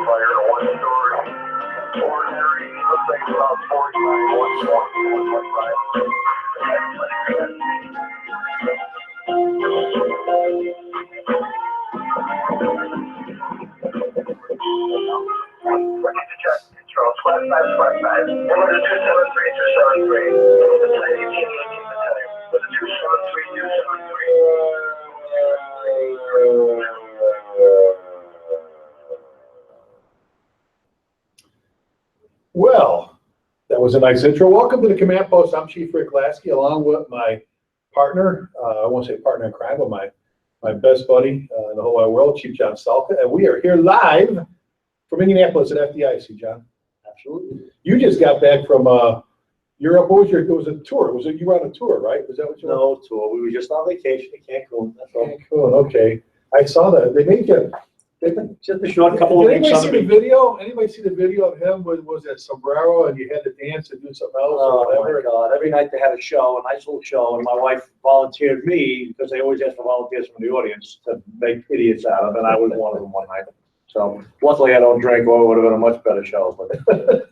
fire in a one-story ordinary. Looks like it's about 49, 125. Flat 5, flat 5. Number 273 273. The 273 Well, that was a nice intro. Welcome to the Command Post. I'm Chief Rick Lasky, along with my partner, I won't say partner in crime, but my best buddy in the whole wide world, Chief John Salka. And we are here live from Indianapolis at FDIC, John. Absolutely. You just got back from Europe. What was it was a tour. You were on a tour, right? Was that what you were? No tour. We were just on vacation in Cancun. That's all. Cancun, okay. I saw that. They made you. Just a short couple of weeks. Anybody see the video? Anybody see the video of him with was that sombrero and you had to dance and do something else? Oh or whatever? my God! Every night they had a show, a nice little show, and my wife volunteered me because they always ask for volunteers from the audience to make idiots out of, and I was one of them one night. So luckily I don't drink, or it would have been a much better show. But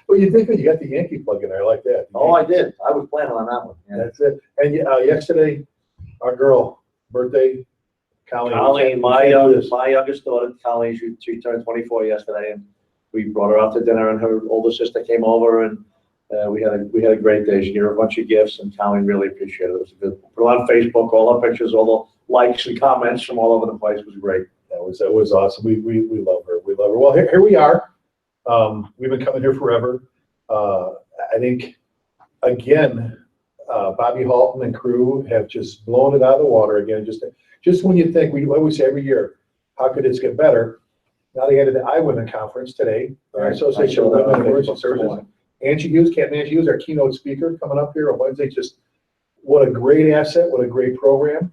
Well, you think that you got the Yankee plug in there like that? oh, I did. I was planning on that one. Yeah. That's it. And yesterday, our girl birthday, Conley, my youngest daughter, Conley, she turned 24 yesterday, and we brought her out to dinner, and her older sister came over, and we had a great day. She gave her a bunch of gifts, and Conley really appreciated it. It was good. Put it on Facebook, all our pictures, all the likes and comments from all over the place. It was great. That was awesome. We love her. We love her. Well, here we are. We've been coming here forever. I think again, Bobby Halton and crew have just blown it out of the water again. Just when you think, we always say every year, how could this get better? Now they added the iWomen Conference today, our Association of Women in Emergency Services. Angie Hughes, Captain Angie Hughes, our keynote speaker, coming up here on Wednesday. Just what a great asset, what a great program,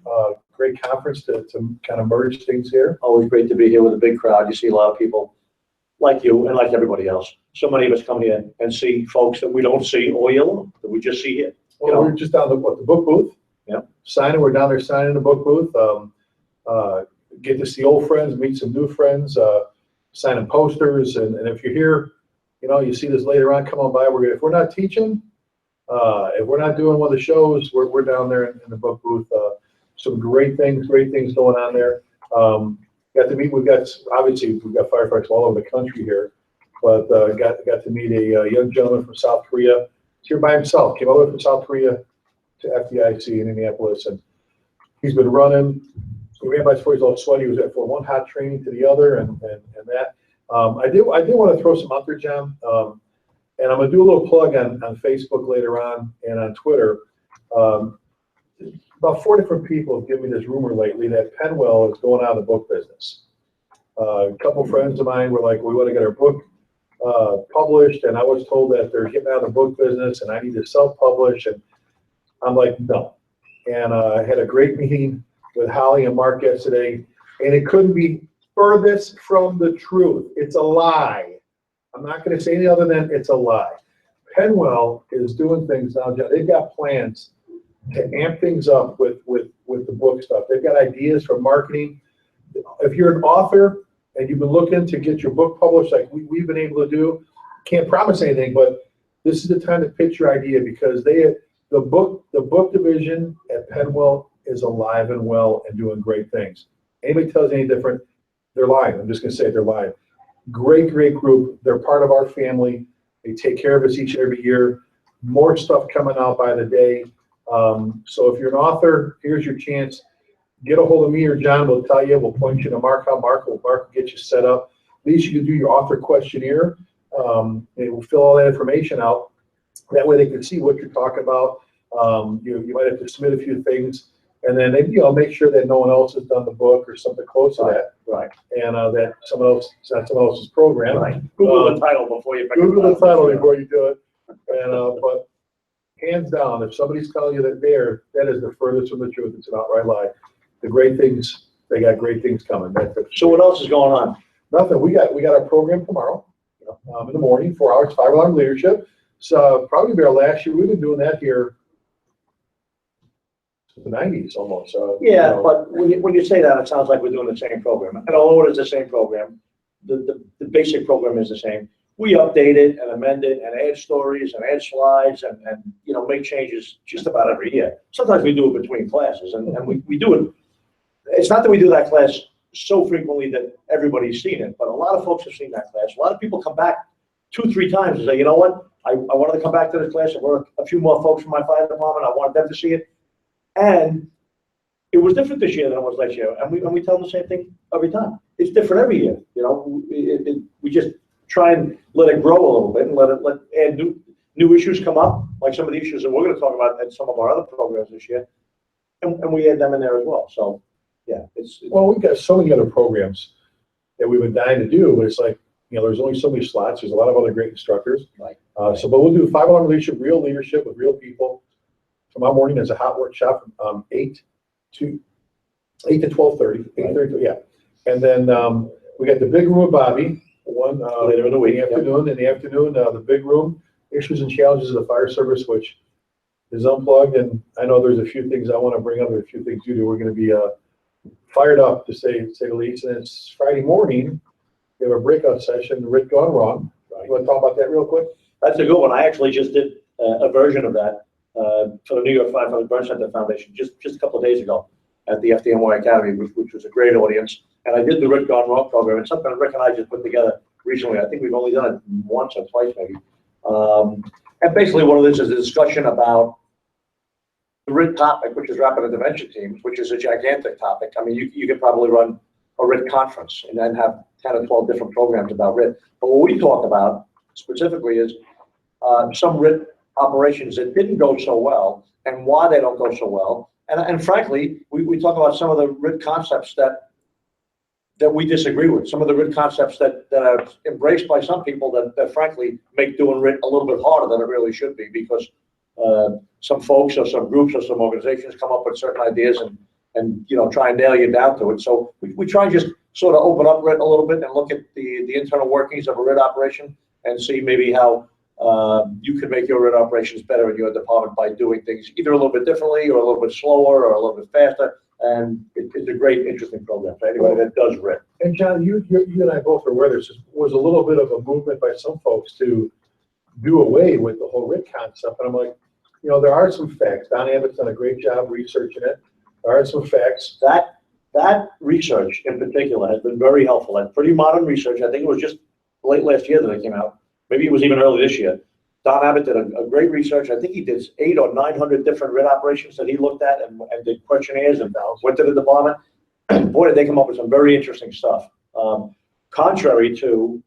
great conference to kind of merge things here. Always great to be here with a big crowd. You see a lot of people like you and like everybody else. So many of us come here and see folks that we don't see all year long, that we just see here. Well, we're just down the book booth. Yeah. Signing, we're down there signing the book booth. Get to see old friends, meet some new friends, signing posters. And if you're here, you see this later on, come on by. If we're not teaching, if we're not doing one of the shows, we're down there in the book booth. Some great things going on there. Got to meet, we've got firefighters all over the country here, but got to meet a young gentleman from South Korea. He's here by himself, came all the way from South Korea to FDIC in Indianapolis, and he's been running. He ran by before he's all sweaty. He was from one hot training to the other, and that. I did want to throw some out there, John, and I'm going to do a little plug on Facebook later on and on Twitter. About 4 different people have given me this rumor lately that Penwell is going out of the book business. A couple friends of mine were like, we want to get our book published, and I was told that they're getting out of the book business and I need to self-publish, and I'm like, no. And I had a great meeting with Holly and Mark yesterday, and it couldn't be furthest from the truth. It's a lie. I'm not going to say any other than it's a lie. Penwell is doing things now, John. They've got plans to amp things up with the book stuff. They've got ideas for marketing. If you're an author and you've been looking to get your book published like we've been able to do, can't promise anything, but this is the time to pitch your idea, because the book division at Penwell is alive and well and doing great things. Anybody tells any different, they're lying. I'm just going to say they're lying. Great group. They're part of our family. They take care of us each and every year. More stuff coming out by the day. So if you're an author, here's your chance. Get a hold of me or John. We'll tell you. We'll point you to Mark. Mark will get you set up. At least you can do your author questionnaire. It will fill all that information out. That way they can see what you're talking about. You might have to submit a few things, and then they make sure that no one else has done the book or something close to that. Right. And that it's not someone else's program. Right. Google the title before you pick Google the title before you do it. And but hands down, if somebody's telling you that that is the furthest from the truth. It's an outright lie. The great things, they got great things coming. So what else is going on? Nothing. We got our program tomorrow in the morning, 4 hours, 5-alarm leadership. So probably be our last year. We've been doing that here since the 90s almost. Yeah, but when you say that, it sounds like we're doing the same program. And although it is the same program, the basic program is the same. We update it and amend it and add stories and add slides and make changes just about every year. Sometimes we do it between classes, and we do it. It's not that we do that class so frequently that everybody's seen it, but a lot of folks have seen that class. A lot of people come back 2-3 times and say, you know what, I wanted to come back to this class, and we're a few more folks from my fire department. I wanted them to see it. And it was different this year than it was last year. And we tell them the same thing every time. It's different every year. We just try and let it grow a little bit and let add new issues come up, like some of the issues that we're going to talk about at some of our other programs this year. And we add them in there as well. So, yeah. Well, we've got so many other programs that we've been dying to do, but it's like, there's only so many slots. There's a lot of other great instructors. Right. But we'll do 5-hour leadership, real leadership with real people. Tomorrow morning there's a hot workshop from 8 to 12:30. 8:30, yeah. And then we got the big room with Bobby. One later in the week. afternoon. In the afternoon, the big room, issues and challenges of the fire service, which is unplugged. And I know there's a few things I want to bring up. There's a few things you do. We're going to be fired up, to say the least. And it's Friday morning. We have a breakout session, Rick Gone Wrong. You want to talk about that real quick? That's a good one. I actually just did a version of that for the New York 500 Burn Center Foundation just a couple of days ago at the FDNY Academy, which was a great audience. And I did the Rick Gone Wrong program. It's something Rick and I just put together recently. I think we've only done it once or twice, maybe. And basically what it is a discussion about the RIT topic, which is rapid intervention teams, which is a gigantic topic. I mean, you could probably run a RIT conference and then have 10 or 12 different programs about RIT. But what we talk about specifically is some RIT operations that didn't go so well and why they don't go so well. And frankly, we talk about some of the RIT concepts that we disagree with, some of the RIT concepts that are embraced by some people that frankly make doing RIT a little bit harder than it really should be, because some folks or some groups or some organizations come up with certain ideas and try and nail you down to it. So we try and just sort of open up RIT a little bit and look at the internal workings of a RIT operation and see maybe how you can make your RIT operations better in your department by doing things either a little bit differently or a little bit slower or a little bit faster. And it's a great, interesting program for anybody that does RIT. And John, you and I both are aware there was a little bit of a movement by some folks to do away with the whole RIT concept. And I'm like, there are some facts. Don Abbott's done a great job researching it. There are some facts. That research in particular has been very helpful. That's pretty modern research. I think it was just late last year that it came out. Maybe it was even early this year. Don Abbott did a great research. I think he did 800 or 900 different RIT operations that he looked at and did questionnaires and went to the department. Boy, did they come up with some very interesting stuff. Contrary to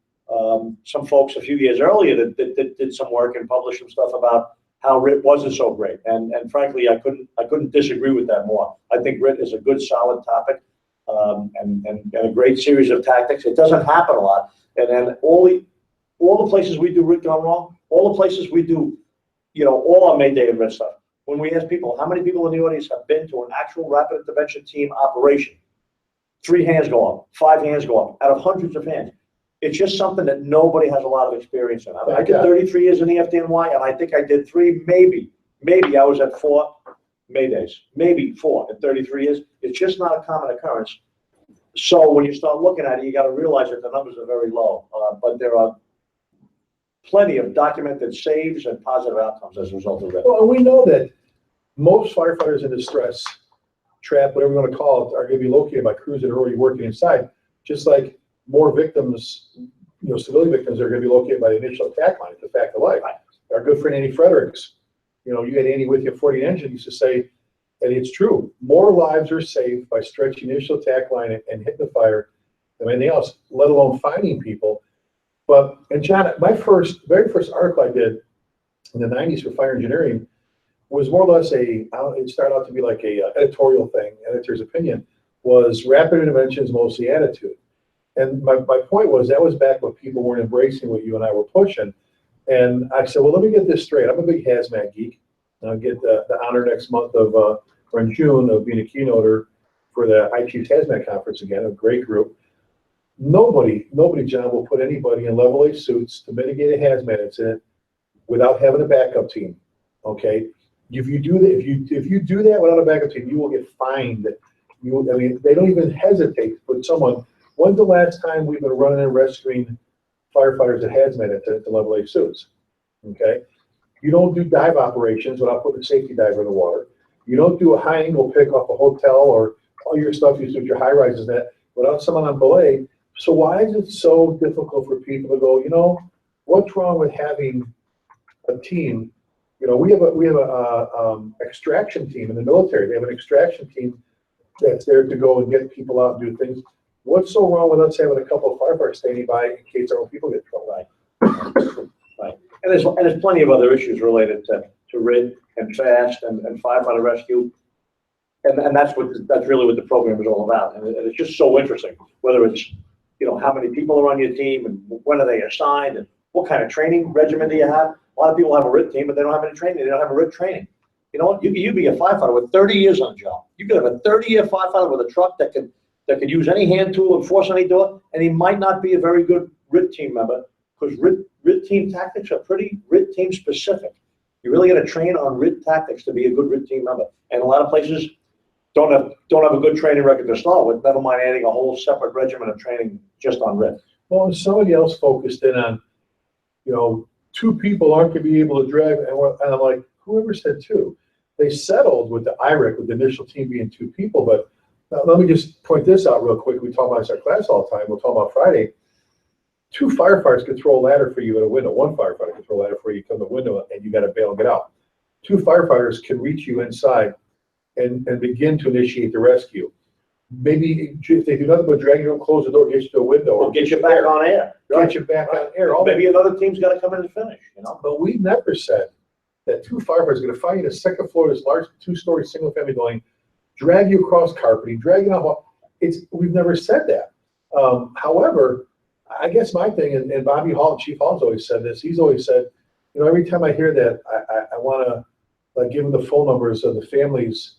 some folks a few years earlier that did some work and published some stuff about how RIT wasn't so great. And frankly, I couldn't disagree with that more. I think RIT is a good, solid topic and a great series of tactics. It doesn't happen a lot. And then all the places we do RIT gone wrong, all the places we do, all our May Day and RIT stuff. When we ask people, how many people in the audience have been to an actual rapid intervention team operation? 3 hands go up, 5 hands go up, out of hundreds of hands. It's just something that nobody has a lot of experience in. I did 33 years in the FDNY, and I think I did 3, maybe I was at 4 May Days, maybe 4 in 33 years. It's just not a common occurrence. So when you start looking at it, you got to realize that the numbers are very low, but there are plenty of documented saves and positive outcomes as a result of that. Well, and we know that most firefighters in distress, trap, whatever you want to call it, are going to be located by crews that are already working inside. Just like more victims, civilian victims are going to be located by the initial attack line. It's a fact of life. Our good friend Andy Fredericks, you had Andy with you at 40 Engine, used to say, and it's true, more lives are saved by stretching the initial attack line and hitting the fire than anything else, let alone finding people. And John, my very first article I did in the 90s for fire engineering was more or less it started out to be like a editorial thing, editor's opinion, was rapid interventions, mostly attitude. And my point was, that was back when people weren't embracing what you and I were pushing. And I said, well, let me get this straight. I'm a big hazmat geek. I'll get the honor next month or in June of being a keynoter for the IT's Hazmat Conference again, a great group. Nobody, John, will put anybody in level A suits to mitigate a hazmat incident without having a backup team. Okay, if you do that without a backup team, you will get fined. They don't even hesitate to put someone When's the last time we've been running and rescuing firefighters at hazmat at the level 8 suits? Okay? You don't do dive operations without putting a safety diver in the water. You don't do a high angle pick off a hotel or all your stuff you do with your high rises net without someone on belay. So why is it so difficult for people to go, you know, what's wrong with having a team? You know, we have a extraction team in the military. They have an extraction team that's there to go and get people out and do things. What's so wrong with us having a couple of firefighters standing by in case our own people get trouble? Right. And there's plenty of other issues related to RID and FAST and firefighter rescue. And that's really what the program is all about. And it's just so interesting, whether it's, you know, how many people are on your team and when are they assigned and what kind of training regimen do you have? A lot of people have a RID team, but they don't have any training. They don't have a RID training. You know what? You could be a firefighter with 30 years on the job. You could have a 30-year firefighter with a truck that could use any hand tool and force any door, and he might not be a very good RID team member because RID team tactics are pretty RID team specific. You really got to train on RID tactics to be a good RID team member. And a lot of places don't have a good training record to start with, never mind adding a whole separate regimen of training just on RID. Well, if somebody else focused in on, you know, 2 people aren't going to be able to drive, and I'm like, whoever said 2? They settled with the IREC, with the initial team being 2 people, but let me just point this out real quick. We talk about this in our class all the time. We'll talk about Friday. 2 firefighters could throw a ladder for you at a window. 1 firefighter could throw a ladder for you, come to the window, and you got to bail and get out. 2 firefighters can reach you inside and begin to initiate the rescue. Maybe if they do nothing but drag you, close the door, get you to a window, or get you back on air. Get you back on air. Maybe another team's got to come in and finish. You know, but we never said that 2 firefighters are going to find you in the 2nd floor of this large 2-story single-family building, drag you across carpeting, drag you off. We've never said that. However, I guess my thing, and Bobby Hall, Chief Hall's always said this. He's always said, you know, every time I hear that, I want to give him the phone numbers of the families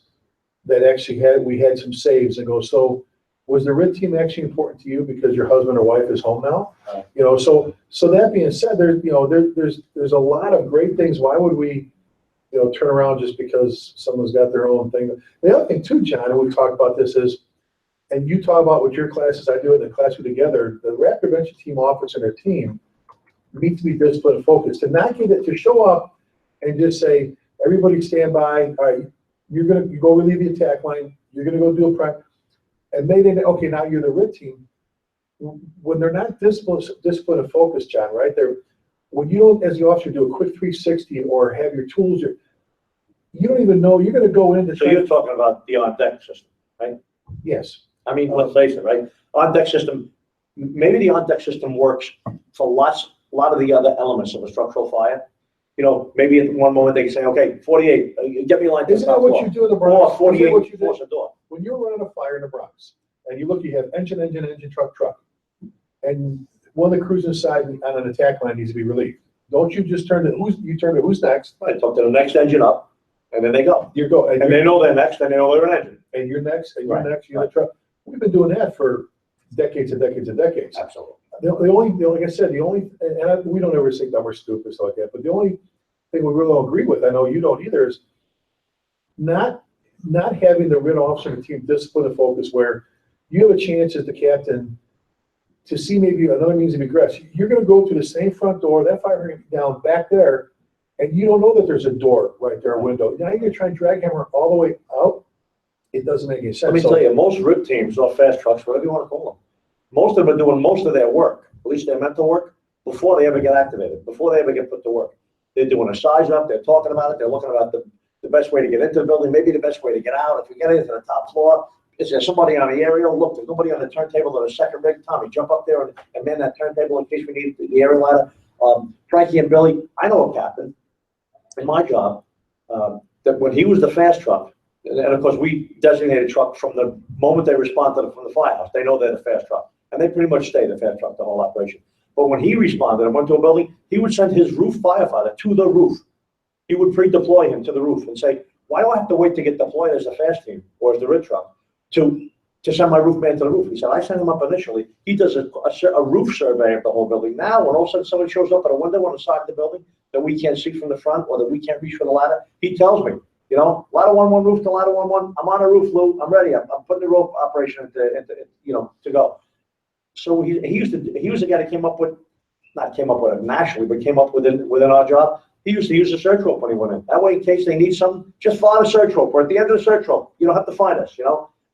that actually we had some saves, and go, so was the RID team actually important to you because your husband or wife is home now? You know, so that being said, there's a lot of great things. Why would we, you know, turn around just because someone's got their own thing? The other thing too, John, and we've talked about this is, and you talk about with your classes, I do it in the class together, the rapid prevention team officer and their team need to be disciplined and focused, to not get it, to show up and just say, everybody stand by, all right, you go relieve the attack line, you're gonna go do a prep, and okay, now you're the RID team. When they're not disciplined and focused, John, right? When you don't, as the officer, do a quick 360 or have your tools, you don't even know you're gonna go into. So you're talking about the on-deck system, right? Yes. I mean, let's face it, right? On-deck system, maybe the on-deck system works for a lot of the other elements of a structural fire. You know, maybe at one moment they can say, okay, 48, get me a line to the Isn't top that what floor. you do in the Bronx? Or 48, what you force a door. When you're running a fire in the Bronx, and you have engine, truck, and one of the crews inside on an attack line needs to be relieved. Don't you just turn to who's next? Right, talk to the next engine up, and then they go. You go, and they know they're next, and they know they're an engine. And you're next, and you're Right. next, you're the truck. We've been doing that for decades and decades and decades. Absolutely. Like I said, we don't ever think that we're stupid, stuff like that, but the only thing we really don't agree with, I know you don't either, is not having the RID officer and the team discipline and focus, where you have a chance as the captain to see maybe another means of egress. You're going to go through the same front door, that fire hydrant down back there, and you don't know that there's a door right there, a window. Now you're going to try and drag hammer all the way out. It doesn't make any sense. Let me tell you, most RID teams or fast trucks, whatever you want to call them, most of them are doing most of their work, at least their mental work, before they ever get activated, before they ever get put to work. They're doing a size up, they're talking about it, they're looking about the best way to get into the building, maybe the best way to get out. If we get into the top floor, is there somebody on the aerial? Look, there's nobody on the turntable. There's a second rig. Tommy, jump up there and man that turntable in case we need the aerial ladder. Frankie and Billy, I know a captain in my job that when he was the fast truck, and of course we designated truck from the moment they respond from the firehouse, they know they're the fast truck. And they pretty much stay the fast truck the whole operation. But when he responded and went to a building, he would send his roof firefighter to the roof. He would pre-deploy him to the roof and say, why do I have to wait to get deployed as a fast team or as the RID truck to send my roof man to the roof? He said, I sent him up initially. He does a roof survey of the whole building. Now, when all of a sudden somebody shows up at a window on the side of the building that we can't see from the front or that we can't reach for the ladder, he tells me, you know, ladder 1-1 roof to ladder 1-1. I'm on a roof, Lou. I'm ready. I'm putting the rope operation to go. So he was the guy that not came up with it nationally, but came up within our job. He used to use the search rope when he went in. That way, in case they need something, just follow the search rope. Or at the end of the search rope, you don't have to find us,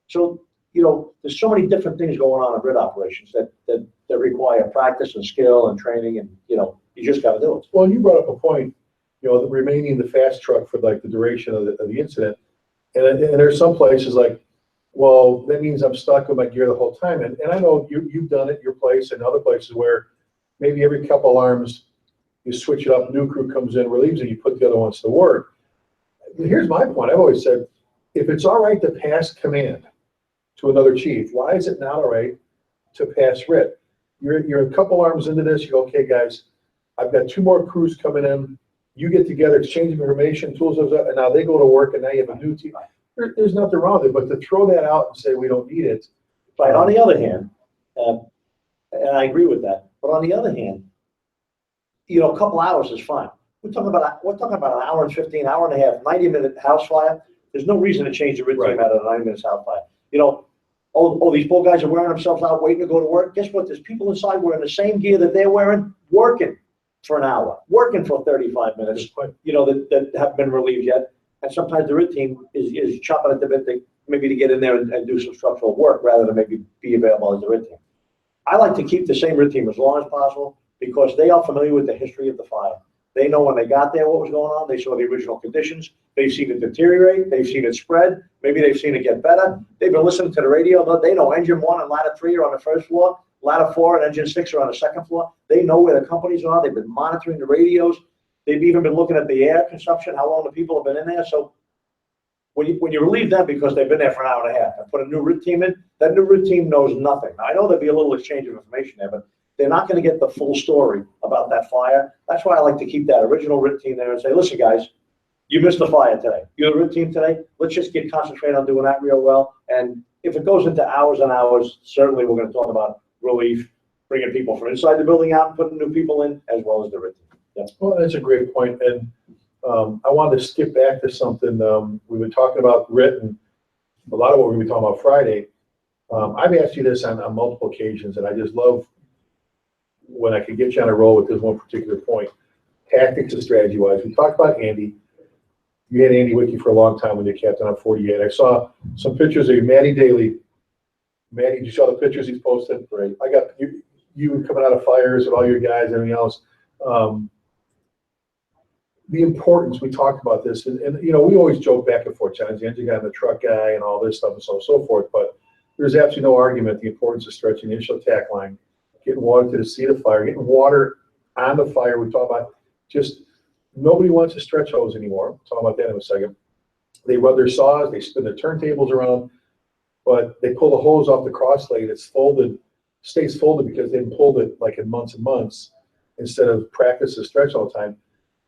So, there's so many different things going on in grid operations that require practice and skill and training, and, you just got to do it. Well, you brought up a point, remaining the fast truck for like the duration of the incident. And there's some places like, well, that means I'm stuck with my gear the whole time. And I know you've done it at your place and other places where maybe every couple alarms, you switch it up, new crew comes in, relieves it, you put the other ones to work. Here's my point. I've always said, if it's all right to pass command to another chief, why is it not all right to pass writ? You're a couple arms into this, you go, okay, guys, I've got 2 more crews coming in. You get together, exchange information, tools, and now they go to work, and now you have a new team. There's nothing wrong with it, but to throw that out and say we don't need it. Right. On the other hand, and I agree with that, but on the other hand, a couple hours is fine. We're talking about an hour and 15, hour and a half, 90-minute house fire. There's no reason to change the rig team out of a 90-minute house fire. These poor guys are wearing themselves out waiting to go to work. Guess what? There's people inside wearing the same gear that they're wearing, working for an hour, working for 35 minutes, that haven't been relieved yet. And sometimes the rig team is chopping at the bit to get in there and do some structural work rather than maybe be available as the rig team. I like to keep the same rig team as long as possible because they are familiar with the history of the fire. They know when they got there what was going on. They saw the original conditions. They've seen it deteriorate. They've seen it spread. Maybe they've seen it get better. They've been listening to the radio. They know engine 1 and ladder 3 are on the first floor. Ladder 4 and engine 6 are on the second floor. They know where the companies are. They've been monitoring the radios. They've even been looking at the air consumption, how long the people have been in there. So when you relieve them because they've been there for an hour and a half and put a new rig team in, that new rig team knows nothing. Now, I know there'll be a little exchange of information there, but they're not going to get the full story about that fire. That's why I like to keep that original rig team there and say, listen, guys, you missed the fire today. You're the rig team today. Let's just concentrate on doing that real well. And if it goes into hours and hours, certainly we're going to talk about relief, bringing people from inside the building out and putting new people in, as well as the rig team. Yeah. Well, that's a great point. And I wanted to skip back to something we've been talking about writ and a lot of what we're going to be talking about Friday. I've asked you this on multiple occasions, and I just love when I can get you on a roll with this one particular point. Tactics and strategy-wise. We talked about Andy. You had Andy with you for a long time when you're captain on 48. I saw some pictures of you, Matty Daly. Matty, did you saw the pictures he's posted? Great. I got you coming out of fires and all your guys and everything else. The importance, we talked about this, and we always joke back and forth, John's the engine guy and the truck guy and all this stuff and so on and so forth, but there's absolutely no argument the importance of stretching the initial attack line, getting water to the seat of fire, getting water on the fire. We talk about just nobody wants to stretch hose anymore. We'll talk about that in a second. They rub their saws, they spin their turntables around, but they pull the hose off the cross blade. It's folded, stays folded because they haven't pulled it like in months and months instead of practice to stretch all the time.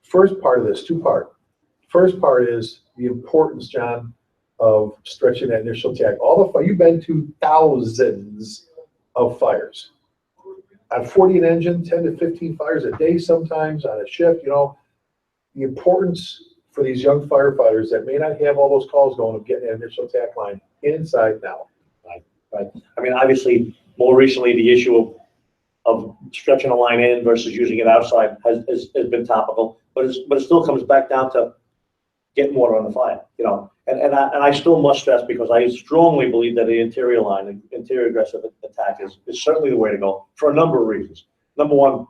First part of this, 2-part. First part is the importance, John, of stretching that initial attack. All the fire, you've been to thousands of fires. On 40 an engine, 10 to 15 fires a day sometimes on a shift, the importance for these young firefighters that may not have all those calls going of getting that initial attack line inside now. Right. I mean, obviously, more recently, the issue of stretching a line in versus using it outside has been topical, but it still comes back down to getting water on the fire, And I still must stress, because I strongly believe that the interior line, the interior aggressive attack is certainly the way to go for a number of reasons. Number one,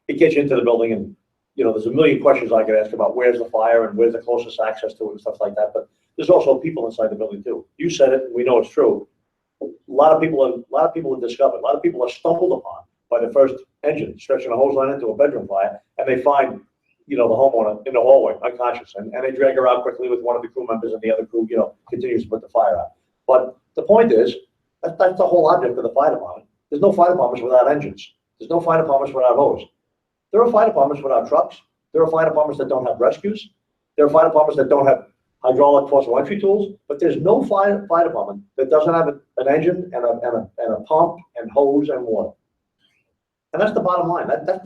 it gets you into the building, and there's a million questions I could ask about where's the fire and where's the closest access to it and stuff like that. But there's also people inside the building too. You said it, and we know it's true. A lot of people have discovered, a lot of people are stumbled upon by the first engine stretching a hose line into a bedroom fire, and they find the homeowner in the hallway unconscious, and they drag her out quickly with one of the crew members, and the other crew continues to put the fire out. But the point is that's the whole object of the fire department. There's no fire departments without engines. There's no fire departments without hose. There are fire departments without trucks. There are fire departments that don't have rescues. There are fire departments that don't have hydraulic forcible entry tools, but there's no fire department that doesn't have an engine and a pump and hose and water. And that's the bottom line. That's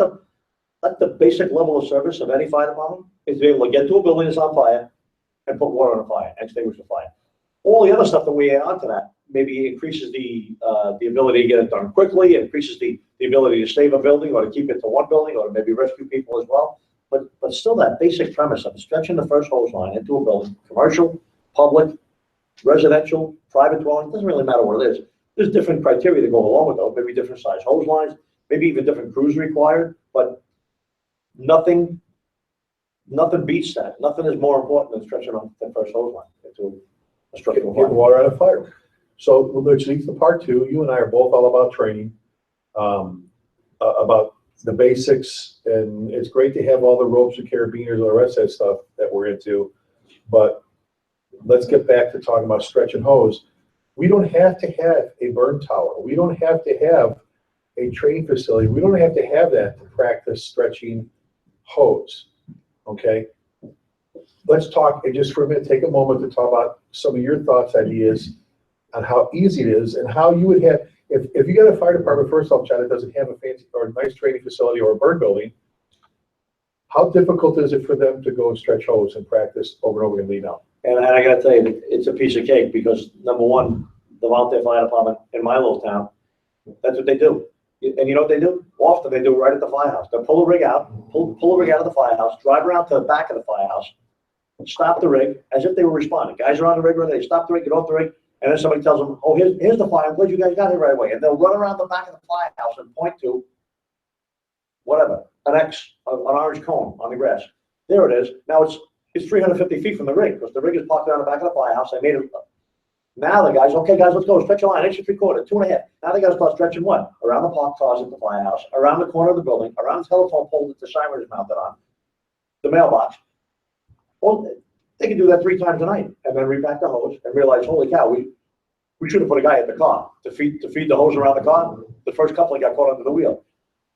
the basic level of service of any fire department, is to be able to get to a building that's on fire and put water on the fire and extinguish the fire. All the other stuff that we add onto that, maybe increases the ability to get it done quickly, increases the ability to save a building or to keep it to one building or to maybe rescue people as well. But still that basic premise of stretching the first hose line into a building, commercial, public, residential, private dwelling, doesn't really matter what it is. There's different criteria to go along with those, maybe different size hose lines, maybe even different crews required, but nothing beats that. Nothing is more important than stretching on the first hose line into a structural Get fire. water out of fire. So, which leads to part two. You and I are both all about training, about the basics, and it's great to have all the ropes and carabiners and the rest of that stuff that we're into. But let's get back to talking about stretch and hose. We don't have to have a burn tower. We don't have to have a training facility. We don't have to have that to practice stretching hose. Okay? Let's talk, and just for a minute, take a moment to talk about some of your thoughts, ideas on how easy it is and how you would have, if you got a fire department, first off, John, that doesn't have a fancy or a nice training facility or a burn building, how difficult is it for them to go and stretch hose and practice over and over and lead out? And I gotta tell you, it's a piece of cake because number one, the volunteer fire department in my little town, that's what they do. And you know what they do? Often they do it right at the firehouse. They'll pull the rig out, pull the rig out of the firehouse, drive around to the back of the firehouse, stop the rig as if they were responding. Guys are on the rig, they stop the rig, get off the rig, and then somebody tells them, oh, here's the fire. I'm glad you guys got here right away. And they'll run around the back of the firehouse and point to whatever, an X, an orange cone on the grass. There it is. Now it's 350 feet from the rig because the rig is parked around the back of the firehouse. They made it. Now the guys, okay, guys, let's go. Stretch a line, 1.75 inches, 2.5. Now they got to start stretching what? Around the parked cars at the firehouse, around the corner of the building, around the telephone pole that the siren is mounted on, the mailbox. Well, they can do that 3 times a night and then repack the hose and realize, holy cow, we should have put a guy at the car to feed the hose around the car. The first couple got caught under the wheel.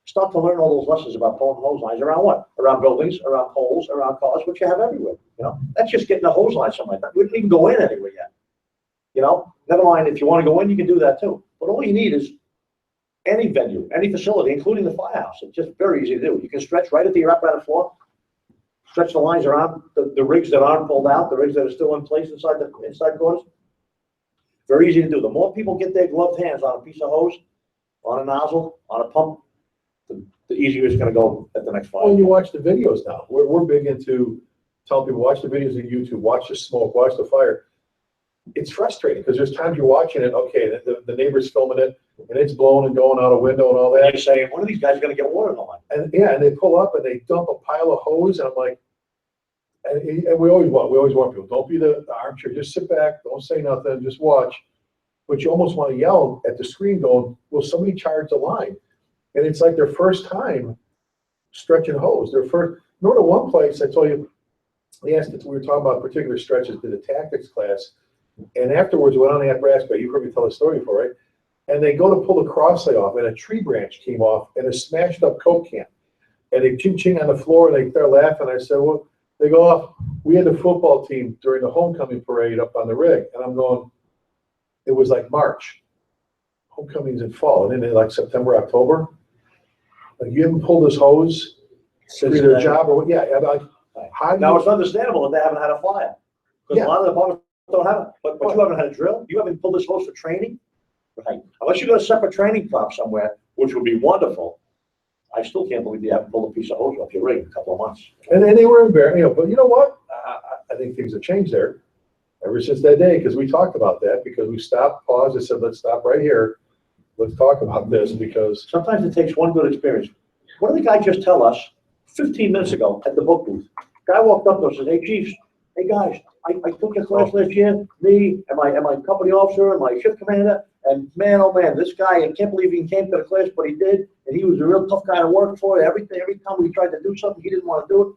Start to learn all those lessons about pulling hose lines around what? Around buildings, around poles, around cars, which you have everywhere. You know, that's just getting a hose line something like that. We didn't even go in anywhere yet. You know, never mind, if you want to go in, you can do that too. But all you need is any venue, any facility, including the firehouse. It's just very easy to do. You can stretch right at the apparatus floor, stretch the lines around the rigs that aren't pulled out, the rigs that are still in place inside quarters. Very easy to do. The more people get their gloved hands on a piece of hose, on a nozzle, on a pump, the easier it's going to go at the next fire. Well, you watch the videos now. We're big into telling people, watch the videos on YouTube, watch the smoke, watch the fire. It's frustrating because there's times you're watching it, okay, the neighbor's filming it, and it's blowing and going out a window and all that. And you're saying, one of these guys is going to get water in the line. And yeah, and they pull up and they dump a pile of hose, and I'm like, and we always want people, don't be the armchair, just sit back, don't say nothing, just watch. But you almost want to yell at the screen going, will somebody charge the line? And it's like their first time stretching hose. Remember one place I told you, they asked us, we were talking about particular stretches, did a tactics class, and afterwards we went on the apparatus, but you've heard me tell the story before, right? And they go to pull the crosslay off, and a tree branch came off, and a smashed up Coke can. And they ching on the floor, and they start laughing. I said, well, they go off, we had the football team during the homecoming parade up on the rig, and I'm going, it was like March. Homecoming's in fall, and then like September, October. Like, you haven't pulled this hose for either job or what? Yeah, like, how do now you, it's understandable that they haven't had a fire because Yeah. a lot of the departments don't have it. But you haven't had a drill. You haven't pulled this hose for training, right? Unless you got a separate training prop somewhere, which would be wonderful. I still can't believe you haven't pulled a piece of hose off your rig in a couple of months. and then they were embarrassed, but you know what? I think things have changed there ever since that day, because we talked about that, because we stopped, paused, and said, let's stop right here. Let's talk about this, because Sometimes it takes one good experience. What did the guy just tell us 15 minutes ago at the book booth? Guy walked up to us and said, hey, Chiefs, hey, guys, I took your class last year, me and my company officer and my shift commander, and man, oh man, this guy, I can't believe he came to the class, but he did, and he was a real tough guy to work for. Every time we tried to do something, he didn't want to do it.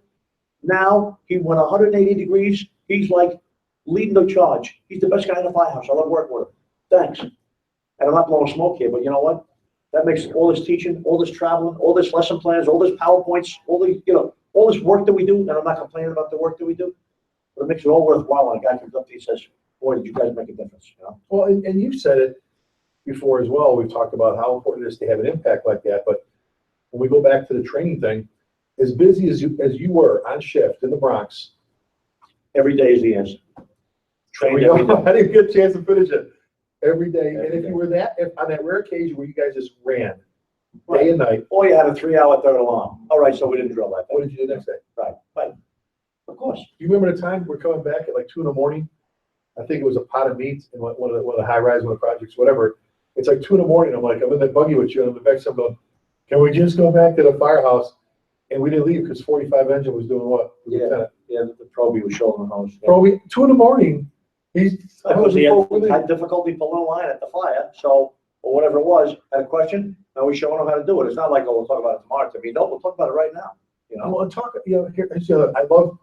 Now, he went 180 degrees. He's like leading the charge. He's the best guy in the firehouse. I love working with him. Thanks. And I'm not blowing smoke here, but you know what? That makes all this teaching, all this traveling, all this lesson plans, all this PowerPoints, all the, all this work that we do, and I'm not complaining about the work that we do, but it makes it all worthwhile when a guy comes up to you and says, boy, did you guys make a difference, well, and you've said it before as well. We've talked about how important it is to have an impact like that, but when we go back to the training thing, as busy as you were on shift in the Bronx, Every day is the answer. there we Trained every go. day. I didn't get a chance to finish it. Every day. And Every if day. you were on that rare occasion where you guys just ran day and night, Or you had a 3-hour third alarm. All right, so we didn't drill that what day. did you do next day? Right. Of course. Do you remember the time we're coming back at like 2 a.m? I think it was a pot of meat in one of the high rise, one of the projects, whatever. It's like 2 a.m. I'm like, I'm in that buggy with you, and I'm back. So I'm going, can we just go back to the firehouse? And we didn't leave because 45 engine was doing what? Yeah, the Proby was showing the hose. Yeah. Bro, 2 a.m. He's Because he had difficulty pulling a line at the fire, so, or whatever it was, had a question, now we're showing him how to do it. It's not like, oh, we'll talk about it tomorrow. To me, no, we'll talk about it right now, you know? Well, here, I love,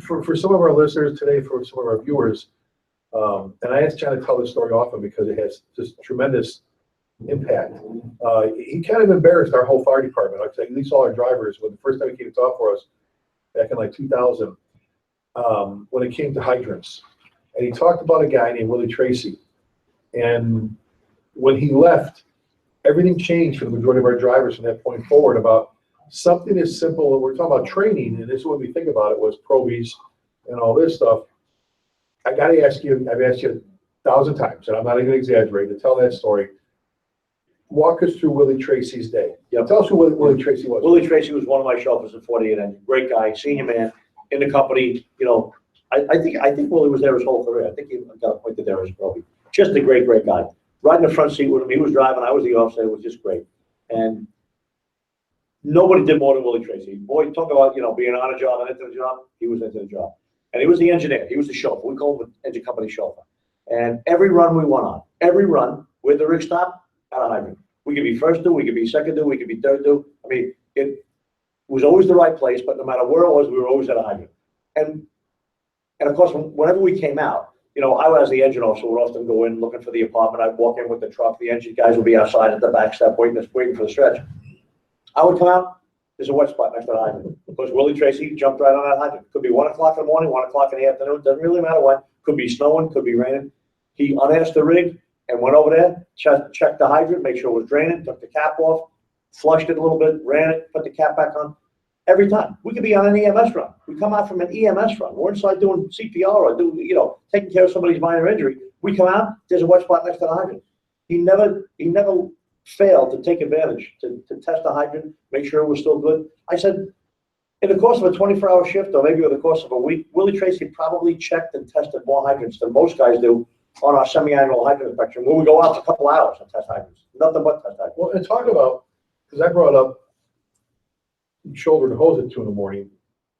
for some of our listeners today, for some of our viewers, and I asked John to tell this story often because it has just tremendous impact. He kind of embarrassed our whole fire department. I'd say at least all our drivers, when the first time he came to talk for us back in like 2000, when it came to hydrants. And he talked about a guy named Willie Tracy. And when he left, everything changed for the majority of our drivers from that point forward about something as simple. We're talking about training, and this is what we think about it was probies and all this stuff. I got to ask you, I've asked you 1,000 times, and I'm not even exaggerating to tell that story. Walk us through Willie Tracy's day. Yeah. Tell us who Willie Tracy was. Willie Tracy was one of my chauffeurs in 48 engine, great guy, senior man in the company, you know. I think Willie was there his whole career. I think he got appointed there as Proby. Just a great guy. Right in the front seat with him, he was driving, I was the officer, it was just great. And nobody did more than Willie Tracy. Boy, talk about, you know, being on a job and into the job, he was into the job. And he was the engineer, he was the chauffeur, we call him the engine company chauffeur. And every run we went on, every run, where the rig stopped, at a hydrant. We could be first due, we could be second due, we could be third due. I mean, it was always the right place, but no matter where it was, we were always at a hydrant. And of course, whenever we came out, you know, I was the engine officer, would often go in looking for the apartment. I'd walk in with the truck, the engine guys would be outside at the back step waiting for the stretch. I would come out, there's a wet spot next to the hydrant. Because Willie Tracy jumped right on that hydrant. Could be 1 o'clock in the morning, 1 o'clock in the afternoon, doesn't really matter when. Could be snowing, could be raining. He unasked the rig and went over there, checked the hydrant, make sure it was draining, took the cap off, flushed it a little bit, ran it, put the cap back on. Every time. We could be on an EMS run. We come out from an EMS run. We're inside doing CPR or you know, taking care of somebody's minor injury. We come out, there's a wet spot next to the hydrant. He never failed to take advantage, to test the hydrant, make sure it was still good. I said, in the course of a 24-hour shift, or maybe over the course of a week, Willie Tracy probably checked and tested more hydrants than most guys do on our semi-annual hydrant inspection, where we go out for a couple hours and test hydrants. Nothing but test hydrants. Well, and talk about, because I brought up shoulder to hose at 2 a.m.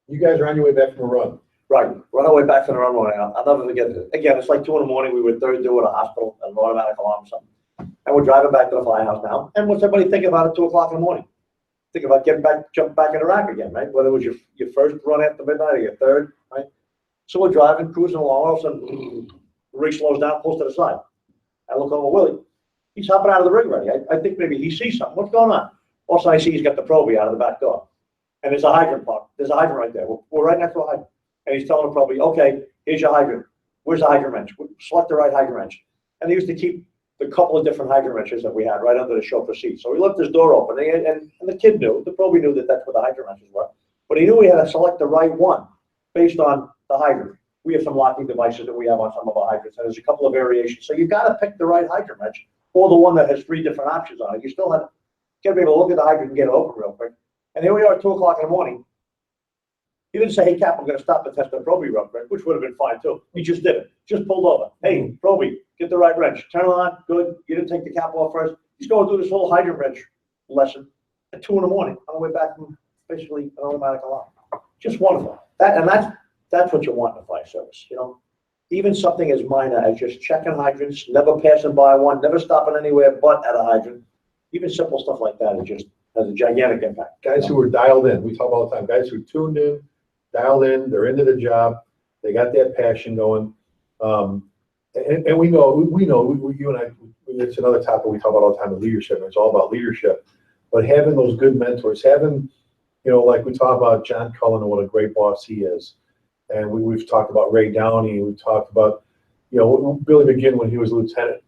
You guys are on your way back from a run. Right, run our way back from the run running. I'll never forget it. Again, it's like 2 a.m. We were third due at a hospital, an automatic alarm or something. And we're driving back to the firehouse now. And what's everybody thinking about at 2 o'clock in the morning? Think about getting back, jumping back in the rack again, right? Whether it was your first run after midnight or your third, right? So we're driving, cruising along, all of a sudden, the rig slows down, pulls to the side. I look over Willie. He's hopping out of the rig already. I think maybe he sees something. What's going on? Also, I see he's got the Proby out of the back door. And there's a hydrant plug. There's a hydrant right there. We're right next to a hydrant. And he's telling the Proby, okay, here's your hydrant. Where's the hydrant wrench? Select the right hydrant wrench. And he used to keep the couple of different hydrant wrenches that we had right under the chauffeur seat. So he left his door open. And the kid knew, the Proby knew that that's where the hydrant wrenches were. But he knew he had to select the right one based on the hydrant. We have some locking devices that we have on some of our hydrants, and there's a couple of variations. So you've got to pick the right hydrant wrench, or the one that has 3 different options on it. You still have to be able to look at the hydrant and get it open real quick. And here we are at 2 o'clock in the morning. He didn't say, hey, Cap, I'm going to stop and test the Proby real quick, which would have been fine too. He just did it. Just pulled over. Hey, Proby, get the right wrench. Turn it on. Good. You didn't take the cap off first. He's going through this whole hydrant wrench lesson at 2 in the morning on the way back from basically an automatic alarm. Just wonderful. That's what you want in a fire service, you know. Even something as minor as just checking hydrants, never passing by one, never stopping anywhere but at a hydrant. Even simple stuff like that, it just has a gigantic impact. Guys who are dialed in, we talk all the time, guys who are tuned in, dialed in, they're into the job, they got that passion going. And we know, you and I, it's another topic we talk about all the time, the leadership. It's all about leadership. But having those good mentors, having, you know, like we talk about John Cullen and what a great boss he is. And we've talked about Ray Downey. We've talked about, you know, Billy McGinn when he was lieutenant.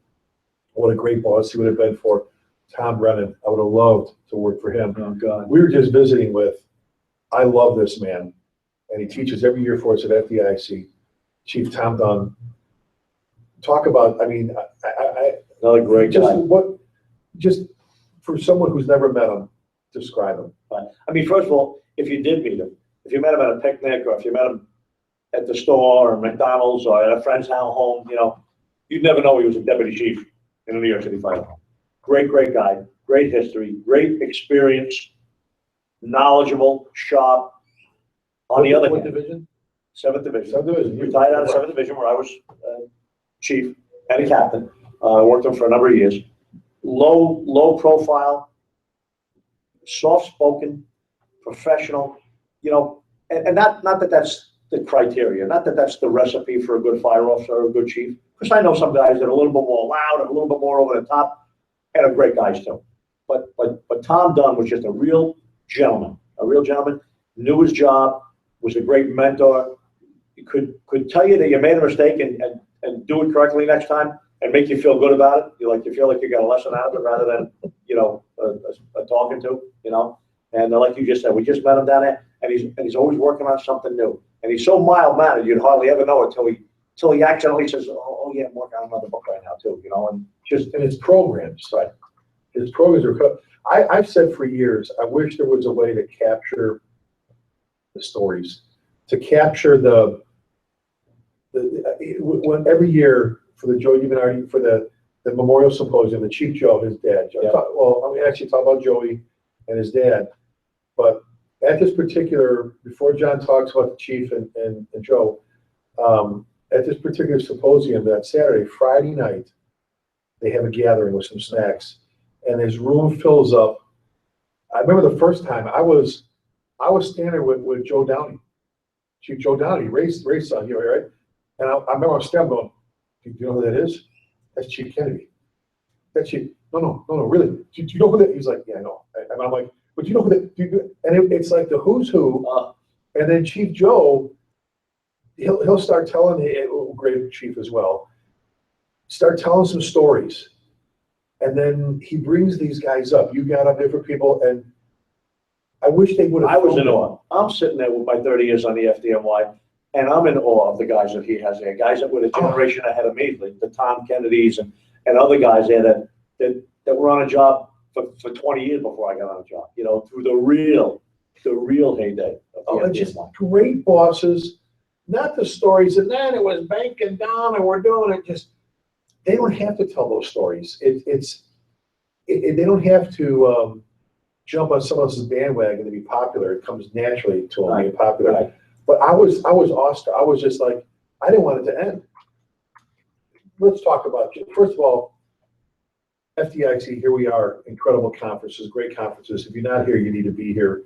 What a great boss he would have been for Tom Brennan. I would have loved to work for him. Oh, God. We were just visiting with, I love this man. And he teaches every year for us at FDIC. Chief Tom Dunn. talk about, I mean, Another great just guy. just for someone who's never met him, describe him. I mean, first of all, if you did meet him, if you met him at a picnic, or if you met him at the store or McDonald's or at a friend's home, you'd never know he was a deputy chief in a New York City fire. Great guy, great history, great experience, knowledgeable, sharp. On the other What hand, division? 7th Division. 7th Division. Retired out of 7th Division, where I was chief and a captain. Worked him for a number of years. Low profile, soft-spoken, professional, and not that that's the criteria, not that that's the recipe for a good fire officer or a good chief, because I know some guys that are a little bit more loud and a little bit more over the top, and are great guys too. But Tom Dunn was just a real gentleman, knew his job, was a great mentor, could tell you that you made a mistake and do it correctly next time and make you feel good about it. You feel like you got a lesson out of it rather than, a talking to, And like you just said, we just met him down there, and he's always working on something new. And he's so mild-mannered, you'd hardly ever know it till he accidentally says, oh yeah, I'm working on another book right now too, and his programs. Right. His programs are, I've said for years, I wish there was a way to capture the stories, to capture when every year for the Joe DiBernardi, for the Memorial Symposium, the Chief Joe, his dad, Joe, I'm actually talking about Joey and his dad, but at this particular, before John talks about the Chief and Joe, at this particular symposium that Saturday, Friday night, they have a gathering with some snacks, and his room fills up. I remember the first time I was standing with Joe Downey, Chief Joe Downey, Ray's son, right? And I remember I was standing going, do you know who that is? That's Chief Kennedy. That's Chief. No, really. Do you know who that? He's like, yeah, I know. And I'm like, but you know who that? And it's like the who's who. And then Chief Joe, he'll start telling, great chief as well, start telling some stories. And then he brings these guys up. You got up different people, and I wish they would have. I was in awe. I'm sitting there with my 30 years on the FDNY, and I'm in awe of the guys that he has there. Guys that were a generation ahead of me, like the Tom Kennedys and other guys there that were on a job for 20 years before I got on a job, through the real heyday of the just FDNY. Great bosses, not the stories, and then it was banking down and we're doing it. Just, they don't have to tell those stories. They don't have to jump on someone else's bandwagon to be popular. It comes naturally to them being popular. Right. But I was awestruck. I was just like, I didn't want it to end. Let's talk about, first of all, FDIC, here we are, incredible conferences, great conferences. If you're not here, you need to be here.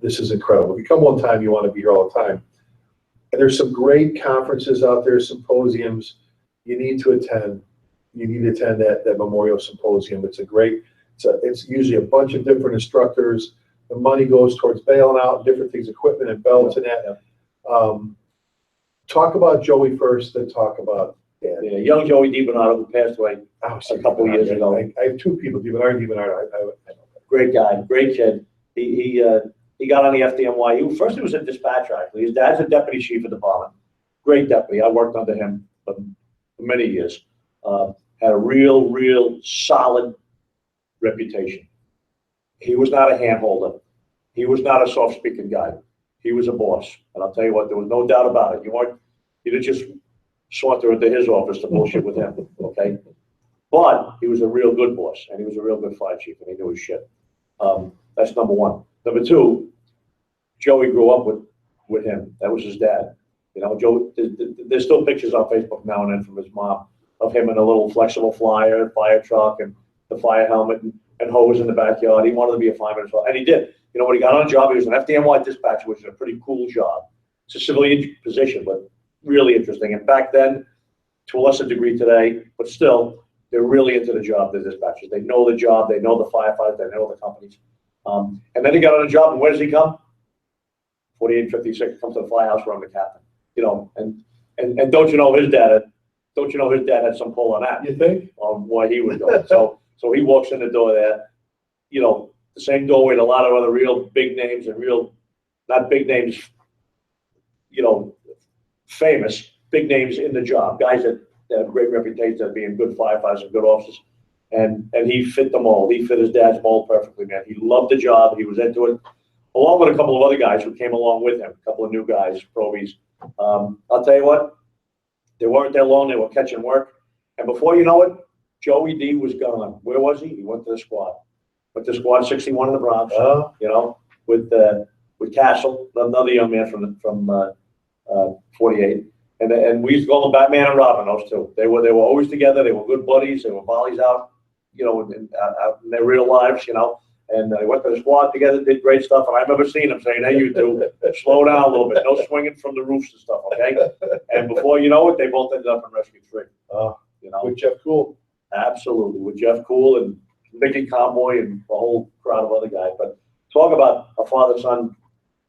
This is incredible. If you come one time, you want to be here all the time. And there's some great conferences out there, symposiums you need to attend. You need to attend that Memorial Symposium. It's usually a bunch of different instructors. The money goes towards bailing out different things, equipment and belts and that. Talk about Joey first, then talk about Dad. Yeah, young Joey DiBernardi, who passed away a couple of years ago. I have two people, DiBernardi. Great guy, great kid. He got on the FDNY. First he was a dispatcher, actually. His dad's a deputy chief of the department. Great deputy. I worked under him for many years. Had a real solid reputation. He was not a handholder. He was not a soft-speaking guy. He was a boss. And I'll tell you what, there was no doubt about it. You didn't just saunter into his office to bullshit with him, okay? But he was a real good boss, and he was a real good fire chief, and he knew his shit. That's number one. Number two, Joey grew up with him. That was his dad. Joe, there's still pictures on Facebook now and then from his mom of him in a little flexible fire truck and the fire helmet and hose in the backyard. He wanted to be a fireman as well, and he did. When he got on a job, he was an FDNY dispatcher, which is a pretty cool job. It's a civilian position, but really interesting. And back then, to a lesser degree today, but still, they're really into the job, the dispatchers. They know the job, they know the firefighters, they know the companies. And then he got on a job, and where does he come? 4856, comes to the firehouse where I'm the captain. And don't you know his dad had some pull on that. You think? On why he was going. So he walks in the door there, the same doorway to a lot of other real big names and not big names, famous, big names in the job, guys that They have a great reputation of being good firefighters and good officers. And he fit them all. He fit his dad's mold perfectly, man. He loved the job. He was into it, along with a couple of other guys who came along with him, a couple of new guys, probies. I'll tell you what, they weren't there long. They were catching work. And before you know it, Joey D was gone. Where was he? He went to the squad. Went to squad 61 in the Bronx, you know, with Castle, another young man from 48. And we used to call them Batman and Robin, those two. They were always together. They were good buddies. They were volleys out, you know, out in their real lives, you know. And they went to the squad together, did great stuff. And I remember seeing them saying, "Hey, you two, slow down a little bit. No swinging from the roofs and stuff, okay?" And before you know it, they both ended up in Rescue 3. You know, with Jeff Cool. Absolutely, with Jeff Cool and Mickey Convoy and a whole crowd of other guys. But talk about a father-son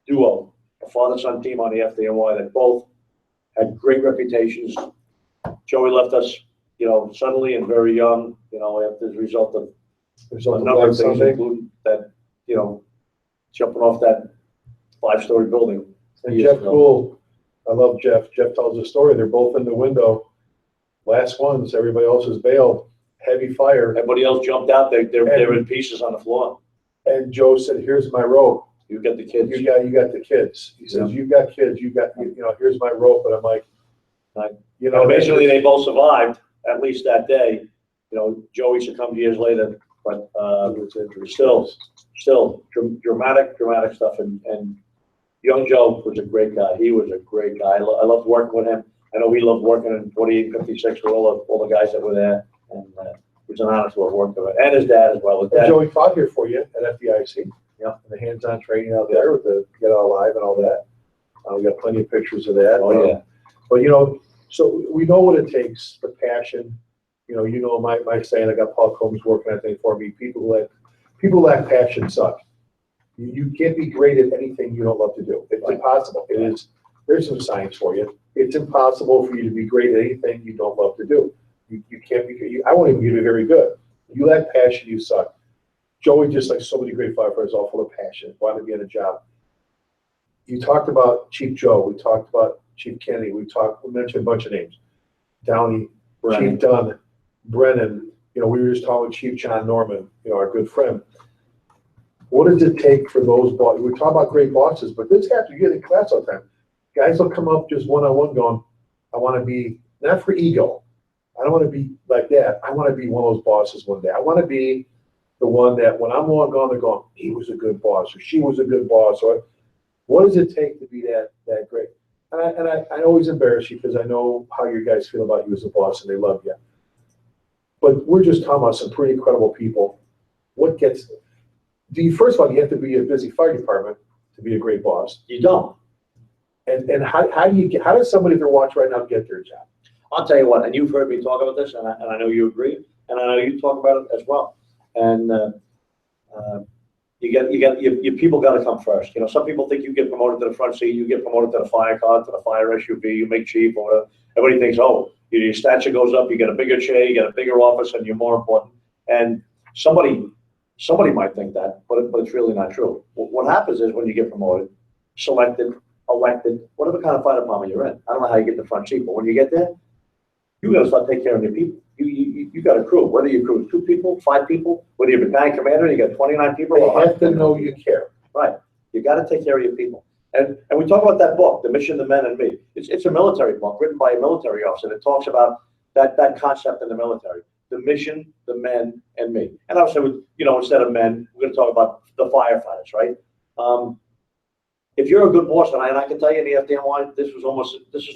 duo, a father-son team on the FDNY that both had great reputations. Joey left us, you know, suddenly and very young, you know, as a result of a number of things, including that, you know, jumping off that 5-story building. And Jeff Cool, I love Jeff. Jeff tells a story. They're both in the window. Last ones, everybody else is bailed. Heavy fire. Everybody else jumped out. They're in pieces on the floor. And Joe said, "Here's my rope. You got the kids. You got the kids." He says, "You've got kids. You know, here's my rope." And I'm like, you know, basically they both survived, at least that day. You know, Joey succumbed years later, but still dramatic stuff. And young Joe was a great guy. He was a great guy. I loved working with him. I know he loved working in 4856 with all the guys that were there. And it was an honor to have worked with him. And his dad as well. Joey taught here for you at FDIC. Yeah. And the hands-on training out there with the Get Out Alive and all that. We got plenty of pictures of that. Oh, yeah. But, you know, so we know what it takes, the passion. You know, my saying, I got Paul Combs working, I think, for me. People lack passion suck. You can't be great at anything you don't love to do. It's impossible. It is. There's some science for you. It's impossible for you to be great at anything you don't love to do. You can't be. I won't even be very good. You lack passion, you suck. Joey, just like so many great firefighters, all full of passion, wanted to be in a job. You talked about Chief Joe. We talked about Chief Kennedy. We mentioned a bunch of names. Downey, Chief Dunn, Brennan. You know, we were just talking with Chief John Norman, you know, our good friend. What does it take for those bosses? We talk about great bosses, but this happens. You get in class all the time. Guys will come up just one-on-one going, "I want to be," not for ego. I don't want to be like that. I want to be one of those bosses one day. I want to be the one that when I'm long gone, they're going, "He was a good boss," or "She was a good boss." Or what does it take to be that great? And I always embarrass you because I know how you guys feel about you as a boss and they love you. But we're just talking about some pretty incredible people. First of all, you have to be a busy fire department to be a great boss. You don't. And how does somebody, if they're watching right now, get their job? I'll tell you what, and you've heard me talk about this, and I know you agree, and I know you talk about it as well. And your people got to come first. You know, some people think you get promoted to the front seat, you get promoted to the fire car, to the fire SUV, you make chief or whatever. Everybody thinks, oh, your stature goes up, you get a bigger chair, you get a bigger office, and you're more important. And somebody might think that, but it's really not true. What happens is when you get promoted, selected, elected, whatever kind of fire department you're in, I don't know how you get the front seat, but when you get there, you got to start taking care of your people. You got a crew. Whether your crew is 2 people, 5 people, whether you're a battalion commander, you got 29 people. They have to know you care. Right. You got to take care of your people. And we talk about that book, The Mission, the Men, and Me. It's a military book written by a military officer that talks about that concept in the military. The mission, the men, and me. And obviously, you know, instead of men, we're going to talk about the firefighters, right? If you're a good boss, and I can tell you in the FDNY, this is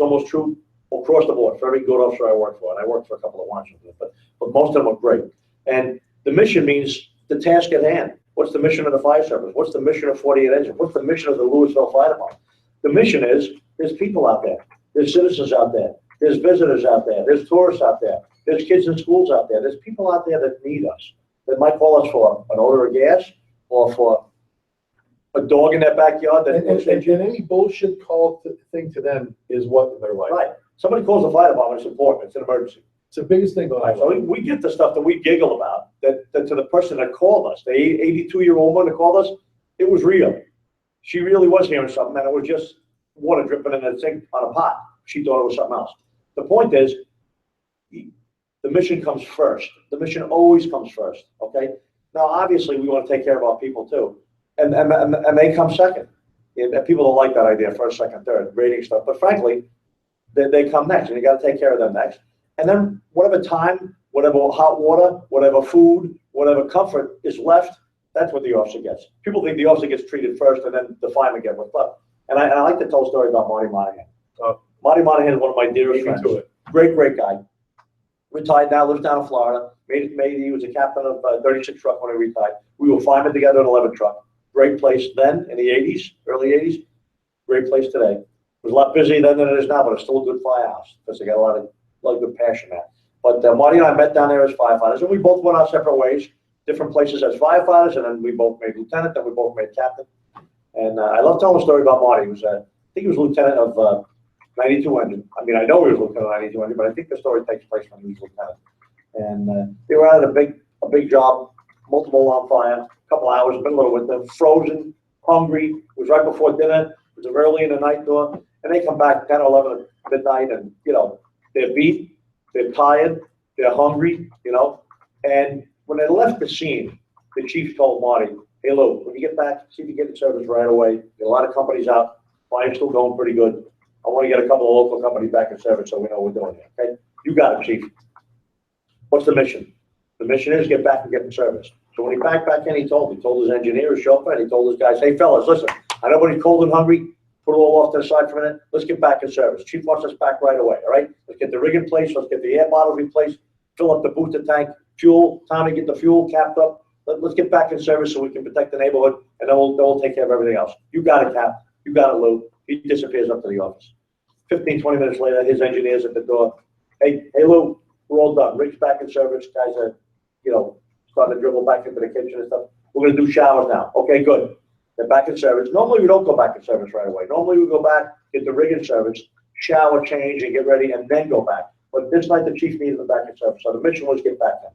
almost true across the board for every good officer I worked for, and I worked for a couple of ones, but most of them are great. And the mission means the task at hand. What's the mission of the fire service? What's the mission of 48 Engine? What's the mission of the Louisville Fire Department? The mission is there's people out there, there's citizens out there, there's visitors out there, there's tourists out there, there's kids in schools out there, there's people out there that need us, that might call us for an odor of gas or for a dog in their backyard. And any bullshit call thing to them is what in their life. Right. Somebody calls the fire department, it's important, it's an emergency. It's the biggest thing going on. So we get the stuff that we giggle about, that to the person that called us, the 82-year-old woman that called us, it was real. She really was hearing something, and it was just water dripping in a sink on a pot. She thought it was something else. The point is, the mission comes first. The mission always comes first, okay? Now, obviously, we want to take care of our people too, and they come second. And people don't like that idea, first, second, third, rating stuff, but frankly, they come next, and you got to take care of them next. And then whatever time, whatever hot water, whatever food, whatever comfort is left, that's what the officer gets. People think the officer gets treated first, and then the fireman get what's left. And I like to tell a story about Marty Monahan. Marty Monahan is one of my dearest friends. Great guy. Retired now, lives down in Florida. He was a captain of 36 truck when he retired. We were firemen together in 11 truck. Great place then in the 80s, early 80s. Great place today. It was a lot busier then than it is now, but it's still a good firehouse because they got a lot of good passion there. But Marty and I met down there as firefighters, and we both went our separate ways, different places as firefighters, and then we both made lieutenant, then we both made captain. And I love telling a story about Marty. He was, I think he was lieutenant of 92 engine. I mean, I know he was lieutenant of 92 engine, but I think the story takes place when he was lieutenant. And they were out at a big job, multiple on fire, a couple hours, middle of winter, frozen, hungry. It was right before dinner. It was early in the night door, and they come back 10 or 11 at midnight, and they're beat, they're tired, they're hungry, And when they left the scene, the chief told Marty, "Hey, Lou, when you get back, see if you get in service right away. There are a lot of companies out. Fire's still going pretty good. I want to get a couple of local companies back in service so we know what we're doing here, okay? You got it, Chief. What's the mission? The mission is get back and get in service." So when he back in, he told his engineer, his chauffeur, and he told his guys, "Hey, fellas, listen, I know everybody's cold and hungry. Put it all off to the side for a minute. Let's get back in service. Chief wants us back right away, all right? Let's get the rig in place. Let's get the air bottle replaced. Fill up the booster tank. Fuel, time to get the fuel capped up. Let's get back in service so we can protect the neighborhood, and then we'll take care of everything else. You got it, Cap. You got it, Lou." He disappears up to the office. 15, 20 minutes later, his engineer's at the door. Hey, Lou, we're all done. Rig's back in service. Guys are, starting to dribble back into the kitchen and stuff. We're going to do showers now. Okay, good. They're back in service. Normally, we don't go back in service right away. Normally, we go back, get the rig in service, shower, change, and get ready, and then go back. But this night, the chief needed them back in service. So the mission was get back in.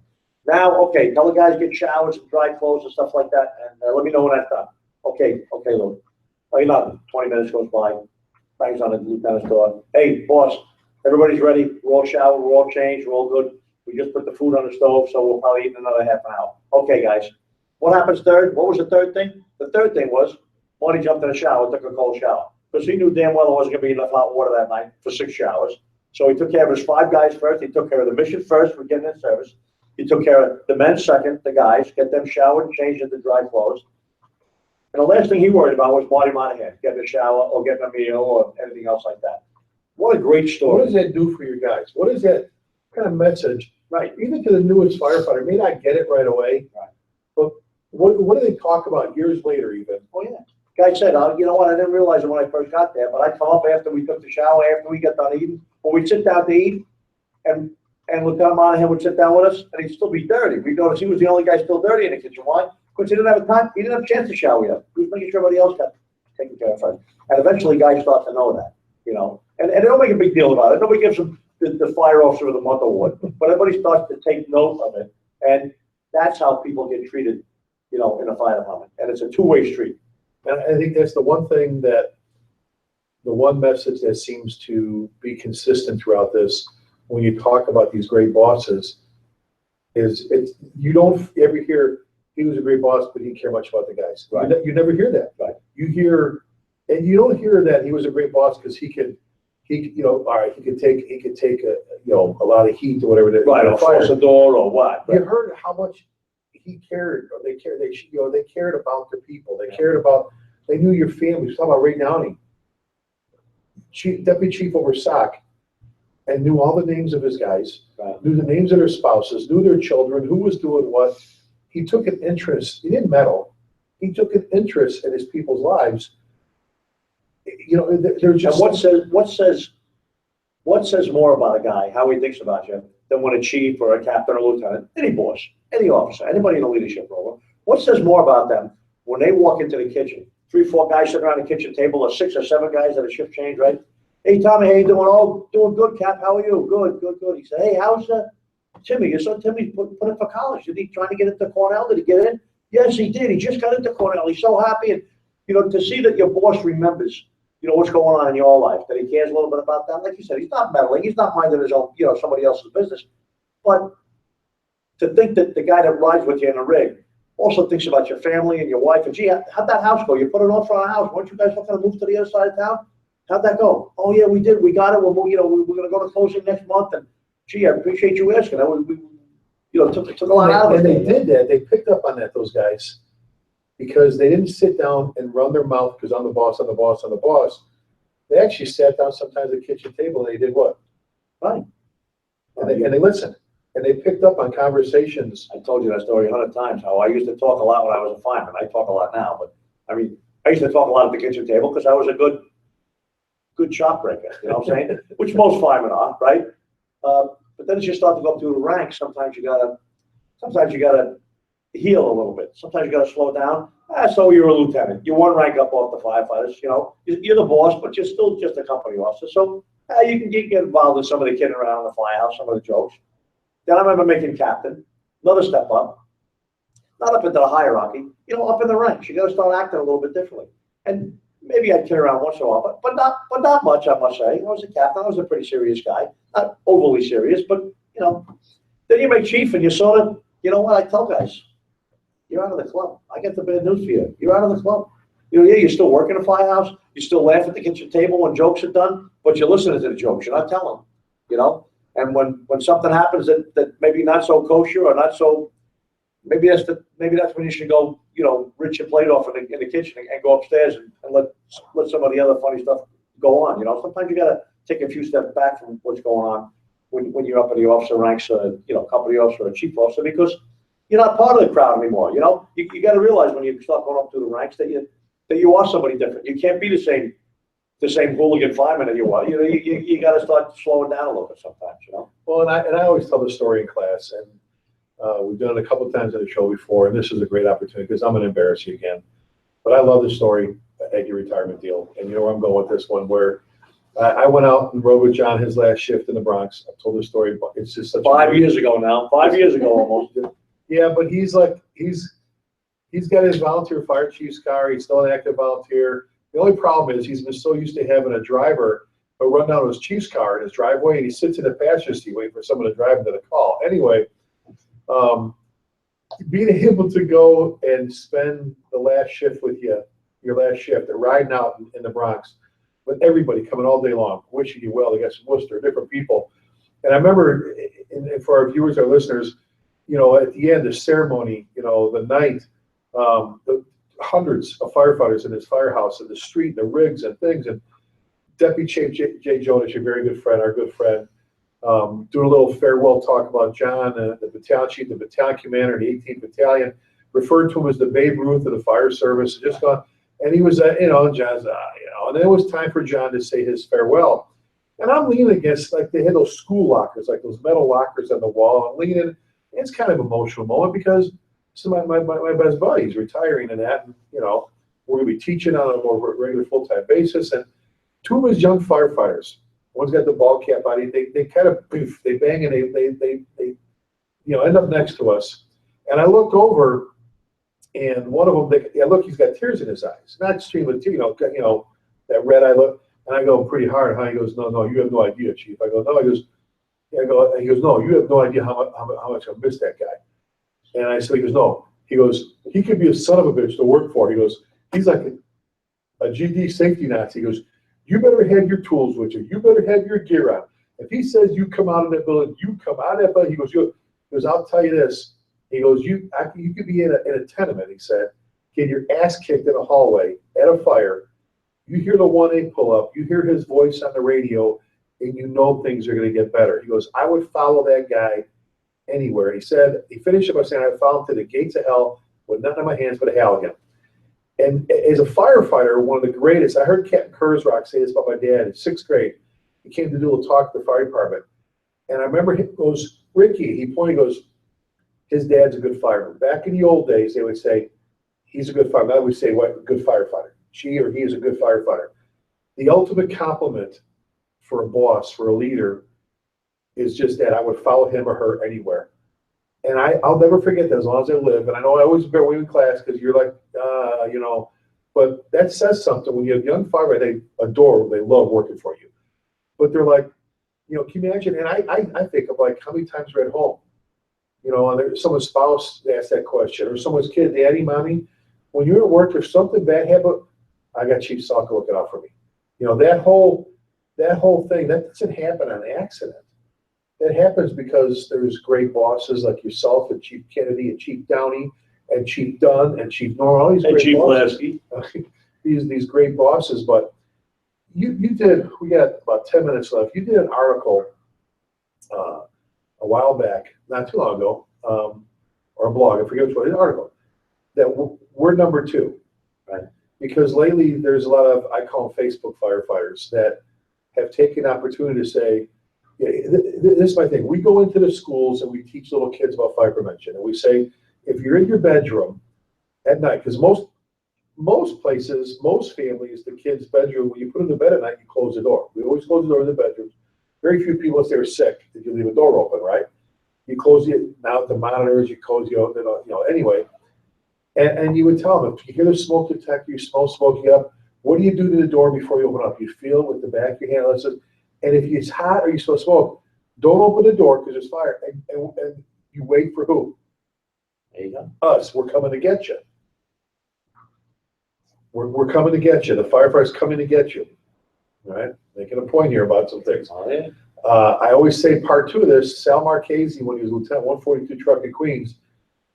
Now, okay, tell the guys get showers and dry clothes and stuff like that, and let me know when that's done. Okay, Lou. Oh, you're not. 20 minutes goes by. Bangs on the lieutenant's door. "Hey, boss, everybody's ready. We're all showered. We're all changed. We're all good. We just put the food on the stove, so we'll probably eat in another half an hour." Okay, guys. What happens third? What was the third thing? The third thing was Marty jumped in the shower, took a cold shower, because he knew damn well there wasn't going to be enough hot water that night for 6 showers. So he took care of his 5 guys first. He took care of the mission first for getting in service. He took care of the men second, the guys, get them showered and changed into dry clothes. And the last thing he worried about was Marty Monahan, getting a shower or getting a meal or anything else like that. What a great story. What does that do for your guys? What is that kind of message? Right. Even to the newest firefighter, may not get it right away. Right. But what do they talk about years later even? Oh, yeah. Guy said, "You know what, I didn't realize it when I first got there, but I come up after we took the shower, after we got done eating, or we'd sit down to eat, and Lieutenant Monahan would sit down with us, and he'd still be dirty. We'd notice he was the only guy still dirty in the kitchen. Why? Because he didn't have time. He didn't have a chance to shower yet. He was making sure everybody else got taken care of first. And eventually, guys start to know that, And they don't make a big deal about it. Nobody gives them the Fire Officer of the Month award, but everybody starts to take note of it, and that's how people get treated, in a fire department. And it's a two-way street. And I think that's the one thing the one message that seems to be consistent throughout this, when you talk about these great bosses, is you don't ever hear he was a great boss, but he didn't care much about the guys. Right. You never hear that. Right. You hear, and you don't hear that he was a great boss because he could take a lot of heat or whatever. Right, or force a door or what. You heard how much he cared, or they cared. They cared about the people. They cared about. They knew your family. We're talking about Ray Downey, Deputy Chief over SOC, and knew all the names of his guys. Right. Knew the names of their spouses. Knew their children. Who was doing what. He took an interest. He didn't meddle. He took an interest in his people's lives. They're just. And what says more about a guy, how he thinks about you, than when a chief or a captain or lieutenant, any boss, any officer, anybody in a leadership role, what says more about them when they walk into the kitchen? 3, 4 guys sitting around the kitchen table, or 6 or 7 guys at a shift change, right? "Hey, Tommy, how you doing? Oh, doing good, Cap. How are you? Good. He said, "Hey, how's Timmy? Your son Timmy put in for college. Did he trying to get into Cornell? Did he get in?" "Yes, he did. He just got into Cornell. He's so happy." And, to see that your boss remembers, what's going on in your life, that he cares a little bit about that. Like you said, he's not meddling. He's not minding his own, somebody else's business. But to think that the guy that rides with you in a rig also thinks about your family and your wife, and gee, how'd that house go? You put an offer on a house. Weren't you guys looking to move to the other side of town? How'd that go? Oh yeah, we did. We got it. We're going to go to closing next month. And gee, I appreciate you asking. Took a lot out of it. And they did that. They picked up on that, those guys, because they didn't sit down and run their mouth because I'm the boss, I'm the boss, I'm the boss. They actually sat down sometimes at the kitchen table and they did what? Right. And they listened. And they picked up on conversations. I told you that story 100 times, how I used to talk a lot when I was a fireman. I talk a lot now, but I mean, I used to talk a lot at the kitchen table because I was a good shop breaker, you know what I'm saying? Which most firemen are, right? But then as you start to go up through the ranks, sometimes you gotta heal a little bit. Sometimes you gotta slow down. So you're a lieutenant. You're one rank up off the firefighters, you know. You're the boss, but you're still just a company officer. So you can get involved in some of the kidding around in the firehouse, some of the jokes. Then I remember making captain, another step up, not up into the hierarchy, you know, up in the ranks. You got to start acting a little bit differently. And maybe I'd kid around once in a while, but not much, I must say. I was a captain. I was a pretty serious guy, not overly serious, but you know. Then you make chief, and you sort of, you know what I tell guys, you're out of the club. I got the bad news for you. You're out of the club. You know, yeah, you're still working a firehouse. You still laugh at the kitchen table when jokes are done, but you're listening to the jokes. You're not telling them, you know. And when something happens that maybe not so kosher or not so, maybe that's when you should go, you know, rinse your plate off in the kitchen and go upstairs and let some of the other funny stuff go on. You know, sometimes you got to take a few steps back from what's going on when you're up in the officer ranks, you know, company officer or chief officer, because you're not part of the crowd anymore. You know, you got to realize when you start going up through the ranks that you are somebody different. You can't be the same hooligan fireman that you are. You know, you got to start slowing down a little bit sometimes, you know. Well, and I always tell the story in class, and we've done it a couple of times on the show before, and this is a great opportunity because I'm going to embarrass you again. But I love the story at your retirement deal, and you know where I'm going with this one, where I went out and rode with John his last shift in the Bronx. I've told this story, but it's just such 5 years ago now. 5 years ago almost. Yeah, but he's got his volunteer fire chief's car. He's still an active volunteer. The only problem is he's been so used to having a driver who run down to his chief's car in his driveway, and he sits in the passenger seat waiting for someone to drive him to the call. Anyway, being able to go and spend the last shift with you, your last shift, and riding out in the Bronx with everybody coming all day long, wishing you well. They got some Worcester, different people. And I remember, and for our viewers, our listeners, you know, at the end, the ceremony, you know, the night, the hundreds of firefighters in this firehouse, in the street, the rigs and things, and Deputy Chief Jay Jonas, your very good friend, our good friend, doing a little farewell talk about John, the battalion chief, the battalion commander, the 18th Battalion, referred to him as the Babe Ruth of the fire service, just gone, and he was, you know, John's, you know, and then it was time for John to say his farewell, and I'm leaning against, like, they had those school lockers, like those metal lockers on the wall. I'm leaning. It's kind of an emotional moment because some of my best buddies retiring and that, and, you know, we're going to be teaching on a more regular full-time basis. And two of his young firefighters, one's got the ball cap on, they kind of, they bang and they you know, end up next to us. And I look over, and one of them, look, he's got tears in his eyes, not stream of tears, you know, that red eye look. And I go, pretty hard, huh? He goes, no, you have no idea, Chief. I go, no. He goes, no, you have no idea how much I miss that guy. And I said, he goes, no. He goes, he could be a son of a bitch to work for. He goes, he's like a GD safety Nazi. He goes, you better have your tools with you. You better have your gear on. If he says you come out of that building, you come out of that building. He goes, I'll tell you this. He goes, you could be in a tenement, he said, get your ass kicked in a hallway at a fire. You hear the 1A pull up. You hear his voice on the radio, and you know things are going to get better. He goes, I would follow that guy anywhere. He said, he finished it by saying, I followed him to the gates of hell with nothing in my hands but a Halligan. And as a firefighter, one of the greatest, I heard Captain Kurzrock say this about my dad in 6th grade. He came to do a talk at the fire department. And I remember he goes, Ricky, he pointed, goes, his dad's a good fireman. Back in the old days, they would say, he's a good fireman. I would say, what, good firefighter. She or he is a good firefighter. The ultimate compliment for a boss, for a leader, is just that I would follow him or her anywhere. And I'll never forget that as long as I live. And I know I always bear with you in class because you're like, you know, but that says something. When you have young firefighters, they adore, they love working for you. But they're like, You know, can you imagine? And I think of like how many times we're at home, you know, and someone's spouse asks that question, or someone's kid, daddy, mommy, when you're at work, if something bad happened, I got Chief Soccer looking out for me. You know, that whole thing, that doesn't happen on accident. That happens because there's great bosses like yourself and Chief Kennedy and Chief Downey and Chief Dunn and Chief Norr, all these And great Chief bosses. Lasky. These great bosses, but you did, we got about 10 minutes left. You did an article a while back, not too long ago, or a blog, I forget which one, an article, that we're number 2. Right. Because lately there's a lot of, I call them Facebook firefighters, that have taken opportunity to say, yeah, this is my thing. We go into the schools and we teach little kids about fire prevention. And we say, if you're in your bedroom at night, because most places, most families, the kid's bedroom, when you put them to bed at night, you close the door. We always close the door in the bedroom. Very few people, if they're sick, did you leave a door open, right? You close it, now the monitors, you close, anyway. And you would tell them, if you hear the smoke detector, you smell smoking up, what do you do to the door before you open up? You feel with the back of your hand, listen. And if it's hot or you smell smoke, don't open the door because there's fire. And you wait for who? There you go. Us. We're coming to get you. We're coming to get you. The firefighter's coming to get you. All right? Making a point here about some things. Oh, yeah. I always say part 2 of this, Sal Marchese, when he was Lieutenant 142 Truck in Queens,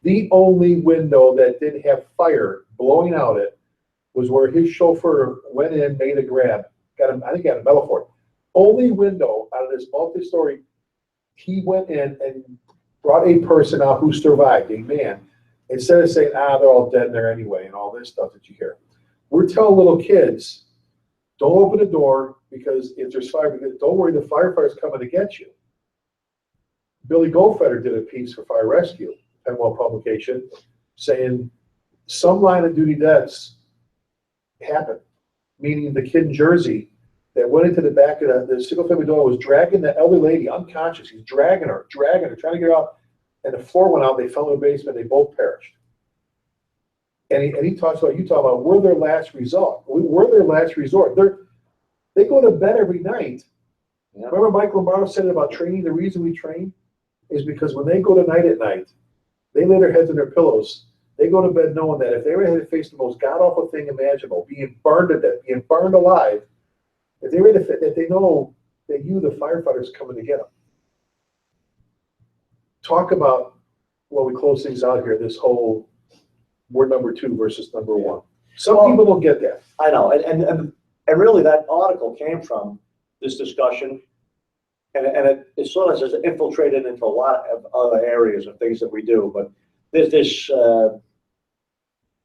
the only window that didn't have fire blowing out it was where his chauffeur went in, made a grab. I think got a medal for it. Only window out of this multi-story, he went in and brought a person out who survived, a man, instead of saying, they're all dead in there anyway, and all this stuff that you hear. We're telling little kids, don't open the door because if there's fire, don't worry, the firefighter's coming to get you. Billy Goldfeder did a piece for Fire Rescue, Penwell publication, saying some line of duty deaths happened, meaning the kid in Jersey that went into the back of the single family door was dragging the elderly lady unconscious. He's dragging her, trying to get her out, and the floor went out. They fell in the basement. They both perished. And he talks about, you talk about, we're their last resort. We're their last resort. They go to bed every night. Yeah. Remember Mike Lombardo said about training? The reason we train is because when they go to night at night, they lay their heads on their pillows. They go to bed knowing that if they ever had to face the most god-awful thing imaginable, being burned to death, being burned alive, if they were that they know that you, the firefighters, are coming to get them. Talk about, when we close things out here, this whole we're number 2 versus number 1. Some people don't get that. I know, and really that article came from this discussion, and it sort of has infiltrated into a lot of other areas of things that we do, but there's this,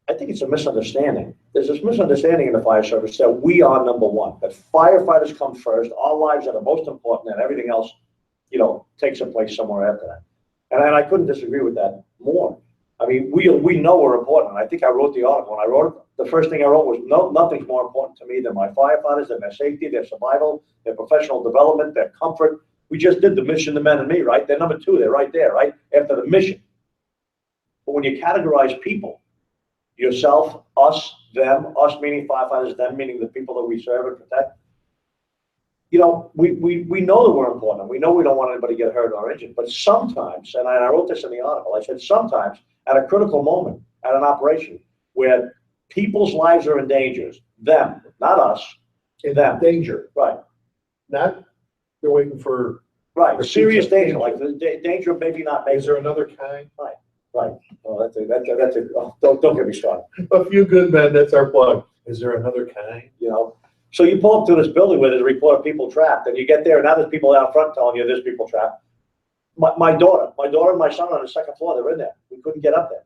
I think it's a misunderstanding. There's this misunderstanding in the fire service that we are number 1, that firefighters come first, our lives are the most important, and everything else, takes a place somewhere after that. And I couldn't disagree with that more. I mean, we know we're important. I think I wrote the article. When I wrote it, the first thing I wrote was nothing's more important to me than my firefighters, than their safety, their survival, their professional development, their comfort. We just did the mission, the men and me, right? They're number 2. They're right there, right? After the mission. But when you categorize people, yourself, us, them, us meaning firefighters, them meaning the people that we serve and protect, we know that we're important. We know we don't want anybody to get hurt or injured. But sometimes, and I wrote this in the article, I said sometimes at a critical moment at an operation where people's lives are in danger, them, not us, In them. danger. Right. Not they're waiting for. Right. Serious danger, like the danger of maybe not making. Is there another kind? Right. Oh, that's a don't get me started. A few good men, that's our plug. Is there another kind? So you pull up to this building where there's a report of people trapped, and you get there, and now there's people out front telling you there's people trapped. My daughter and my son on the second floor, they're in there. We couldn't get up there.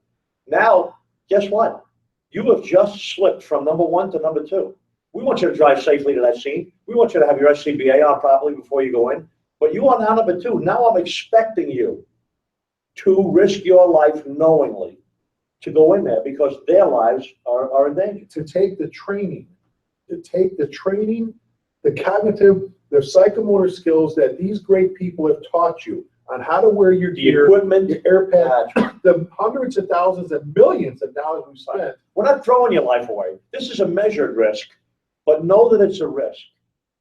Now, guess what? You have just slipped from number 1 to number 2. We want you to drive safely to that scene. We want you to have your SCBA on properly before you go in. But you are now number 2. Now I'm expecting you to risk your life knowingly to go in there because their lives are in danger. To take the training, the cognitive, the psychomotor skills that these great people have taught you on how to wear your gear, equipment, your air pad, the hundreds of thousands and millions of dollars we spent. We're not throwing your life away. This is a measured risk, but know that it's a risk.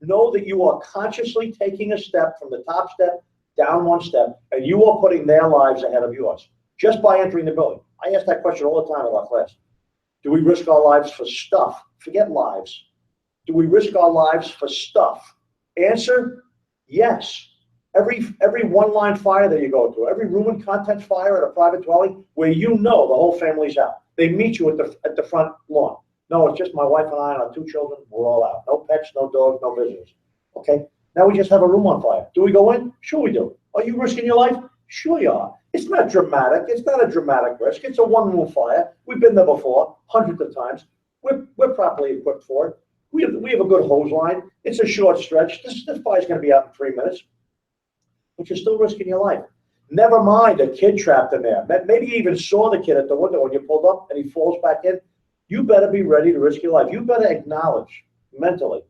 know that you are consciously taking a step from the top step down one step, and you are putting their lives ahead of yours just by entering the building. I ask that question all the time in our class. Do we risk our lives for stuff? Forget lives. Do we risk our lives for stuff? Answer, yes. Every one-line fire that you go to, every room and contents fire at a private dwelling where you know the whole family's out. They meet you at the front lawn. No, it's just my wife and I and our 2 children. We're all out. No pets, no dogs, no visitors. Okay? Now we just have a room on fire. Do we go in? Sure we do. Are you risking your life? Sure you are. It's not dramatic. It's not a dramatic risk. It's a one-room fire. We've been there before, hundreds of times. We're properly equipped for it. We have a good hose line. It's a short stretch. This fire's going to be out in 3 minutes. But you're still risking your life. Never mind a kid trapped in there. Maybe you even saw the kid at the window when you pulled up and he falls back in. You better be ready to risk your life. You better acknowledge mentally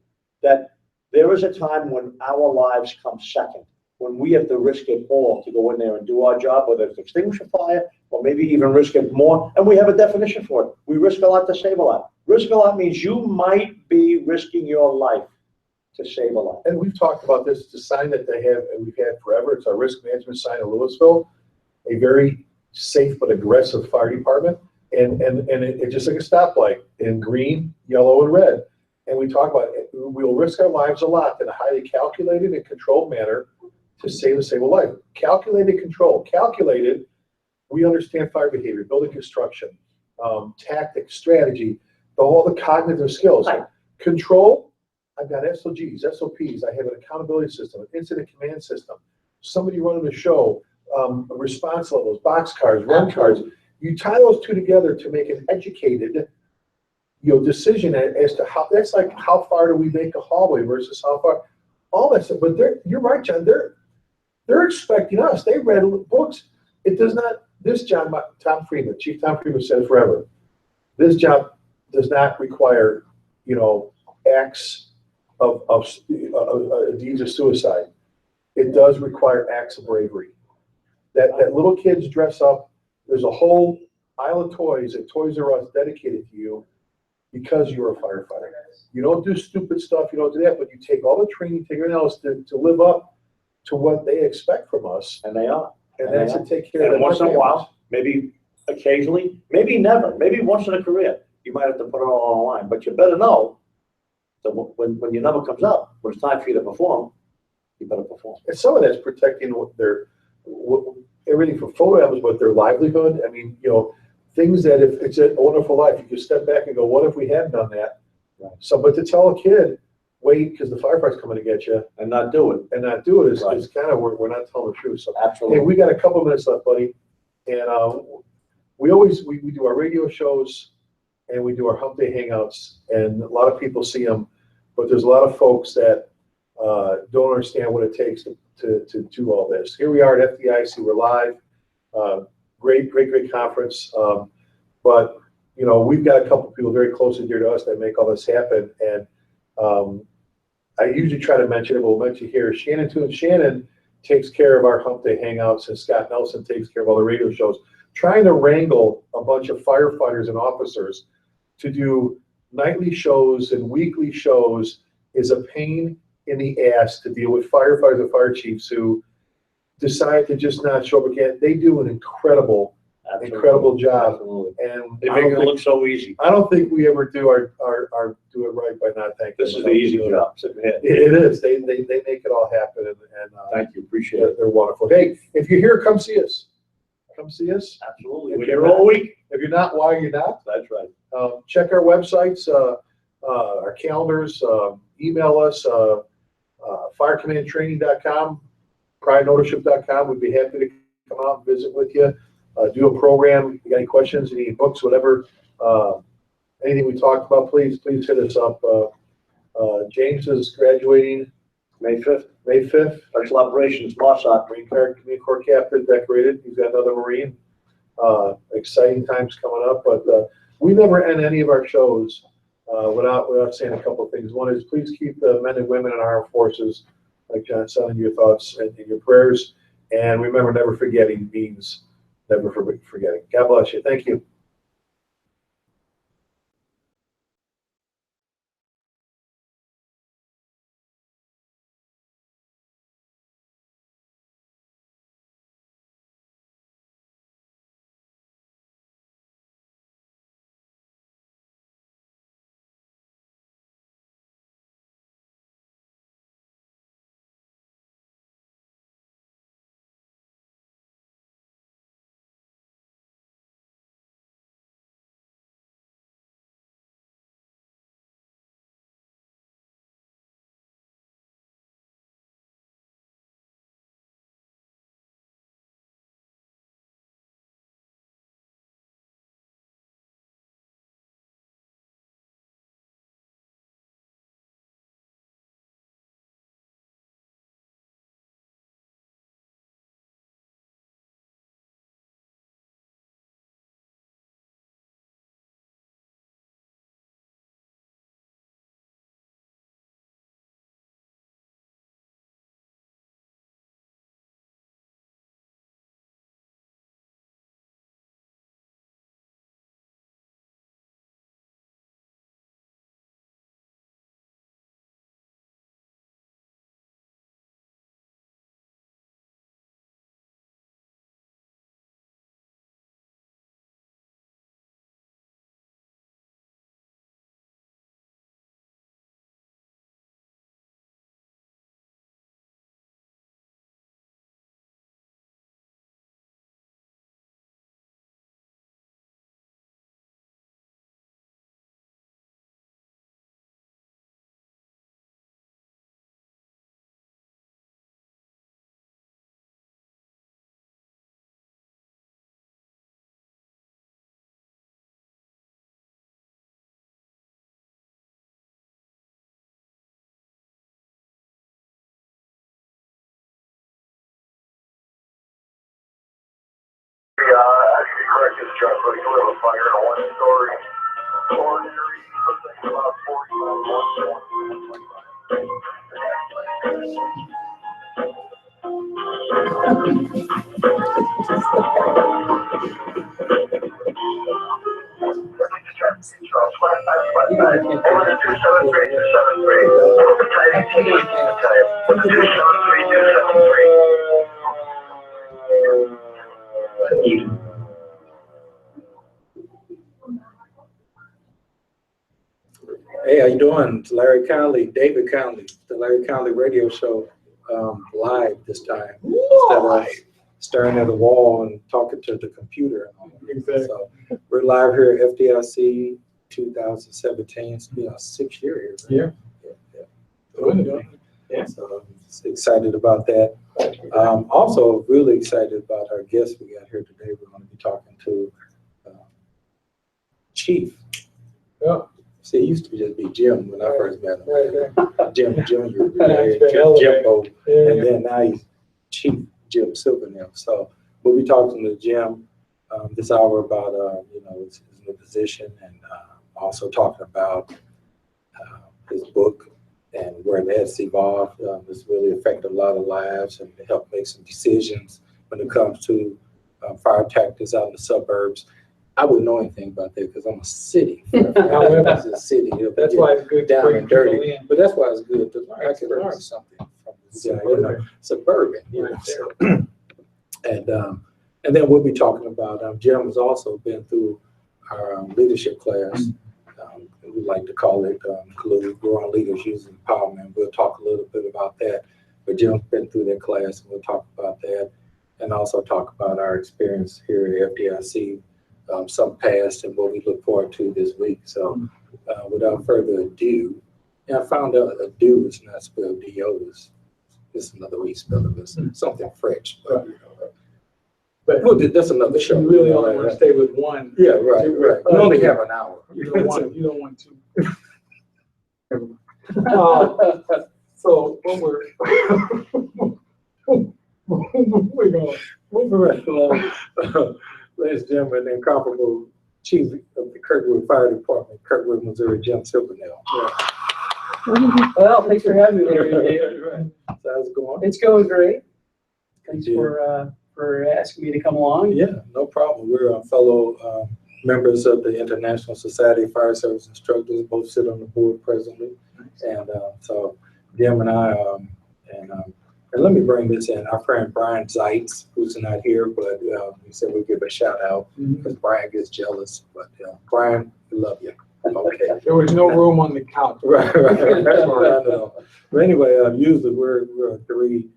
that there is a time when our lives come second, when we have to risk it all to go in there and do our job, whether it's extinguish a fire or maybe even risk it more. And we have a definition for it. We risk a lot to save a lot. Risk a lot means you might be risking your life to save a life. And we've talked about this. It's a sign that they have, and we've had forever. It's our risk management sign in Louisville, a very safe but aggressive fire department. And it's just like a stoplight in green, yellow, and red. And we talk about it. We'll risk our lives a lot in a highly calculated and controlled manner to save a life. Calculated control. Calculated, we understand fire behavior, building construction, tactics, strategy, all the cognitive skills. Right. Control, I've got SOGs, SOPs, I have an accountability system, an incident command system, somebody running the show, response levels, box cars, run cards. You tie those two together to make an educated, decision as to how. That's like how far do we make a hallway versus how far. All that stuff. But you're right, John. They're expecting us. They read books. It does not. This job, Tom Friedman, Chief Tom Friedman said it forever. This job does not require, acts of deeds of suicide. It does require acts of bravery. That little kids dress up. There's a whole aisle of toys at Toys R Us dedicated to you because you're a firefighter. You don't do stupid stuff. You don't do that, but you take all the training, take everything else to live up to what they expect from us. And they are. And that's to take care of them. And once in a while, maybe occasionally, maybe never, maybe once in a career, you might have to put it all on the line. But you better know that when your number comes up, when it's time for you to perform, you better perform. And some of that's protecting everything from photo albums, but their livelihood. I mean, things that if it's a wonderful life, you can step back and go, what if we hadn't done that? Right. So, but to tell a kid, wait, because the firefighter's coming to get you, and not do it, is kind of we're not telling the truth. So, absolutely. Hey, we got a couple minutes left, buddy, and we do our radio shows and we do our hump day hangouts, and a lot of people see them, but there's a lot of folks that don't understand what it takes to do all this. Here we are at FDIC, we're live, great conference, but we've got a couple people very close and dear to us that make all this happen, and I usually try to mention it, but we'll mention here, Shannon too. Shannon takes care of our hump day hangouts, and Scott Nelson takes care of all the radio shows. Trying to wrangle a bunch of firefighters and officers to do nightly shows and weekly shows is a pain in the ass to deal with firefighters and fire chiefs who decide to just not show up again. They do an incredible job. Absolutely. And they make it look so easy. I don't think we ever do our do it right by not thanking them. This is the easy job. It is. They make it all happen, and thank you. Appreciate it. They're wonderful. Hey, if you're here, come see us. Come see us. Absolutely. We're here all week. If you're not, why are you not? That's right. Check our websites, our calendars, email us, firecommandtraining.com, prideandownership.com. We'd be happy to come out and visit with you, do a program. If you got any questions, any books, whatever, anything we talked about, please hit us up. James is graduating May 5th. May 5th. Special Operations, Mossad. Marine Corps captain, decorated. He's got another Marine. Exciting times coming up, but we never end any of our shows without saying a couple of things. One is please keep the men and women in our armed forces, like John said, in your thoughts and in your prayers. And remember, never forgetting means never forgetting. God bless you. Thank you. truck, but you have a fire in a one-story ordinary, looks like about 273. Hey, how you doing? It's Larry Conley, David Conley, the Larry Conley radio show, live this time. Instead of staring at the wall and talking to the computer. Exactly. So we're live here at FDIC 2017. It's been a 6 year here. Right? Yeah. So I'm excited about that. Also really excited about our guest we got here today. We're going to be talking to Chief. Yeah. See, it used to just be Jim when I first met him. Right. Jim Jr., Jimbo. and then now he's Chief Jim Silvernail. So we'll be talking to Jim this hour about his new position, and also talking about his book and where that's evolved. It's really affected a lot of lives and helped make some decisions when it comes to fire tactics out in the suburbs. I wouldn't know anything about that because I'm a city. It's a city. That's why it's good down to and dirty. But that's why it's good to learn. I can learn something from suburban. So, and then we'll be talking about Jim has also been through our leadership class. We like to call it Growing Leaders Using Empowerment. We'll talk a little bit about that. But Jim's been through that class, and we'll talk about that, and also talk about our experience here at FDIC. Some past and what we look forward to this week. So without further ado, and I found out a do is not spelled D-O, it's another way spell of it. Something French, but well, that's another show. You really only want to stay with one. Yeah, right. We only have an hour. You don't want to. So what we're going. Ladies and gentlemen, the incomparable Chief of the Kirkwood Fire Department, Kirkwood, Missouri, Jim Silvernail. Well, thanks for having me here today. So how's it going? It's going great. Thanks for asking me to come along. Yeah, no problem. We're fellow members of the International Society of Fire Service Instructors, both sit on the board presently. And so Jim and I, and let me bring this in. Our friend Brian Zeitz, who's not here, but he said we'll give a shout out because Brian gets jealous. But Brian, we love you. Okay. There was no room on the couch. Right. But anyway, usually we're three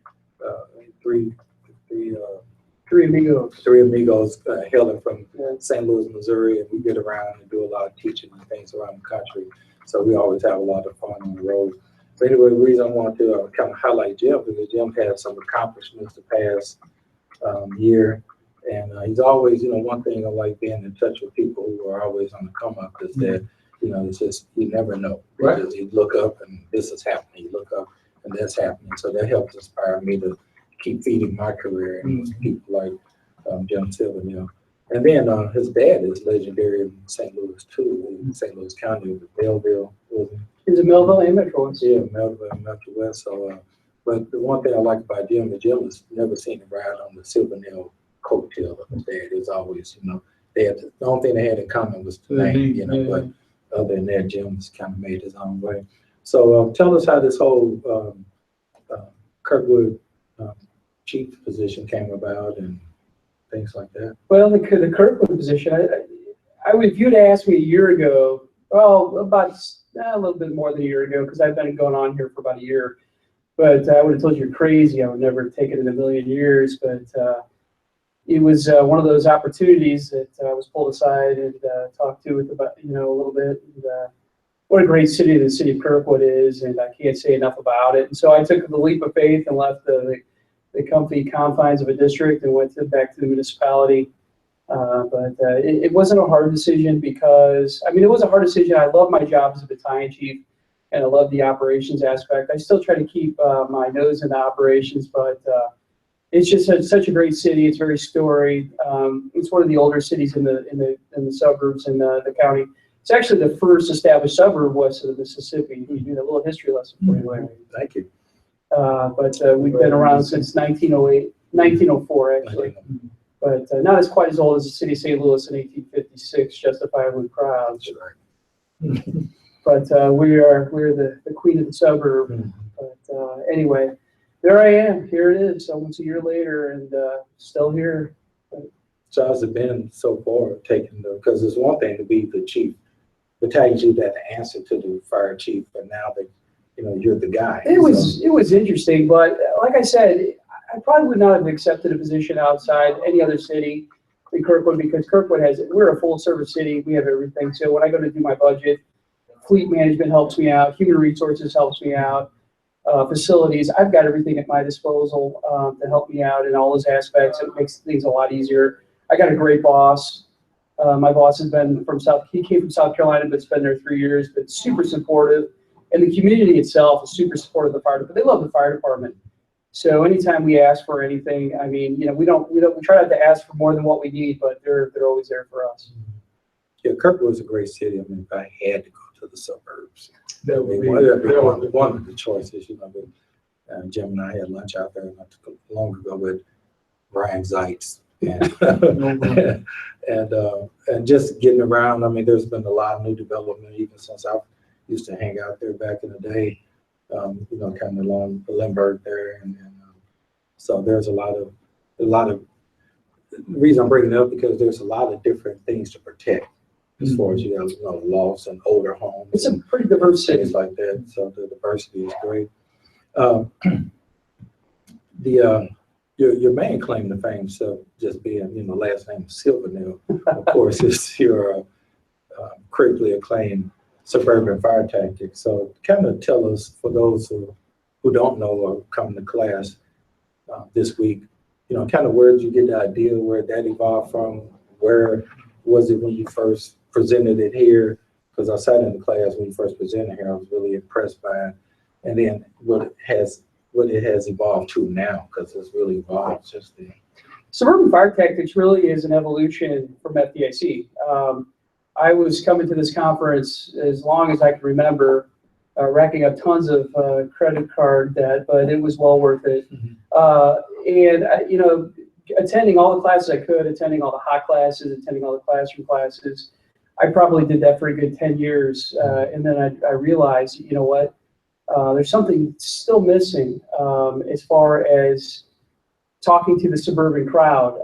amigos hailing from St. Louis, Missouri, and we get around and do a lot of teaching and things around the country. So we always have a lot of fun on the road. But anyway, the reason I want to kind of highlight Jim because Jim had some accomplishments the past year. And he's always, one thing I like being in touch with people who are always on the come up is that, it's just, you never know. Right. Because you look up and this is happening. You look up and that's happening. So that helps inspire me to keep feeding my career and people like Jim Silvernail. And then his dad is legendary in St. Louis too, in St. Louis County, with Belleville. He's a Melville and Metro West. Yeah, Melville and Metro West. So, but the one thing I like about Jim is Jim has never seen him ride on the Silvernail coattail of his dad. It's always, they had the only thing they had in common was the name, but other than that, Jim's kind of made his own way. So tell us how this whole Kirkwood chief position came about and things like that. Well, the Kirkwood position, if you'd asked me a year ago, about a little bit more than a year ago, because I've been going on here for about a year, but I would have told you you're crazy. I would never have taken it in a million years, but it was one of those opportunities that I was pulled aside and talked to with about, a little bit. And, what a great city the city of Kirkwood is, and I can't say enough about it. And so I took the leap of faith and left the comfy confines of a district and went back to the municipality. But it wasn't a hard decision because, it was a hard decision. I love my job as a battalion chief, and I love the operations aspect. I still try to keep my nose in the operations, but it's just such a great city. It's very storied. It's one of the older cities in the suburbs in the county. It's actually the first established suburb west of the Mississippi. We do a little history lesson for you later. Thank you. But we've been around since 1904 actually. But not as quite as old as the city of St. Louis in 1856, justifiably proud. But we're the queen of the suburb. But anyway, there I am. Here it is, almost a year later, and still here. So how's it been so far taking because it's one thing to be the chief, battalion chief that answer to the fire chief, but now that you're the guy. It was interesting, but like I said, I probably would not have accepted a position outside any other city in Kirkwood because Kirkwood we're a full service city. We have everything. So when I go to do my budget, fleet management helps me out, human resources helps me out, facilities, I've got everything at my disposal to help me out in all those aspects. It makes things a lot easier. I got a great boss. My boss has been he came from South Carolina, but spent there 3 years, but super supportive. And the community itself is super supportive of the fire department. They love the fire department. So anytime we ask for anything, I mean, we try not to ask for more than what we need, but they're always there for us. Yeah, Kirkwood was a great city. I mean, if I had to go to the suburbs, That would be one of the choices. Jim and I had lunch out there not too long ago with Brian Zeitz, and just getting around. I mean, there's been a lot of new development even since I used to hang out there back in the day. Kind of along Lindbergh there, and so there's a lot of. The reason I'm bringing it up because there's a lot of different things to protect as far as loss and older homes. It's a pretty diverse city. Things like that. So the diversity is great. Your main claim to fame, so just being last name Silvernail, of course, is your critically acclaimed suburban fire tactics. So kind of tell us, for those who don't know or come to class this week, kind of where did you get the idea, where that evolved from, where was it when you first presented it here? Because I sat in the class when you first presented here, I was really impressed by it. And then what it has evolved to now, because it's really evolved since then. Suburban fire tactics really is an evolution from FDIC. I was coming to this conference as long as I can remember, racking up tons of credit card debt, but it was well worth it. And attending all the classes I could, attending all the hot classes, attending all the classroom classes, I probably did that for a good 10 years. And then I realized, you know what, there's something still missing as far as talking to the suburban crowd.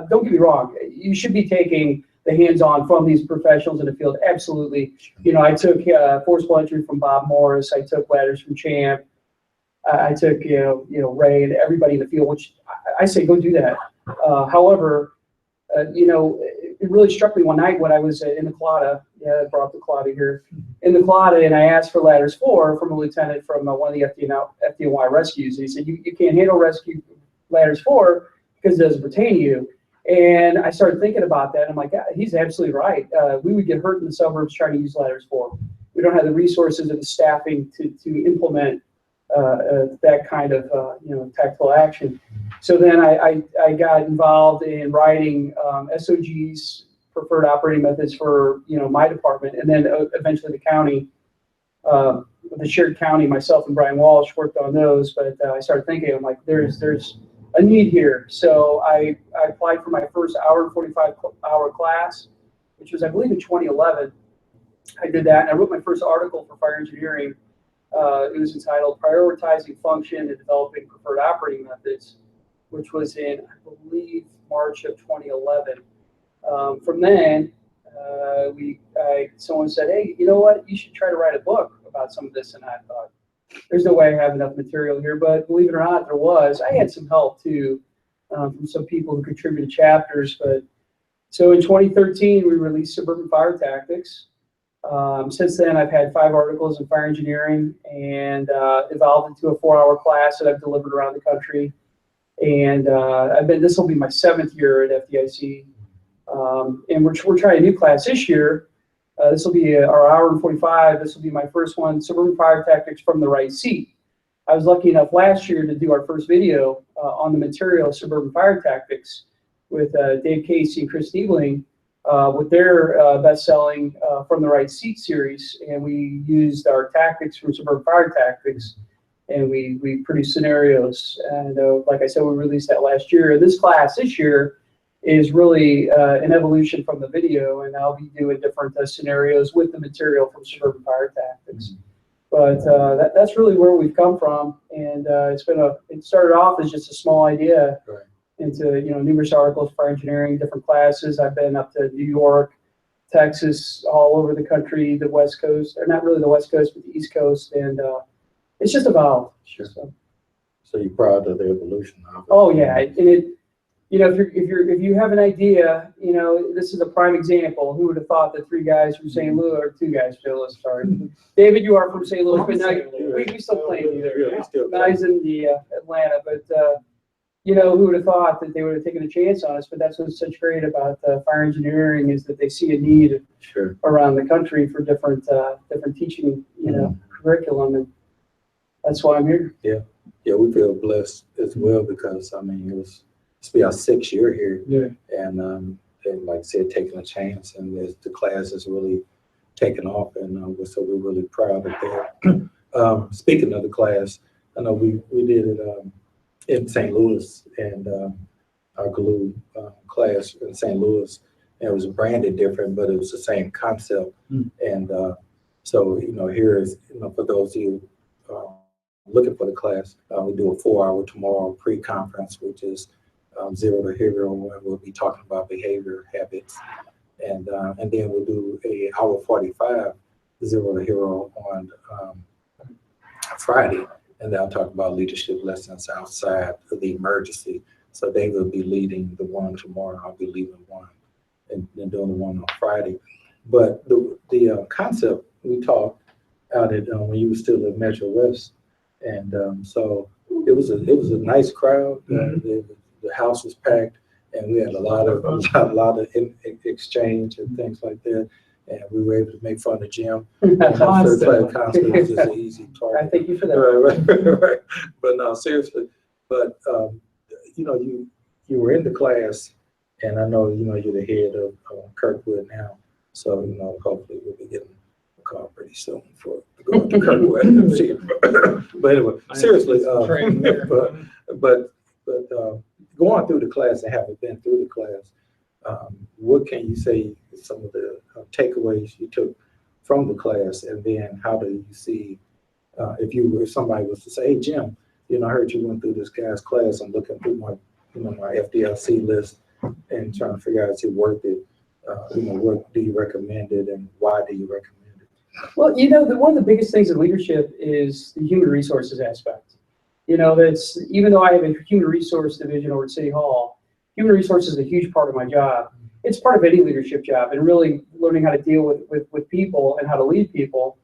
Don't get me wrong, you should be taking the hands-on from these professionals in the field. Absolutely. I took forcible entry from Bob Morris. I took ladders from Champ. I took, Ray and everybody in the field, which I say, go do that. However, it really struck me one night when I was in the Collada. Yeah, I brought the Collada here. In the Collada, and I asked for ladders 4 from a lieutenant from one of the FDNY rescues. And he said, you can't handle rescue ladders 4 because it doesn't pertain to you. And I started thinking about that. I'm like, yeah, he's absolutely right. We would get hurt in the suburbs trying to use ladders 4. We don't have the resources or the staffing to implement that kind of tactical action. So then I got involved in writing SOGs, preferred operating methods for my department, and then eventually the county, the shared county. Myself and Brian Walsh worked on those, but I started thinking, I'm like, there's a need here. So I applied for my first hour and 45-hour class, which was, I believe, in 2011. I did that, and I wrote my first article for fire engineering. It was entitled Prioritizing Function and Developing Preferred Operating Methods, which was in, I believe, March of 2011. From then, someone said, hey, you know what? You should try to write a book about some of this. And I thought, there's no way I have enough material here. But believe it or not, there was. I had some help, too, from some people who contributed chapters. But so in 2013, we released Suburban Fire Tactics. Since then, I've had 5 articles in fire engineering and evolved into a 4-hour class that I've delivered around the country. And this will be my 7th year at FDIC. And we're trying a new class this year. This will be our hour and 45. This will be my first one, Suburban Fire Tactics from the Right Seat. I was lucky enough last year to do our first video on the material of suburban fire tactics with Dave Casey and Chris Niebling with their best-selling From the Right Seat series. And we used our tactics from suburban fire tactics, and we produced scenarios. And like I said, we released that last year. This class this year is really an evolution from the video, and I'll be doing different scenarios with the material from suburban fire tactics. But that's really where we've come from, and it started off as just a small idea into numerous articles, fire engineering, different classes. I've been up to New York, Texas, all over the country, the West Coast, or not really the West Coast, but the East Coast, and it's just evolved. Sure. So you're proud of the evolution of it? Oh yeah, and if you have an idea, this is a prime example. Who would have thought that 3 guys from St. Louis, or 2 guys from St. Louis, sorry. David, you are from St. Louis, but now we still play guys in the Atlanta, but who would have thought that they would have taken a chance on us? But that's what's such great about fire engineering, is that they see a need around the country for different teaching, curriculum, and that's why I'm here. Yeah, we feel blessed as well, because it's be our 6th year here, and like I said, taking a chance, and the class is really taken off, and so we're really proud of that. Speaking of the class, I know we did it in St. Louis, and our glue class in St. Louis, and it was branded different, but it was the same concept. And so here is for those of you looking for the class, we do a 4-hour tomorrow pre-conference, which is Zero to Hero, where we'll be talking about behavior habits, and then we'll do a hour 45 Zero to Hero on Friday, and then I'll talk about leadership lessons outside of the emergency. So they will be leading the one tomorrow. I'll be leading one, and doing the one on Friday. But the concept we talked out at when you were still at Metro West, and so it was a nice crowd. The house was packed, and we had a lot of exchange and things like that. And we were able to make fun of Jim. Constant is an easy target. I thank you for that. Right. But no, seriously. But you were in the class, and I know you're the head of Kirkwood now. So hopefully we'll be getting a call pretty soon to go to Kirkwood and see it. But anyway, seriously. But going through the class and having been through the class, what can you say some of the takeaways you took from the class, and then how do you see if somebody was to say, hey Jim, I heard you went through this guy's class, I'm looking through my my FDIC list and trying to figure out is it worth it, what do you recommend it, and why do you recommend it? Well, one of the biggest things in leadership is the human resources aspect. That's, even though I have a human resource division over at City Hall, human resources is a huge part of my job. It's part of any leadership job, and really learning how to deal with people and how to lead people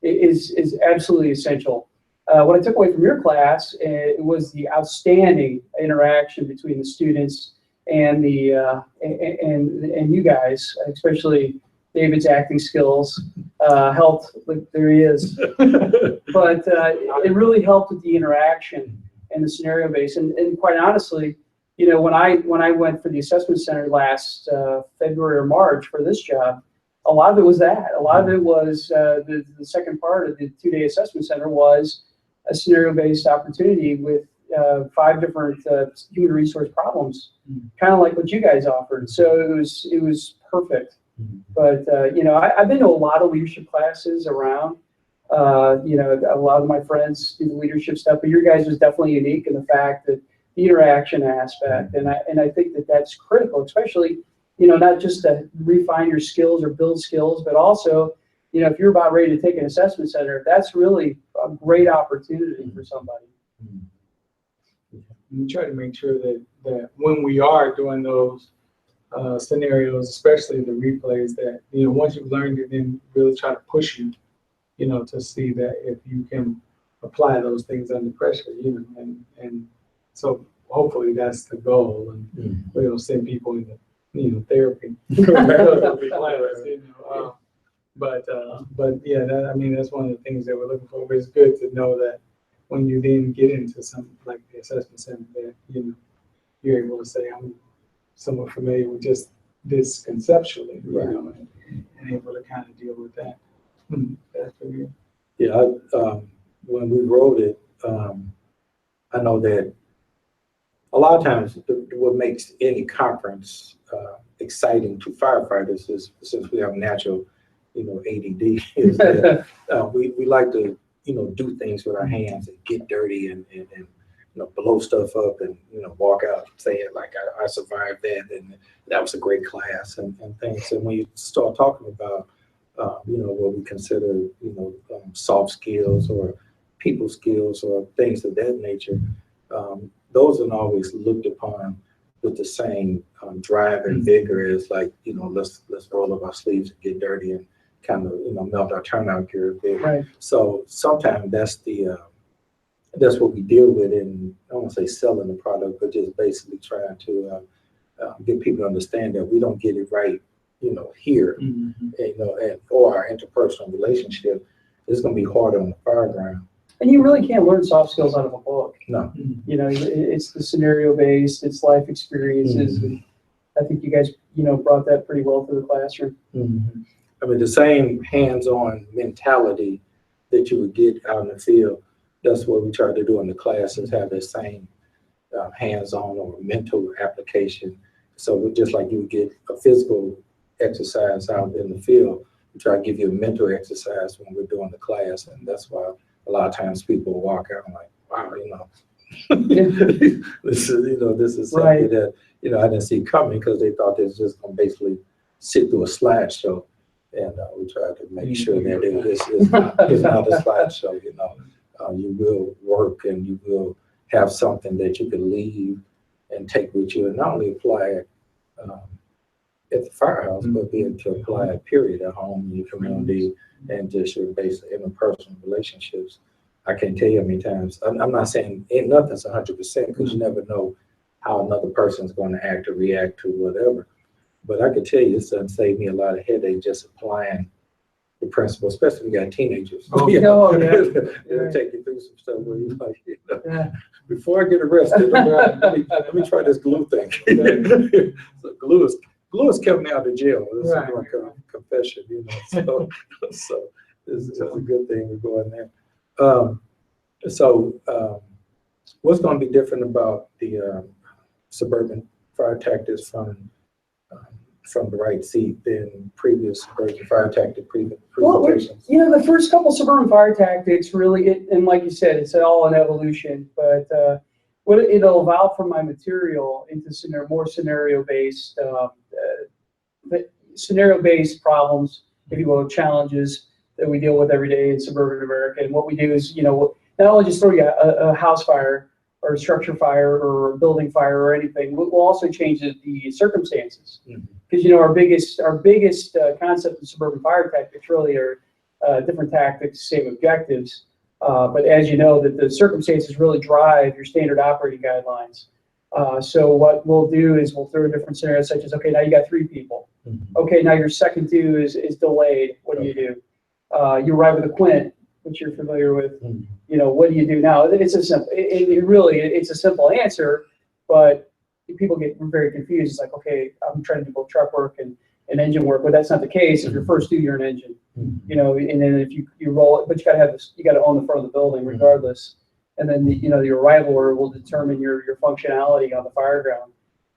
is absolutely essential. What I took away from your class, it was the outstanding interaction between the students and and you guys, especially David's acting skills helped. Look, there he is. But it really helped with the interaction and the scenario base. And quite honestly, when I went for the assessment center last February or March for this job, a lot of it was that. A lot of it was the second part of the 2-day assessment center was a scenario-based opportunity with 5 different human resource problems, kind of like what you guys offered. So it was perfect. But I've been to a lot of leadership classes around. A lot of my friends do the leadership stuff, but your guys was definitely unique in the fact that the interaction aspect, and I think that that's critical, especially not just to refine your skills or build skills, but also if you're about ready to take an assessment center, that's really a great opportunity for somebody. We try to make sure that when we are doing those scenarios, especially the replays, that once you've learned it, then really try to push you, to see that if you can apply those things under pressure, and so hopefully that's the goal, and we don't send people into therapy. But yeah, that's one of the things that we're looking for. But it's good to know that when you then get into something like the assessment center, that you're able to say, I'm somewhat familiar with just this conceptually, Right. and able to kind of deal with that. That's pretty good. Yeah, when we wrote it, I know that a lot of times what makes any conference exciting to firefighters is, since we have natural, ADD, is that we like to, do things with our hands and get dirty and blow stuff up and, walk out saying like, I survived that and that was a great class and things. And when you start talking about, what we consider, soft skills or people skills or things of that nature, those aren't always looked upon with the same drive and vigor as like, let's roll up our sleeves and get dirty and kind of, melt our turnout gear a bit. Right. So sometimes that's what we deal with in, I don't want to say selling the product, but just basically trying to get people to understand that we don't get it right, here, or our interpersonal relationship. It's going to be harder on the fire ground. And you really can't learn soft skills out of a book. No. It's the scenario based, it's life experiences. And I think you guys, brought that pretty well to the classroom. I mean, the same hands-on mentality that you would get out in the field, that's what we try to do in the classes, have that same hands-on or mental application. So just like you would get a physical exercise out in the field, we try to give you a mental exercise when we're doing the class. And that's why a lot of times people walk out and like, wow, this is something Right. that, I didn't see coming, because they thought they was just going to basically sit through a slideshow. And we try to make sure that it's not a slideshow, you will work and you will have something that you can leave and take with you and not only apply it at the firehouse, but be able to apply it, period, at home, in your community, and just your basic interpersonal relationships. I can't tell you how many times, I'm not saying ain't nothing's 100%, because you never know how another person's going to act or react to whatever. But I can tell you, it's done saved me a lot of headache just applying the principle, especially when you got teenagers. Oh, It'll yeah. take you through some stuff where you like, before I get arrested, let me try this glue thing. So glue has kept me out of jail. This is like a confession, So this is a good thing we're going there. What's going to be different about the suburban fire tactics from the right seat than previous suburban fire tactic presentations? The first couple suburban fire tactics really, and like you said, it's all an evolution, but it'll evolve from my material into more scenario-based problems, if you will, challenges that we deal with every day in suburban America. And what we do is, not only just throw you a house fire or a structure fire or a building fire or anything, we'll also change the circumstances. Because, our biggest concept of suburban fire tactics really are different tactics, same objectives. But as you know, that the circumstances really drive your standard operating guidelines. So what we'll do is we'll throw different scenarios such as, okay, now you got 3 people. Okay, now your second due is delayed. What do you do? You arrive with a quint, which you're familiar with. What do you do now? It's a simple. It's a simple answer, but people get very confused. It's like, okay, I'm trying to do both truck work and engine work, but that's not the case. If you're first due, you're an engine. And then if you roll it, but you got to own the front of the building regardless. And then your arrival order will determine your functionality on the fire ground.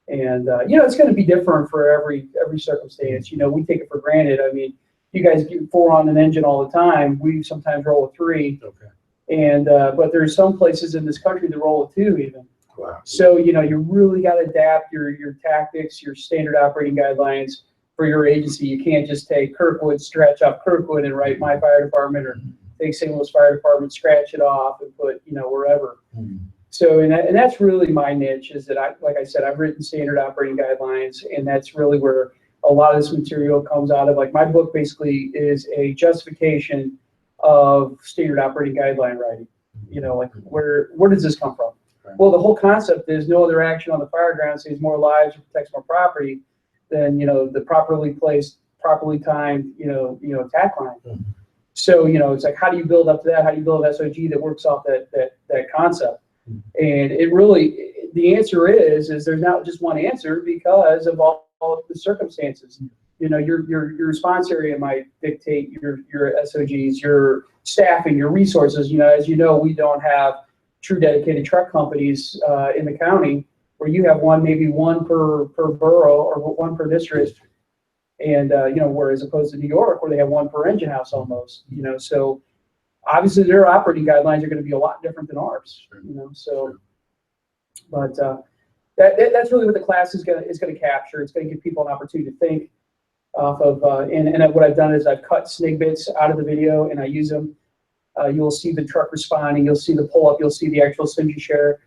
And it's going to be different for every circumstance. We take it for granted. I mean, you guys get 4 on an engine all the time. We sometimes roll with 3. Okay. And but there's some places in this country that roll with 2 even. Wow. So you really got to adapt your tactics, your standard operating guidelines for your agency. You can't just take Kirkwood, scratch off Kirkwood, and write my fire department, or take St. Louis Fire Department, scratch it off, and put wherever. So and that's really my niche. Is that like I said, I've written standard operating guidelines, and that's really where a lot of this material comes out of. Like my book basically is a justification of standard operating guideline writing. Like where does this come from? Right. Well, the whole concept is no other action on the fire ground saves more lives or protects more property than the properly placed, properly timed attack line. So, it's like, how do you build up to that? How do you build an SOG that works off that concept? And it really, the answer is there's not just one answer because of all of the circumstances. Your response area might dictate your SOGs, your staffing, your resources. As you know, we don't have true dedicated truck companies in the county where you have maybe one per borough or one per district. And, whereas opposed to New York where they have one per engine house almost, so obviously their operating guidelines are going to be a lot different than ours, so, but that's really what the class is going to capture. It's going to give people an opportunity to think off of, and what I've done is I've cut snippets out of the video and I use them. You'll see the truck responding, you'll see the pull up, you'll see the actual SIMG share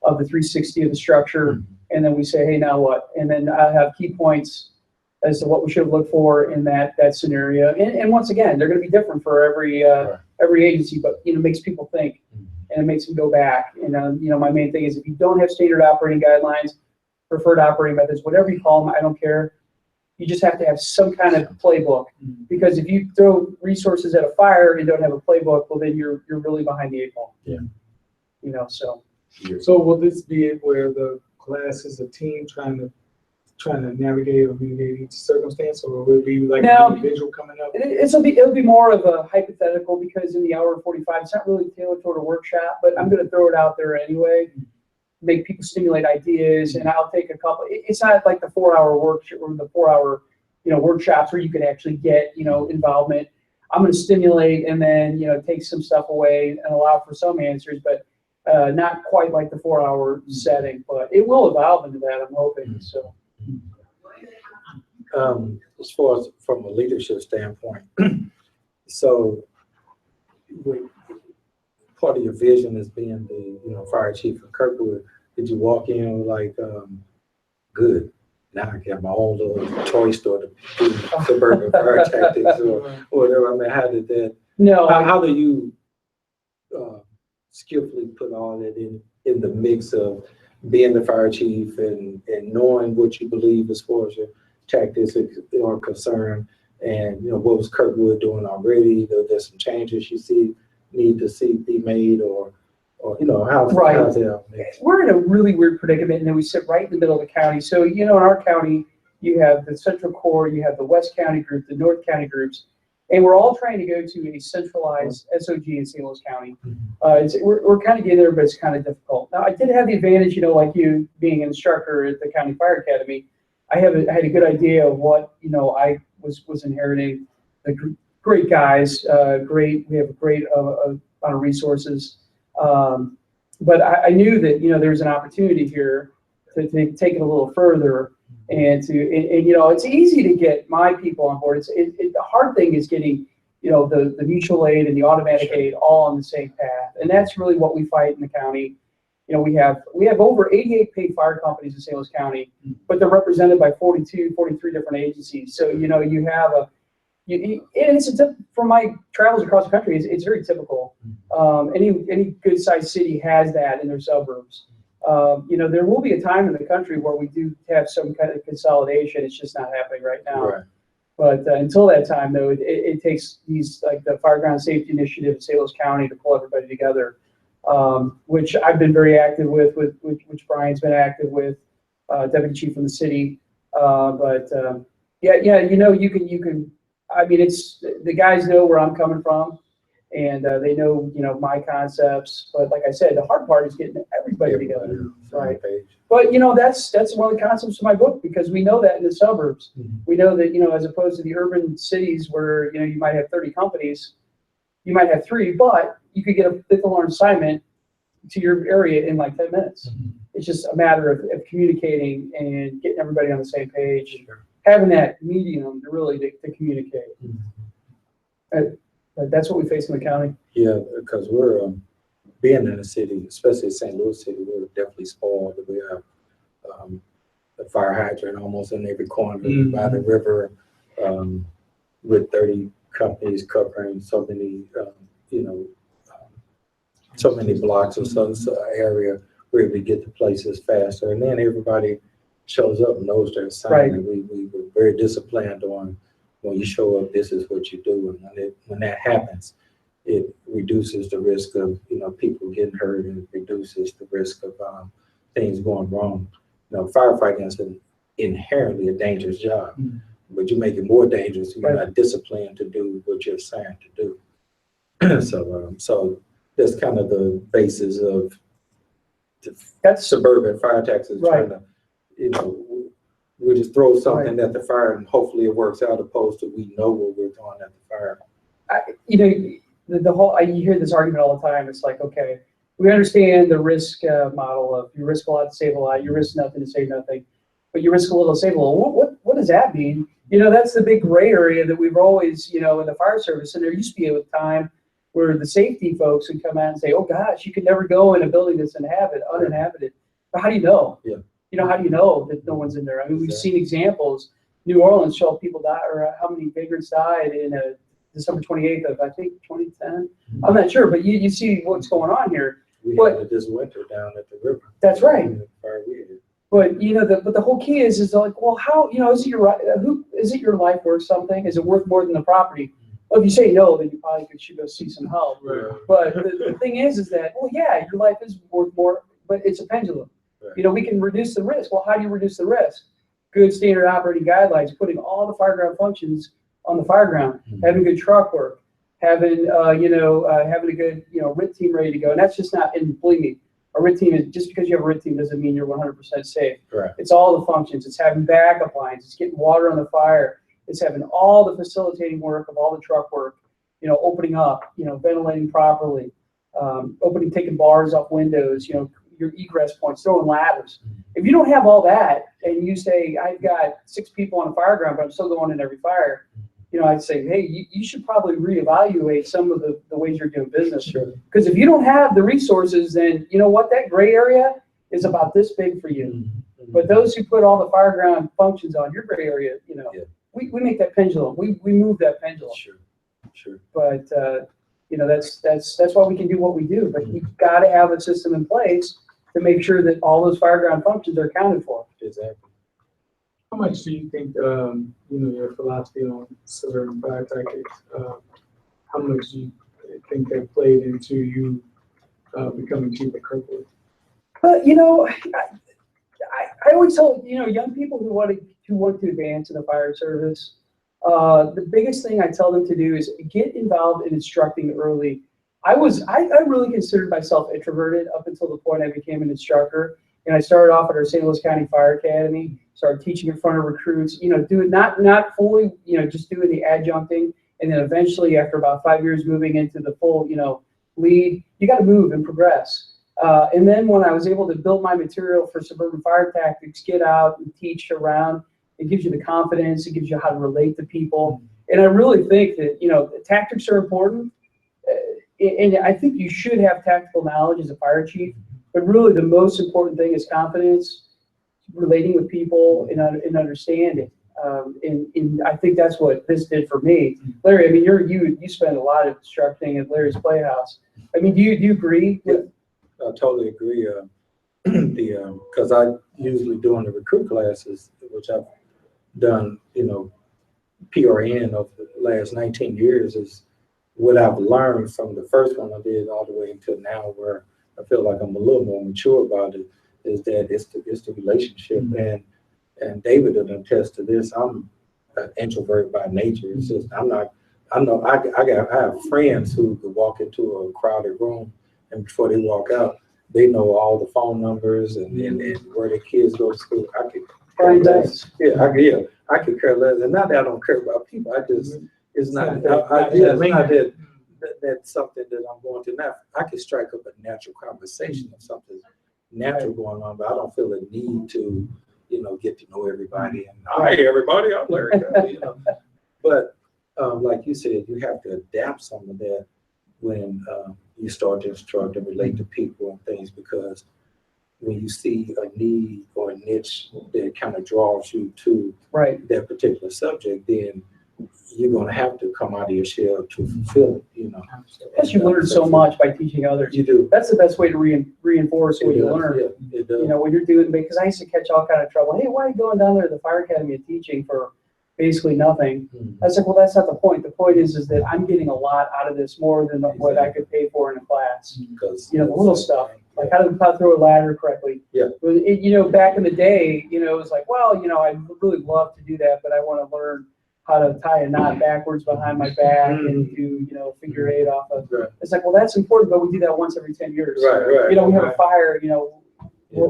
of the 360 of the structure. And then we say, hey, now what? And then I have key points as to what we should look for in that scenario. And once again, they're going to be different for every agency, but it makes people think and it makes them go back. And my main thing is if you don't have standard operating guidelines, preferred operating methods, whatever you call them, I don't care. You just have to have some kind of playbook, because if you throw resources at a fire and don't have a playbook, well then you're really behind the eight ball. Yeah. So. So will this be it where the class is a team trying to navigate or mitigate each circumstance, or will it be like an individual coming up? It'll be more of a hypothetical, because in the hour 45, it's not really tailored toward a workshop, but I'm going to throw it out there anyway, make people stimulate ideas, and I'll take a couple. It's not like the 4-hour workshop or the 4-hour, workshops where you can actually get, involvement. I'm going to stimulate and then, take some stuff away and allow for some answers, but not quite like the 4-hour setting, but it will evolve into that, I'm hoping, so. As far as from a leadership standpoint, so part of your vision is being the fire chief of Kirkwood. Did you walk in like, good, now I got my own little toy store to do suburban fire tactics or whatever? I mean, how did that? No. How do you skillfully put all that in the mix of being the fire chief and knowing what you believe as far as your tactics are concerned, and what was Kirkwood doing already? There's some changes you need to see be made, or how's that? We're in a really weird predicament, and then we sit right in the middle of the county. So in our county, you have the Central Core, you have the West County group, the North County groups, and we're all trying to go to a centralized SOG in St. Louis County. We're kind of getting there, but it's kind of difficult. Now, I did have the advantage, like you being an instructor at the County Fire Academy. I had a good idea of what I was inheriting. The great guys, we have a great amount of resources. But I knew that there's an opportunity here to take it a little further, and it's easy to get my people on board. The hard thing is getting the mutual aid and the automatic aid all on the same path, and that's really what we fight in the county. We have over 88 paid fire companies in St. Louis County, but they're represented by 43 different agencies. So you have from my travels across the country, it's very typical. Any good sized city has that in their suburbs. There will be a time in the country where we do have some kind of consolidation. It's just not happening right now. Right. But until that time, though, it takes these, like the Fire Ground Safety Initiative in St. Louis County, to pull everybody together, which I've been very active with which Brian's been active with, Deputy Chief from the city. You can. I mean, the guys know where I'm coming from, and they know my concepts. But like I said, the hard part is getting everybody together, right? But that's one of the concepts of my book, because we know that in the suburbs, we know that as opposed to the urban cities where you might have 30 companies, you might have 3, but you could get a fifth alarm assignment to your area in like 10 minutes. It's just a matter of communicating and getting everybody on the same page. Having that medium to communicate. That's what we face in the county. Yeah, because we're being in a city, especially St. Louis City, we're definitely spoiled. We have a fire hydrant almost in every corner by the river, with 30 companies covering so many, so many blocks or so area where we get to places faster, and then everybody shows up and knows their assignment. We were very disciplined on when you show up, this is what you do. And when that happens, it reduces the risk of, people getting hurt, and it reduces the risk of things going wrong. Firefighting is inherently a dangerous job, but you make it more dangerous when you're not disciplined to do what you're assigned to do. So that's kind of the basis of That's suburban fire taxes. Right. Trying to, we just throw something at the fire and hopefully it works out, opposed to we know what we're throwing at the fire. The whole, you hear this argument all the time. It's like, okay, we understand the risk model of you risk a lot to save a lot, you risk nothing to save nothing, but you risk a little to save a little. What does that mean? That's the big gray area that we've always, in the fire service. And there used to be a time where the safety folks would come out and say, oh gosh, you could never go in a building that's uninhabited. But how do you know? Yeah. How do you know that no one's in there? I mean, we've seen examples. New Orleans show people die, or how many vagrants died in December 28th of, I think, 2010. I'm not sure, but you see what's going on here. We But- had it this winter down at the river. That's right. Fire we had. But the whole key is like, well, how is it your life worth something? Is it worth more than the property? Well, if you say no, then you probably should go see some help. Right. But the thing is that, well, yeah, your life is worth more, but it's a pendulum. Right. We can reduce the risk. Well, how do you reduce the risk? Good standard operating guidelines, putting all the fireground functions on the fireground, having good truck work, having having a good RIT team ready to go. And that's just not. And believe me, a RIT team is just because you have a RIT team doesn't mean you're 100% safe. Right. It's all the functions. It's having backup lines. It's getting water on the fire. It's having all the facilitating work of all the truck work. Opening up. Ventilating properly. Taking bars off windows. Your egress points, throwing ladders. If you don't have all that, and you say, I've got 6 people on a fireground, but I'm still going in every fire, I'd say, hey, you should probably reevaluate some of the ways you're doing business. Sure. Because if you don't have the resources, then you know what, that gray area is about this big for you. But those who put all the fireground functions on your gray area, we make that pendulum. We move that pendulum. Sure. But that's why we can do what we do. But you've got to have a system in place to make sure that all those fireground functions are accounted for. Exactly. How much do you think, your philosophy on suburban fire tactics, how much do you think that played into you becoming chief of Kirkwood? But I always tell young people who want to advance in the fire service, the biggest thing I tell them to do is get involved in instructing early. I really considered myself introverted up until the point I became an instructor. And I started off at our St. Louis County Fire Academy, started teaching in front of recruits, doing not fully, just doing the adjuncting. And then eventually, after about 5 years, moving into the full, lead, you got to move and progress. And then when I was able to build my material for suburban fire tactics, get out and teach around, it gives you the confidence, it gives you how to relate to people. And I really think that, the tactics are important. And I think you should have tactical knowledge as a fire chief. But really, the most important thing is confidence, relating with people, and understanding. And I think that's what this did for me. Larry, I mean, you spend a lot of instructing at Larry's Playhouse. I mean, do you agree? Yeah, I totally agree. Because I usually doing the recruit classes, which I've done, PRN over the last 19 years, is what I've learned from the first one I did all the way until now, where I feel like I'm a little more mature about it, is that it's the relationship. And David will attest to this. I'm an introvert by nature. It's just I have friends who could walk into a crowded room, and before they walk out, they know all the phone numbers and where their kids go to school. I could care less. I could care less. And not that I don't care about people. I just it's not that's something that I'm going to now. I can strike up a natural conversation of something natural going on, but I don't feel a need to, get to know everybody. And hi, everybody, I'm Larry. But like you said, you have to adapt some of that when you start to instruct and relate to people and things, because when you see a need or a niche that kind of draws you to that particular subject, then you're going to have to come out of your shell to fulfill it, Plus, you learn so much by teaching others. You do. That's the best way to reinforce what you learn. Yeah, it does. When you're doing, because I used to catch all kind of trouble. Hey, why are you going down there to the fire academy and teaching for basically nothing. Mhm. I was like, well, that's not the point. The point is that I'm getting a lot out of this, more than what I could pay for in a class. Because You know, the little stuff, like how to throw a ladder correctly. Yeah. You know, back in the day, you know, it was like, well, you know, I'd really love to do that, but I want to learn how to tie a knot backwards behind my back and do, you know, figure eight off of. Right. It's like, well, that's important, but we do that once every 10 years. Right. You know, we have a right. fire, you know, Yeah.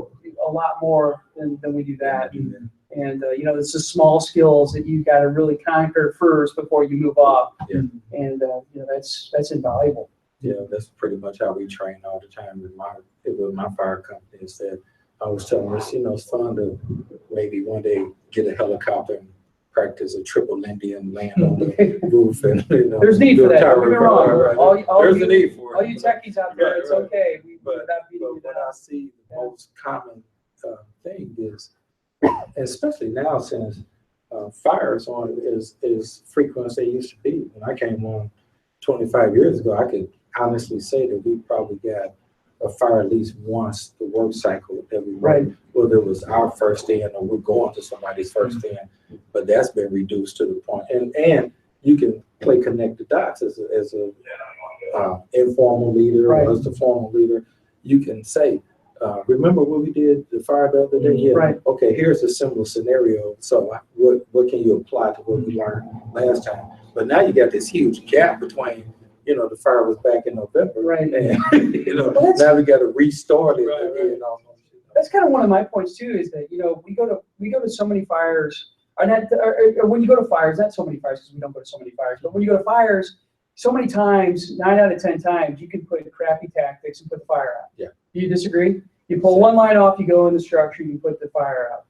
a lot more than we do that. And, you know, it's the small skills that you've got to really conquer first before you move up. Yeah. And, you know, that's invaluable. Yeah, that's pretty much how we train all the time with my fire company. Is that I was telling us, you know, it's fun to maybe one day get a helicopter and practice a triple Lindy and land on the roof, and you know, There's need do for a that. tower Don't get me repair, wrong. right? All There's you, a need for it. all you techies out there, Right, it's right. okay. But Without beating what it I up. see the most common thing is, especially now since fires on is frequent as they used to be. When I came on 25 years ago, I could honestly say that we probably got a fire at least once the work cycle that we Right. worked, whether it was our first in or we're going to somebody's first in. But that's been reduced to the point, and you can play connect the dots as a informal leader Right. or as the formal leader. You can say, remember when we did the fire the other day? Yeah. Right. Okay, here's a similar scenario. So what can you apply to what we learned last time? But now you got this huge gap between, you know, the fire was back in November. Right. And, you know, Well, now we got to restart it. Right, again almost. That's kind of one of my points too, is that, you know, we go to so many fires, or when you go to fires, not so many fires because we don't go to so many fires, but when you go to fires, so many times, 9 out of 10 times, you can put crappy tactics and put the fire out. Yeah. Do you disagree? You pull one line off, you go in the structure, you put the fire out.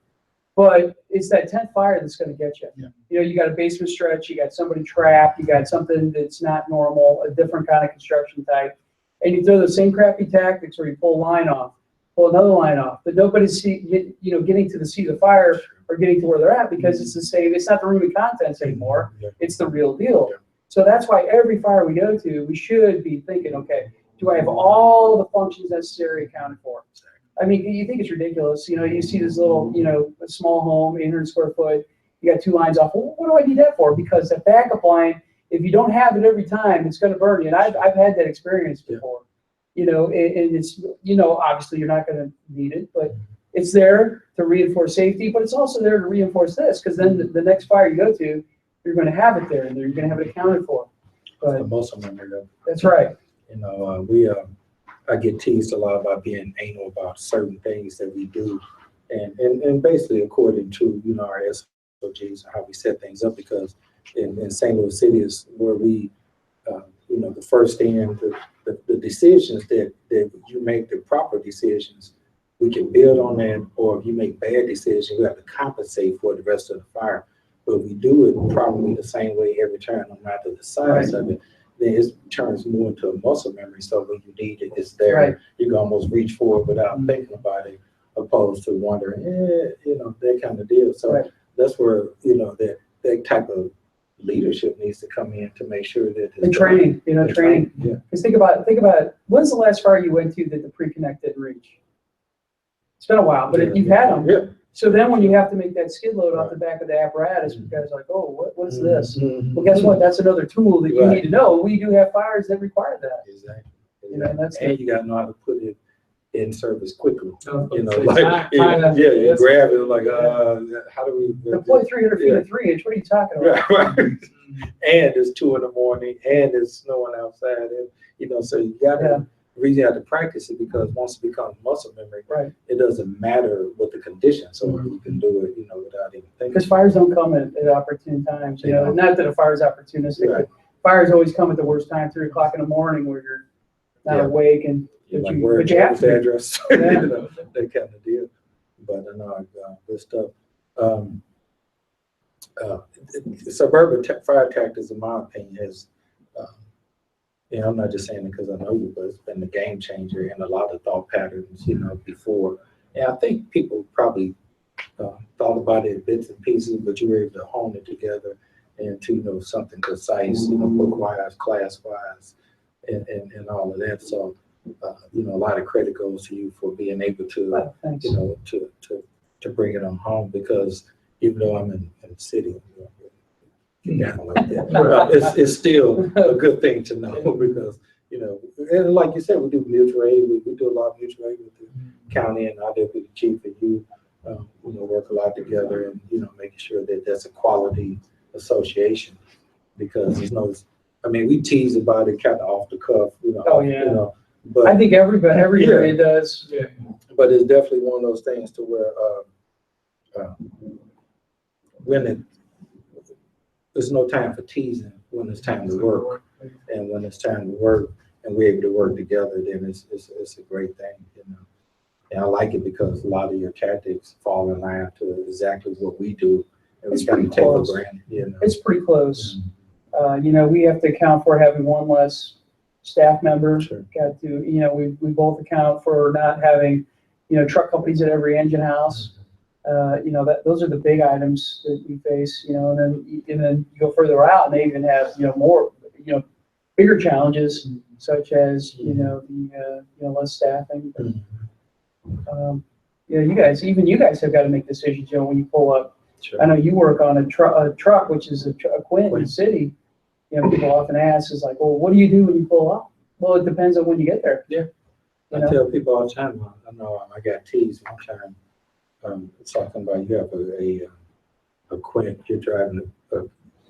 But it's that 10th fire that's going to get you. Yeah. You know, you got a basement stretch, you got somebody trapped, you got something that's not normal, a different kind of construction type, and you throw the same crappy tactics where you pull a line off, pull another line off, but nobody's getting to the seat of the fire or getting to where they're at because it's the same. It's not the room of contents anymore. Yeah. It's the real deal. Yeah. So that's why every fire we go to, we should be thinking, okay, do I have all the functions necessary accounted for? I mean, you think it's ridiculous. You know, you see this little, you know, a small home, 800 square foot, you got 2 lines off. Well, what do I need that for? Because that backup line, if you don't have it every time, it's going to burn you. And I've had that experience before. You know, and it's, you know, obviously you're not going to need it, but it's there to reinforce safety, but it's also there to reinforce this, because then the next fire you go to, you're going to have it there and you're going to have it accounted for. The But most of them are though. that's right. You know, I get teased a lot about being anal about certain things that we do, and basically according to, you know, our SOGs and how we set things up, because in St. Louis City is where we, you know, the first in, the decisions that you make, the proper decisions, we can build on that, or if you make bad decisions, we have to compensate for the rest of the fire. But we do it probably the same way every time, no matter the size of it. Then it turns more into a muscle memory. So when you need it, it's there. Right. You can almost reach for it without thinking about it, opposed to wondering, you know, that kind of deal. So Right. that's where, you know, that type of leadership needs to come in to make sure that And training, you know, training. Yeah. Because think about it. When's the last fire you went to that the pre-connect didn't reach? It's been a while, but you've had them. Yeah. So then when you have to make that skid load off the back of the apparatus, you guys are like, oh, what is this? Mhm. Well, guess what? That's another tool that you Right. need to know. We do have fires that require that. Exactly. You know, that's and you gotta know how to put it in service quickly. Oh, You know, so like, you grab it like, how do we? deploy 300 feet of 3-inch. What are you talking about? Right, right. And it's 2 a.m. and it's snowing outside, and you know, so you gotta, the reason you have to practice it, because once it becomes muscle memory, Right. it doesn't matter what the conditions are. You can do it, you know, without even thinking. Because fires don't come at opportune times. You know, not that a fire's opportunistic, Right. but fires always come at the worst time, 3 o'clock in the morning, where you're not Yeah. awake and You're but like, you, where but you have to. address, Yeah. you know, that kind of deal. But I know good stuff. Suburban fire tactics, in my opinion, is, you know, I'm not just saying it because I know you, but it's been a game changer in a lot of thought patterns, you know, before. And I think people probably thought about it in bits and pieces, but you were able to hone it together into, you know, something precise, you know, book-wise, class-wise, and all of that. So, you know, a lot of credit goes to you for being able to, Oh, thanks. you know, to bring it on home, because even though I'm in the city, you know, get down like that. It's still a good thing to know because, you know, and like you said, we do mutual aid. We do a lot of mutual aid with the county and our deputy chief and you know, work a lot together and, you know, making sure that there's a quality association because there's no, I mean, we tease about it kind of off the cuff, you know. Oh, yeah. You know, but I think every area does. Yeah. but it's definitely one of those things to where when there's no time for teasing when it's time to work, and when it's time to work and we're able to work together, then it's a great thing, you know. And I like it because a lot of your tactics fall in line to exactly what we do, and It's we kind pretty of take for close. granted, you know. It's pretty close. You know, we have to account for having one less staff member. Sure. Got to, you know, we both account for not having, you know, truck companies at every engine house. You know, those are the big items that we face, you know, and then you go further out and they even have, you know, more, you know, bigger challenges such as, you know, the, you know, less staffing. But, you know, even you guys have got to make decisions, you know, when you pull up. Sure. I know you work on a truck, which is a Quint in the city. You know, people often ask is like, well, what do you do when you pull up? Well, it depends on when you get there. Yeah. You I know? tell people all the time, I know I got teased one time, talking about you have a Quint, you're driving,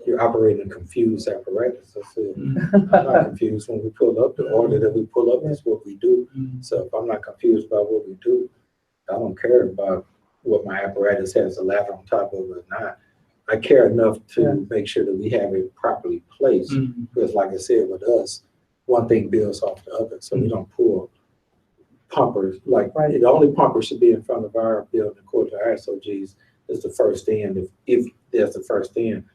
you're operating a confused apparatus. I said, I'm not confused when we pull up. The order that we pull up is what we do. So if I'm not confused about what we do, I don't care about what my apparatus has a ladder on top of it or not. I care enough to make sure that we have it properly placed. Because like I said, with us, one thing builds off the other. So we don't pull pumpers. Like the only pumper should be in front of our building according to our SOGs is the first end, if there's the first end.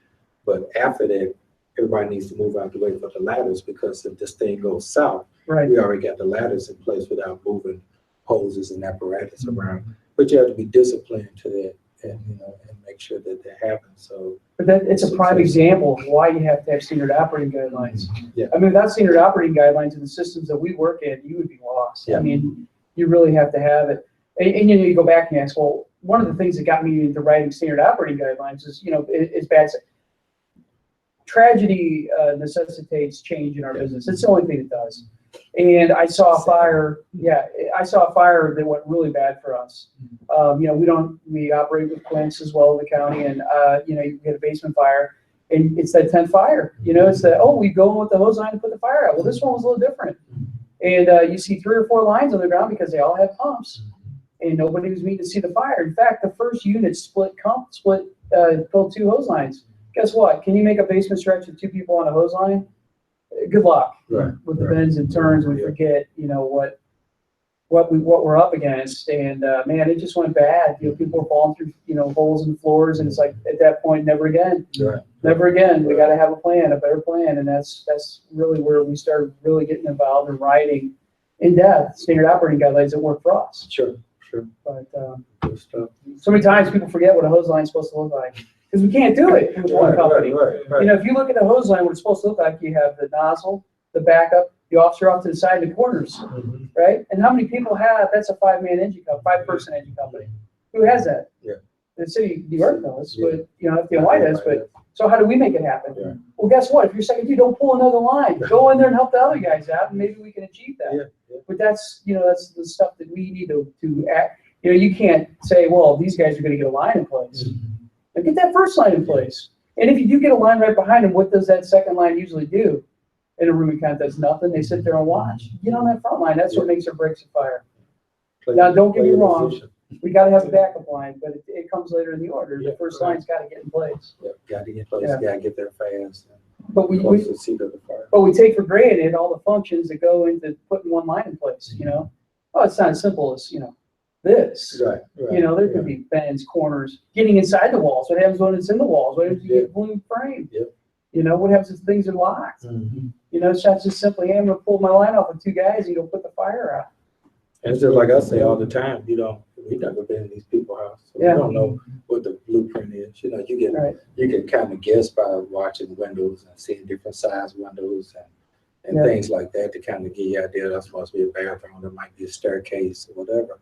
But after that, everybody needs to move out the way for the ladders because if this thing goes south, we already got the ladders in place without moving hoses and apparatus around. But you have to be disciplined to that and, you know, and make sure that that happens. So, but it's a prime example of why you have to have standard operating guidelines. Yeah. I mean, without standard operating guidelines in the systems that we work in, you would be lost. Yeah. I mean, you really have to have it. And you know, you go back and ask, well, one of the things that got me into writing standard operating guidelines is, you know, it's bad. Tragedy necessitates change in our business. It's the only thing it does. And I saw a fire. I saw a fire that went really bad for us. You know, we operate with Quints as well in the county, and you know, you get a basement fire, and it's that 10th fire. You know, it's that, oh, we go in with the hose line to put the fire out. Well, this one was a little different, and you see 3 or 4 lines on the ground because they all have pumps, and nobody was meeting to see the fire. In fact, the first unit pulled 2 hose lines. Guess what? Can you make a basement stretch with 2 people on a hose line? Good luck. With the bends and turns, we forget, you know, what we're up against, and man, it just went bad. You know, people were falling through, you know, holes in the floors, and it's like at that point, never again. Never again. We got to have a better plan, and that's really where we started really getting involved in writing in depth standard operating guidelines that work for us. Sure. But so many times people forget what a hose line is supposed to look like. Because we can't do it with one company. You know, if you look at the hose line, what it's supposed to look like, you have the nozzle, the backup, the officer off to the side, and the corners, right? And how many people have, that's a 5-man engine company, 5-person engine company. Who has that? The city of New York does, but, you know, FDIC does, but, so how do we make it happen? Well, guess what? If you're second, don't pull another line. Go in there and help the other guys out, and maybe we can achieve that. But that's, you know, that's the stuff that we need to act. You know, you can't say, well, these guys are going to get a line in place. Get that first line in place. And if you do get a line right behind them, what does that second line usually do? In a room account, does nothing. They sit there and watch. Get on that front line. That's what makes or breaks a fire. Now, don't get me wrong. We got to have a backup line, but it comes later in the order. The first line's got to get in place. Got to get in place. Got to get there fast. But we take for granted all the functions that go into putting one line in place. You know, oh, it's not as simple as, you know, this. You know, there could be bends, corners, getting inside the walls. What happens when it's in the walls? What happens if you get pulling frame? You know, what happens if things are locked? You know, it's not just simply, hey, I'm going to pull my line off with 2 guys and go put the fire out. And it's just like I say all the time, you know, we've never been in these people's house. So we don't know what the blueprint is. You know, you can kind of guess by watching windows and seeing different size windows and things like that to kind of give you an idea that's supposed to be a bathroom, there might be a staircase or whatever.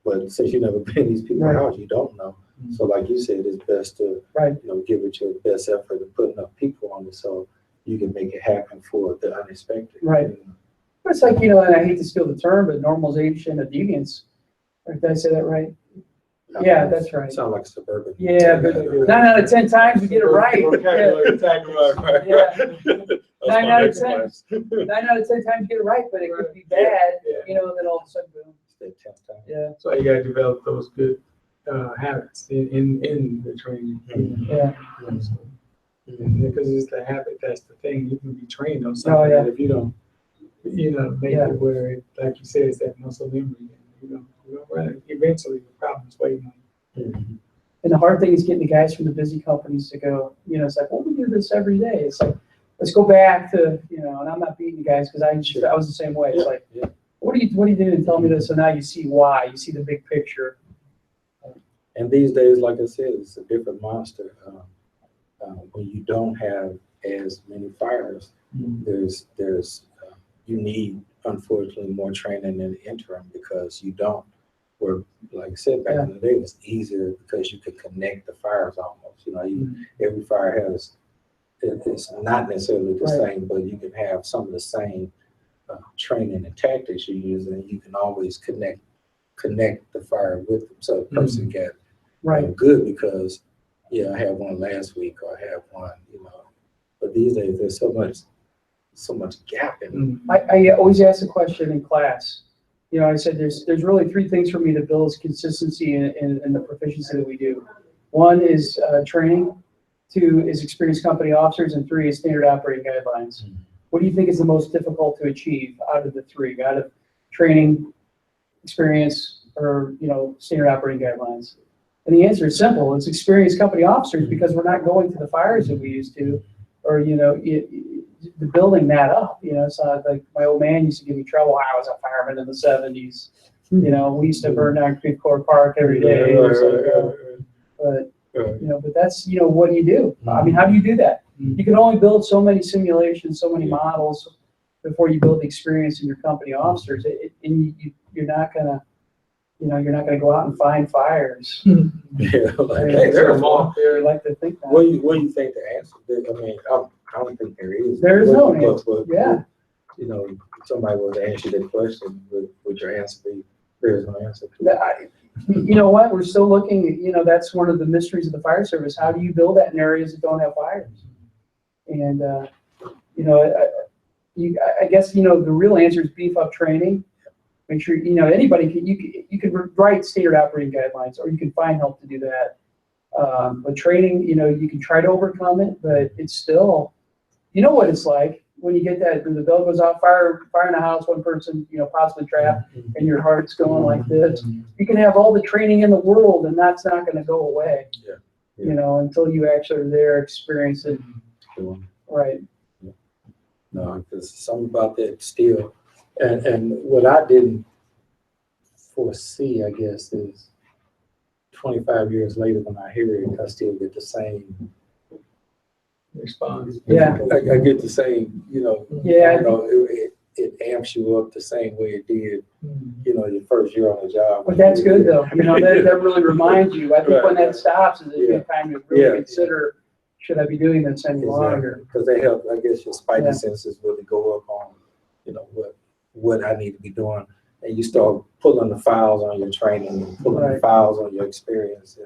But since you've never been in these people's house, you don't know. So like you said, it's best to, Right. give it your best effort and put enough people on it so you can make it happen for the unexpected. Right. It's like, and I hate to steal the term, but normalization of deviance. Or did I say that right? Yeah, that's right. Sound like suburban. Yeah, but 9 out of 10 times you get it right. Vocabulary, exactly right. Yeah. 9 out of 10. 9 out of 10 times you get it right, but it could be bad, Yeah. and then all of a sudden, boom. It's that 10th time. Yeah, So you gotta develop those good habits in the training. yeah. Because it's the habit, that's the thing. You can be trained on Oh, something yeah. that if you don't, make Yeah. it where, like you said, it's that muscle memory. You're gonna run it. Eventually, the problem's waiting on you. And the hard thing is getting the guys from the busy companies to go, it's like, well, we do this every day. It's like, let's go back to, and I'm not beating the guys because I was the same way. It's like, Yeah. what are you doing to tell me this? So now you see why, you see the big picture. And these days, like I said, it's a different monster. When you don't have as many fires, there's you need, unfortunately, more training in the interim because you don't. Where, like I said, back in the day, it was easier because you could connect the fires almost. Every fire has, it's not necessarily the same, but you can have some of the same training and tactics you use, and you can always connect the fire with them. So the person got good because, I had one last week or I have one, but these days there's so much gap in it. I always ask the question in class. I said there's really 3 things for me to build consistency in the proficiency that we do. 1 is training, 2 is experienced company officers, and 3 is standard operating guidelines. What do you think is the most difficult to achieve out of the 3? Out of training, experience, or standard operating guidelines? And the answer is simple. It's experienced company officers because we're not going to the fires that we used to, or the building that up. So like my old man used to give me trouble. I was a fireman in the 70s. We used to burn down Creek Court Park every day. But that's what do you do? I mean, how do you do that? You can only build so many simulations, so many models before you build the experience in your company officers. And you're not gonna. You're not going to go out and find fires. Hey, there's one. I like to think that. What do you think the answer is? I mean, I don't think there is. There is no answer. Yeah. Somebody was to answer that question, would your answer be, there's no answer? You know what? We're still looking, that's one of the mysteries of the fire service. How do you build that in areas that don't have fires? And, I guess, the real answer is beef up training. Make sure, anybody you can write standard operating guidelines, or you can find help to do that. But training, you can try to overcome it, but it's still, what it's like when you get that, the bell goes out, fire in a house, one person, possibly trapped, and your heart's going like this. You can have all the training in the world, and that's not going to go away. Until you actually are there, experience it. Right. No, there's something about that still. And what I didn't foresee, I guess, is 25 years later when I hear it, I still get the same response. Yeah. I get the same, Yeah. It amps you up the same way it did, your first year on the job. But that's good though. That really reminds you. I think when that stops is a good time to really consider, should I be doing this any longer? Because they help, I guess, your spidey senses really go up on, what I need to be doing. And you start pulling the files on your training and pulling the files on your experience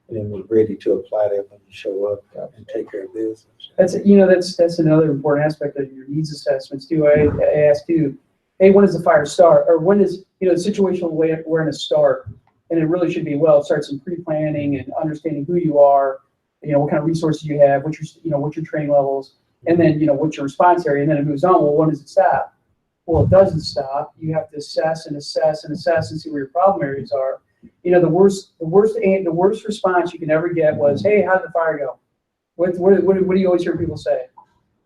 and then we're ready to apply that when you show up and take care of business. That's another important aspect of your needs assessments too. I asked you, hey, when does the fire start? Or when does, the situational awareness start? And it really should be, it starts in pre-planning and understanding who you are, what kind of resources you have, what's your training levels, and then, what's your response area, and then it moves on. Well, when does it stop? Well, it doesn't stop. You have to assess and assess and assess and see where your problem areas are. The worst response you can ever get was, hey, how'd the fire go? What do you always hear people say?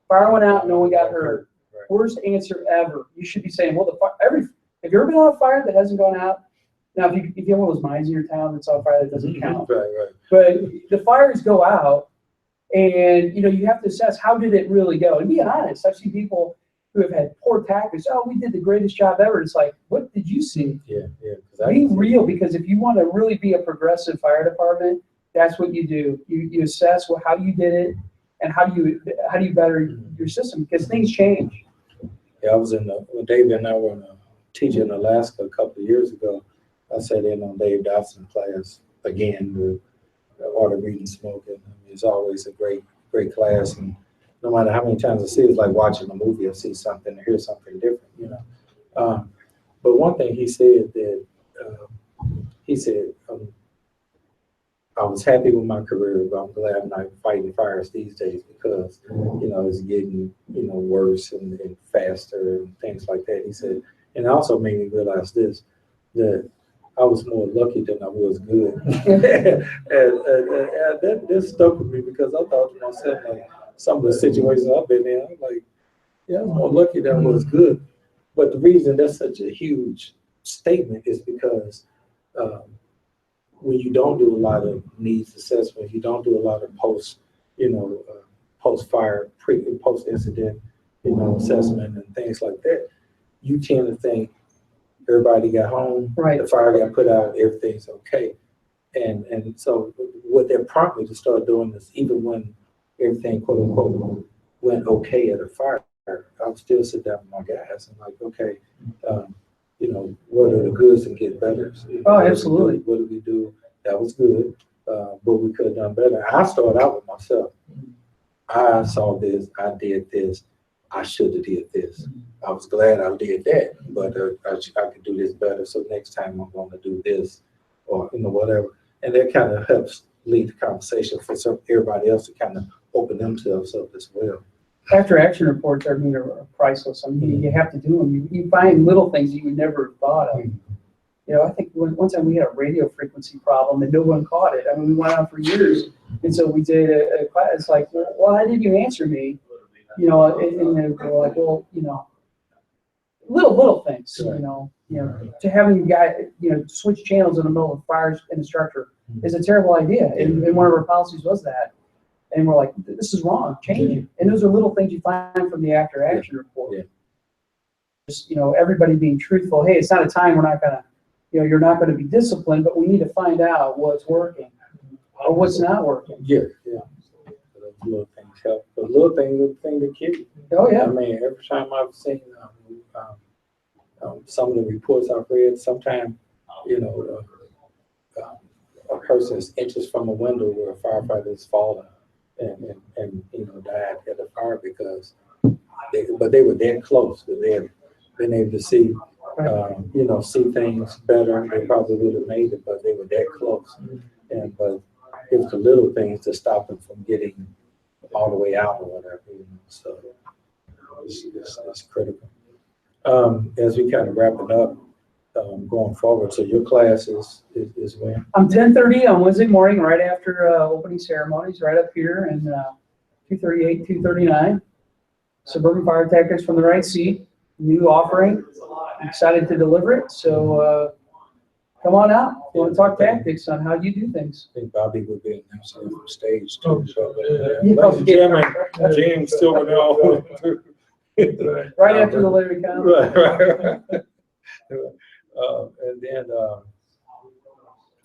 Fire went out, no one got hurt. Right. Worst answer ever. You should be saying, well, have you ever been on a fire that hasn't gone out? Now, if you have one of those mines in your town that's on fire, that doesn't count. Right. But the fires go out, and you have to assess, how did it really go? And be honest. I've seen people who have had poor tactics. Oh, we did the greatest job ever. It's like, what did you see? Yeah. Be real, because if you want to really be a progressive fire department, That's what you do. You assess how you did it and how do you better your system, because things change. Yeah, I was when David and I were teaching in Alaska a couple of years ago. I sat in on Dave Dobson class again with Art of Reading Smoking. I mean, it's always a great class, and no matter how many times I see it, it's like watching a movie. I see something, I hear something different, you know. But one thing he said that I was happy with my career, but I'm glad I'm not fighting fires these days because, you know, it's getting, you know, worse and faster and things like that. He said, and it also made me realize this, that I was more lucky than I was good. and that stuck with me because I thought to myself, like, some of the situations I've been in, I'm like, yeah, I was more lucky than I was good. But the reason that's such a huge statement is because when you don't do a lot of needs assessment, you don't do a lot of post-fire, and post-incident, you know, assessment and things like that, you tend to think everybody got home, right, the fire got put out, everything's okay. And so what that prompted me to start doing is, even when everything, quote unquote, went okay at a fire, I would still sit down with my guys and like, okay, you know, what are the goods and get better? Oh, absolutely. What did we do? That was good, but we could have done better. I started out with myself. I saw this, I did this, I should have did this. I was glad I did that, but I could do this better. So next time I'm going to do this, or, you know, whatever. And that kind of helps lead the conversation for everybody else to kind of open themselves up as well. After action reports are priceless. I mean, you have to do them. You find little things you would never have thought of. You know, I think one time we had a radio frequency problem and no one caught it. I mean, we went on for years. And so we did a class. It's like, well, why didn't you answer me? You know, and then we're like, well, you know, little things, you know, to having a guy, you know, switch channels in the middle of fires in the structure is a terrible idea. And one of our policies was that. And we're like, this is wrong, change it. And those are little things you find from the after action report. Yeah. Just, you know, everybody being truthful. Hey, it's not a time we're not gonna, you know, you're not gonna be disciplined, but we need to find out what's working or what's not working. Yeah. Those little things help. The little things are the thing that kill you. Oh yeah. I mean, every time I've seen some of the reports I've read, sometimes, you know, a person is inches from a window where a firefighter has fallen and you know, died at a fire because they were that close, because they had been able to see, you know, see things better. They probably would have made it, but they were that close. But it was the little things that stopped them from getting all the way out or whatever, you know. So it's critical. As we kind of wrap it up, going forward, so your class is when? 10:30 on Wednesday morning, right after opening ceremonies, right up here, and 238, 239. Suburban Fire Tactics from the Right Seat, new offering. I'm excited to deliver it. So come on out. If you want to talk tactics on how you do things. I think Bobby would be announcing from stage too. Oh, So, yeah. ladies and gentlemen, James Silvernail. Right after the Larry Conley. Right.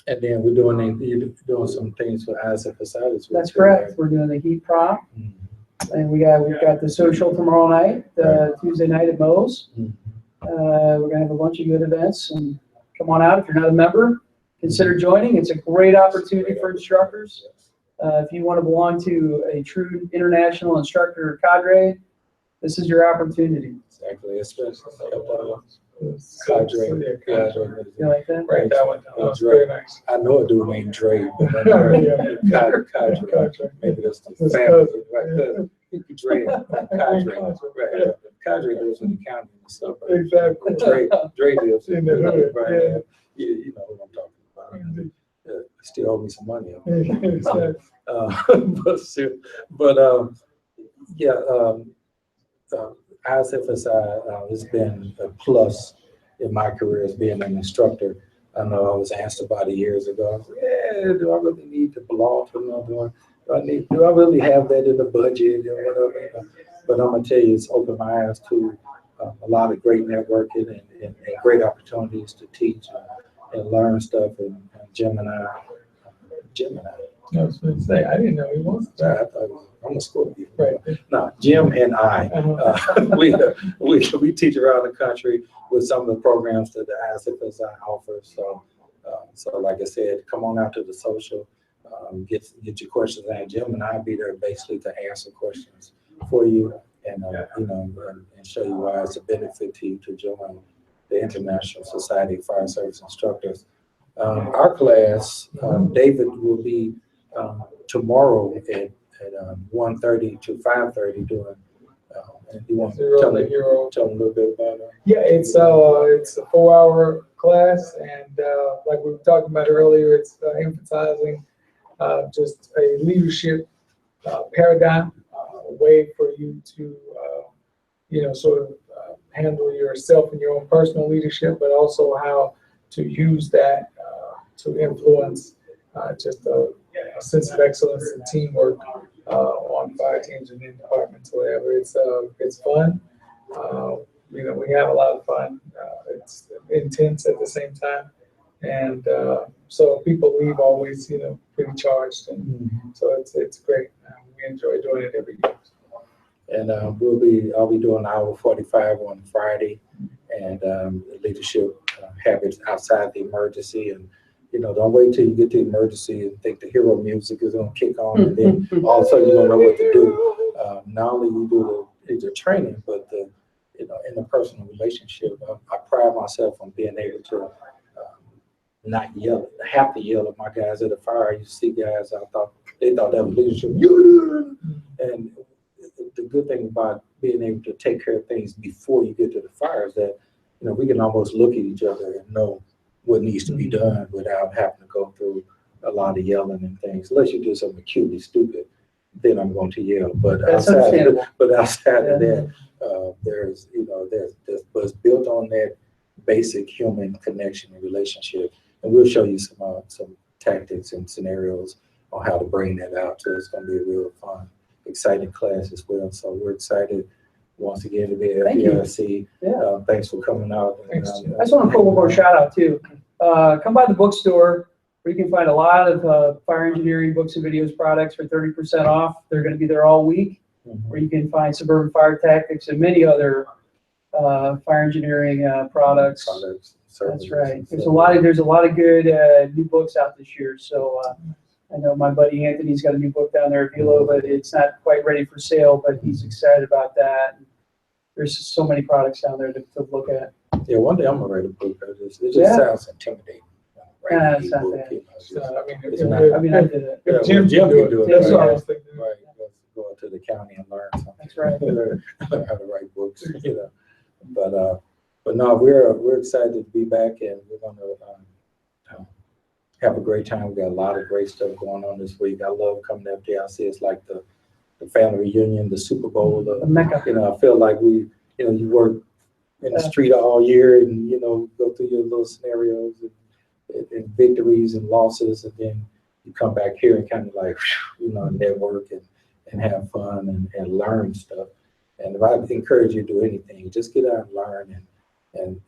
And then you're doing some things for ISFSI as well. That's correct. We're doing the heat prop, and we've got the social tomorrow night, Tuesday night at Moe's. We're gonna have a bunch of good events, and come on out if you're not a member. Consider joining. It's a great opportunity for instructors. If you want to belong to a true international instructor cadre, this is your opportunity. Exactly, especially cadre. You like that? Write that one down. That's very nice. I know a dude named Dre, but I never cadre. Maybe that's the family, right? Dre, cadre, right? Cadre lives in the county and stuff. Right? Exactly. Dre lives In the hood, right? You know what I'm talking about. Still owe me some money. Exactly. ISFSI has been a plus in my career as being an instructor. I know I was asked about it years ago. I was like, yeah, do I really need to belong to another one? Do I really have that in the budget or whatever? But I'm gonna tell you, it's opened my eyes to a lot of great networking and great opportunities to teach and learn stuff. And Gemini, I was going to say, I didn't know he was. I thought it was, I'm a school teacher. Right. No, Jim and I, we teach around the country with some of the programs that the ISFSI offers. So like I said, come on out to the social, get your questions in. Jim and I be there basically to answer questions for you and and show you why it's a benefit to you to join the International Society of Fire Service Instructors. Our class, David will be tomorrow at 1:30 to 5:30 doing. And you want to tell them a little bit about it? Yeah, it's a 4-hour class, and like we were talking about earlier, it's emphasizing just a leadership paradigm, a way for you to sort of handle yourself and your own personal leadership, but also how to use that to influence just a sense of excellence and teamwork on fire teams and in departments, whatever. It's fun. We have a lot of fun. It's intense at the same time, and so people leave always pretty charged, and so it's great. We enjoy doing it every year. And I'll be doing hour 45 on Friday, and leadership habits outside the emergency. And don't wait till you get to the emergency and think the hero music is gonna kick on, and then all of a sudden you don't know what to do. Not only you do the training, but the in the personal relationship. I pride myself on being able to not have to yell at my guys at a fire. You see guys, they thought that was leadership. And the good thing about being able to take care of things before you get to the fire is that we can almost look at each other and know what needs to be done without having to go through a lot of yelling and things. Unless you do something acutely stupid, then I'm going to yell. But outside of that, there's but it's built on that basic human connection and relationship. And we'll show you some tactics and scenarios on how to bring that out. So it's going to be a real fun, exciting class as well. So we're excited once again to be at FDIC. Thanks for coming out. I just want to put one more shout out too. Come by the bookstore where you can find a lot of fire engineering books and videos products for 30% off. They're going to be there all week. Where you can find suburban fire tactics and many other fire engineering products. That's right. There's a lot of good new books out this year. So I know my buddy Anthony's got a new book down there at Velo, but it's not quite ready for sale. But he's excited about that. There's so many products down there to look at. Yeah, one day I'm gonna write a book. It just sounds intimidating. It's not bad. I did it. Yeah, Jim can do it. That's what I was thinking. Right. Go into the county and learn something. That's right. Learn how to write books, But no, we're excited to be back, and we're gonna have a great time. We got a lot of great stuff going on this week. I love coming to FDIC. It's like the family reunion, the Super Bowl. The Mecca. I feel like you work in the street all year, and go through your little scenarios and victories and losses, and then you come back here and kind of like network and have fun and learn stuff. And if I encourage you to do anything, just get out and learn. And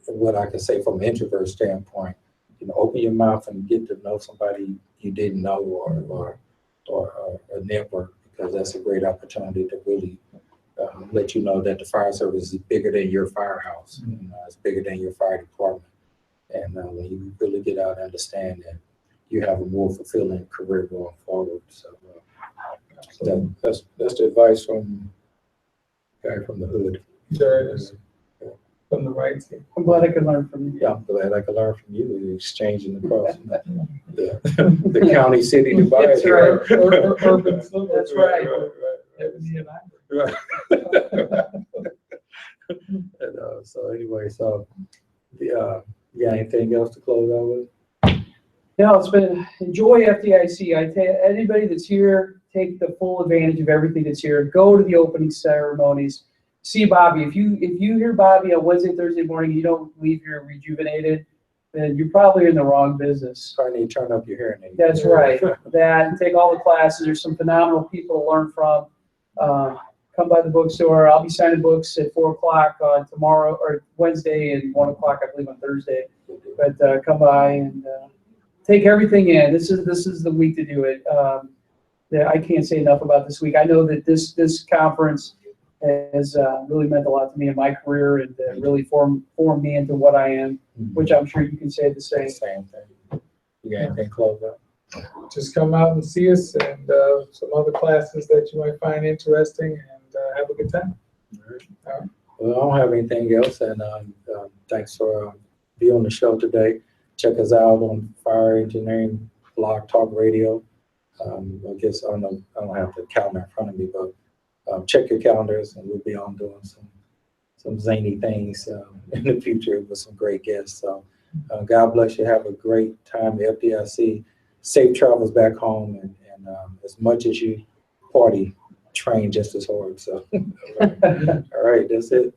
what I can say from an introvert standpoint, open your mouth and get to know somebody you didn't know or a network, because that's a great opportunity to really let you know that the fire service is bigger than your firehouse. It's bigger than your fire department. And when you really get out and understand that, you have a more fulfilling career going forward. So that's the advice from the guy from the hood. There it is. From the right team. I'm glad I could learn from you. Yeah, I'm glad I could learn from you. You're exchanging across the county city divide. That's right. Urban suburb. That's right. Right. And, so anyway, anything else to close out with? No, it's been enjoy FDIC. I tell anybody that's here, take the full advantage of everything that's here. Go to the opening ceremonies. See Bobby. If you hear Bobby on Wednesday, Thursday morning, you don't leave here rejuvenated, then you're probably in the wrong business. Probably need to turn up your hearing aid. That's right. That and take all the classes. There's some phenomenal people to learn from. Come by the bookstore. I'll be signing books at 4:00 on tomorrow or Wednesday and 1:00, I believe, on Thursday. But come by and take everything in. This is the week to do it. I can't say enough about this week. I know that this conference has really meant a lot to me in my career and really formed me into what I am, which I'm sure you can say the same. Same thing. You got anything close up? Just come out and see us and some other classes that you might find interesting, and have a good time. All right. Well, I don't have anything else, and thanks for being on the show today. Check us out on Fire Engineering Blog Talk Radio. I guess I don't have the calendar in front of me, but check your calendars, and we'll be on doing some zany things in the future with some great guests. So God bless you. Have a great time at FDIC. Safe travels back home, and as much as you party, train just as hard. So all right, that's it.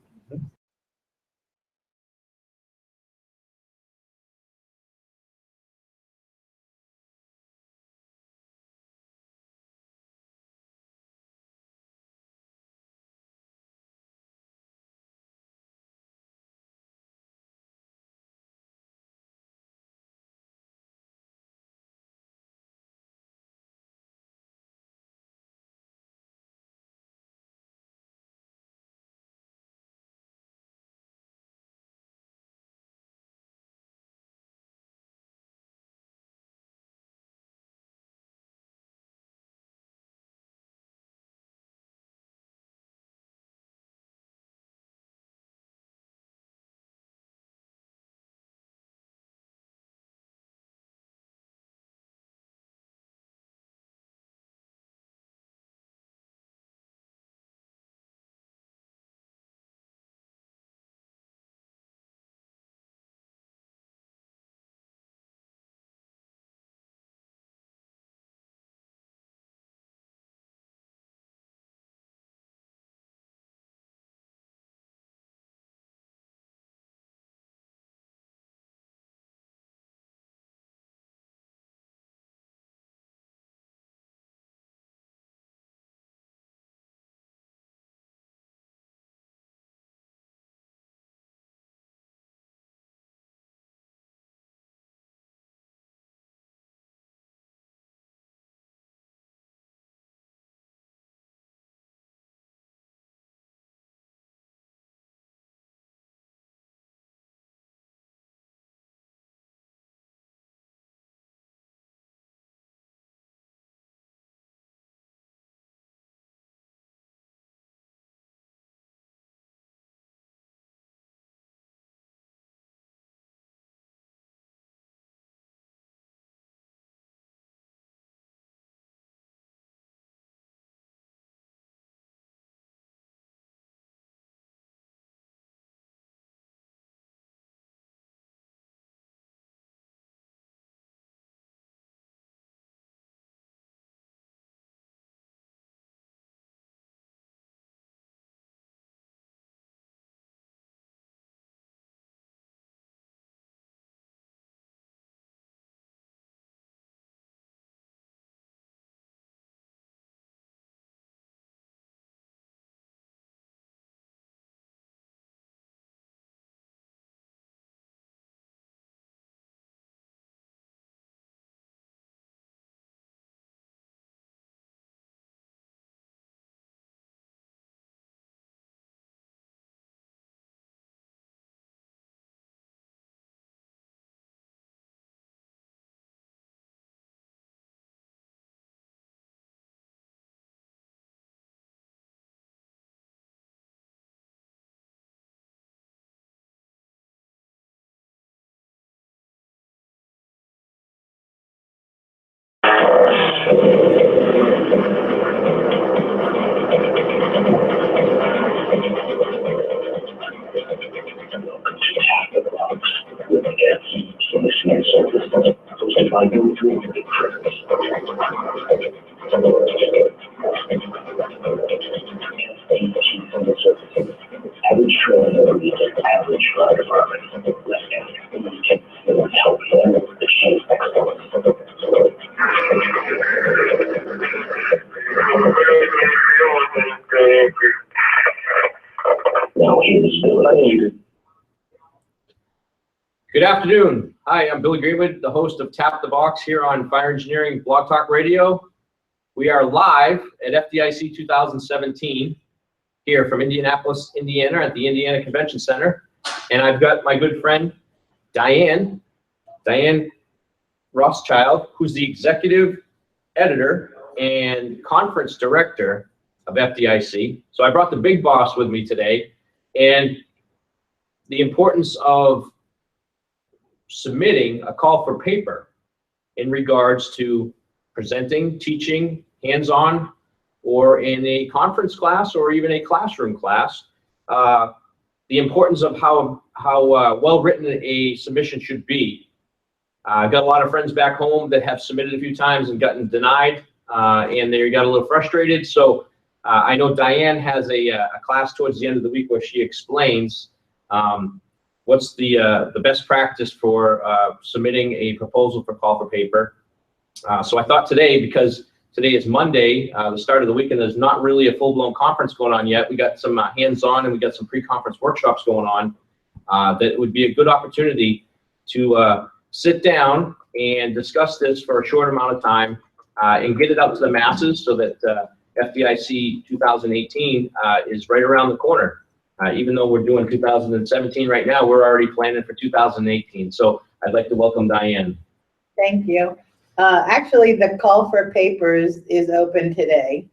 Average trailer, average fire department, can help them achieve excellence. Now here's Bill. Good afternoon. Hi, I'm Billy Greenwood, the host of Tap the Box here on Fire Engineering Blog Talk Radio. We are live at FDIC 2017 here from Indianapolis, Indiana at the Indiana Convention Center. And I've got my good friend, Diane Rothschild, who's the executive editor and conference director of FDIC. So I brought the big boss with me today, and the importance of submitting a call for paper in regards to presenting, teaching, hands-on, or in a conference class or even a classroom class. The importance of how well written a submission should be. I've got a lot of friends back home that have submitted a few times and gotten denied, and they got a little frustrated. So I know Diane has a class towards the end of the week where she explains what's the best practice for submitting a proposal for call for paper. So I thought today, because today is Monday, the start of the week, and there's not really a full-blown conference going on yet. We got some hands-on and we got some pre-conference workshops going on. That it would be a good opportunity to sit down and discuss this for a short amount of time and get it out to the masses so that FDIC 2018 is right around the corner. Even though we're doing 2017 right now, we're already planning for 2018. So I'd like to welcome Diane. Thank you. Actually, the call for papers is open today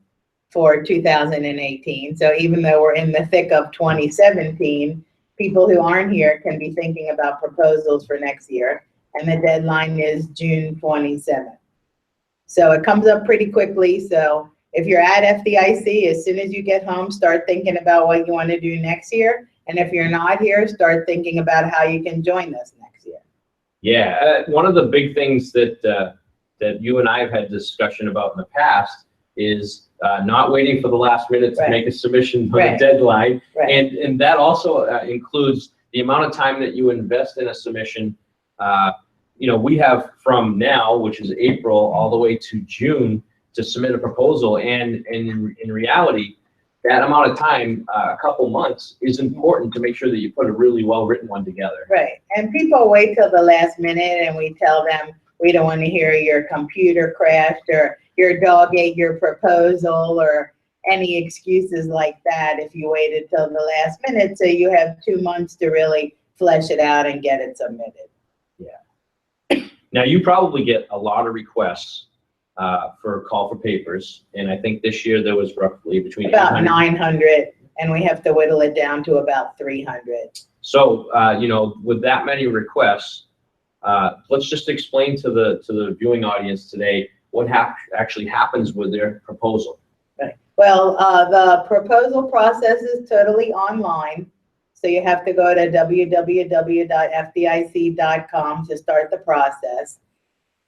for 2018. So even though we're in the thick of 2017, people who aren't here can be thinking about proposals for next year. And the deadline is June 27th. So it comes up pretty quickly. So if you're at FDIC, as soon as you get home, start thinking about what you want to do next year. And if you're not here, start thinking about how you can join us next year. Yeah, one of the big things that you and I have had discussion about in the past is not waiting for the last minute to make a submission for the deadline. And that also includes the amount of time that you invest in a submission. You know, we have from now, which is April, all the way to June to submit a proposal, and in reality, that amount of time, a couple months, is important to make sure that you put a really well-written one together. Right, and people wait till the last minute and we tell them we don't want to hear your computer crashed or your dog ate your proposal or any excuses like that if you waited till the last minute. So you have 2 months to really flesh it out and get it submitted. Yeah. Now, you probably get a lot of requests for call for papers, and I think this year there was roughly between about 900, and we have to whittle it down to about 300. So you know, with that many requests, let's just explain to the viewing audience today what actually happens with their proposal. Right. Well, the proposal process is totally online, so you have to go to www.fdic.com to start the process.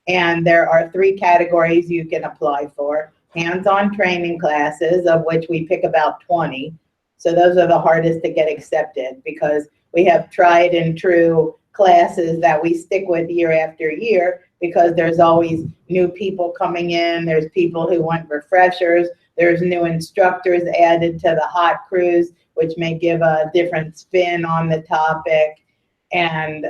And there are 3 categories you can apply for. Hands-on training classes, of which we pick about 20. So those are the hardest to get accepted because we have tried and true classes that we stick with year after year because there's always new people coming in, there's people who want refreshers, there's new instructors added to the hot crews, which may give a different spin on the topic. And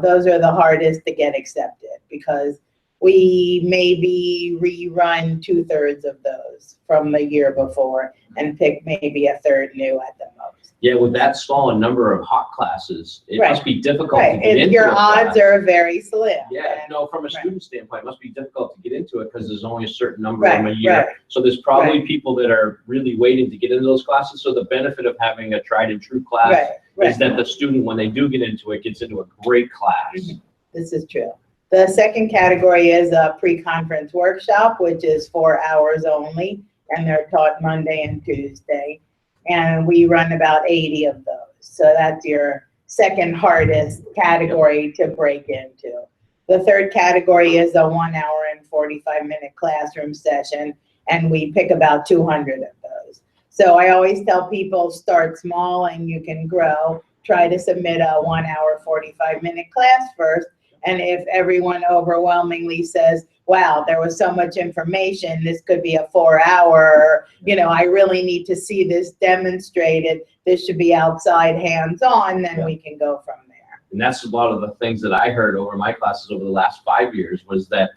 those are the hardest to get accepted because we maybe rerun 2/3 of those from the year before and pick maybe a third new at the most. Yeah, with that small a number of hot classes, it must be difficult to get into your a odds class. are very slim. Yeah, no, from a student standpoint, it must be difficult to get into it because there's only a certain number of them a year. So there's probably people that are really waiting to get into those classes. So the benefit of having a tried and true class is that the student, when they do get into it, gets into a great class. This is true. The second category is a pre-conference workshop, which is 4 hours only, and they're taught Monday and Tuesday. And we run about 80 of those. So that's your second hardest category to break into. The third category is a 1 hour and 45-minute classroom session, and we pick about 200 of those. So I always tell people start small and you can grow. Try to submit a 1 hour, 45-minute class first. And if everyone overwhelmingly says, wow, there was so much information, this could be a 4 hour, you know, I really need to see this demonstrated, this should be outside hands-on, then we can go from there. And that's a lot of the things that I heard over my classes over the last 5 years was that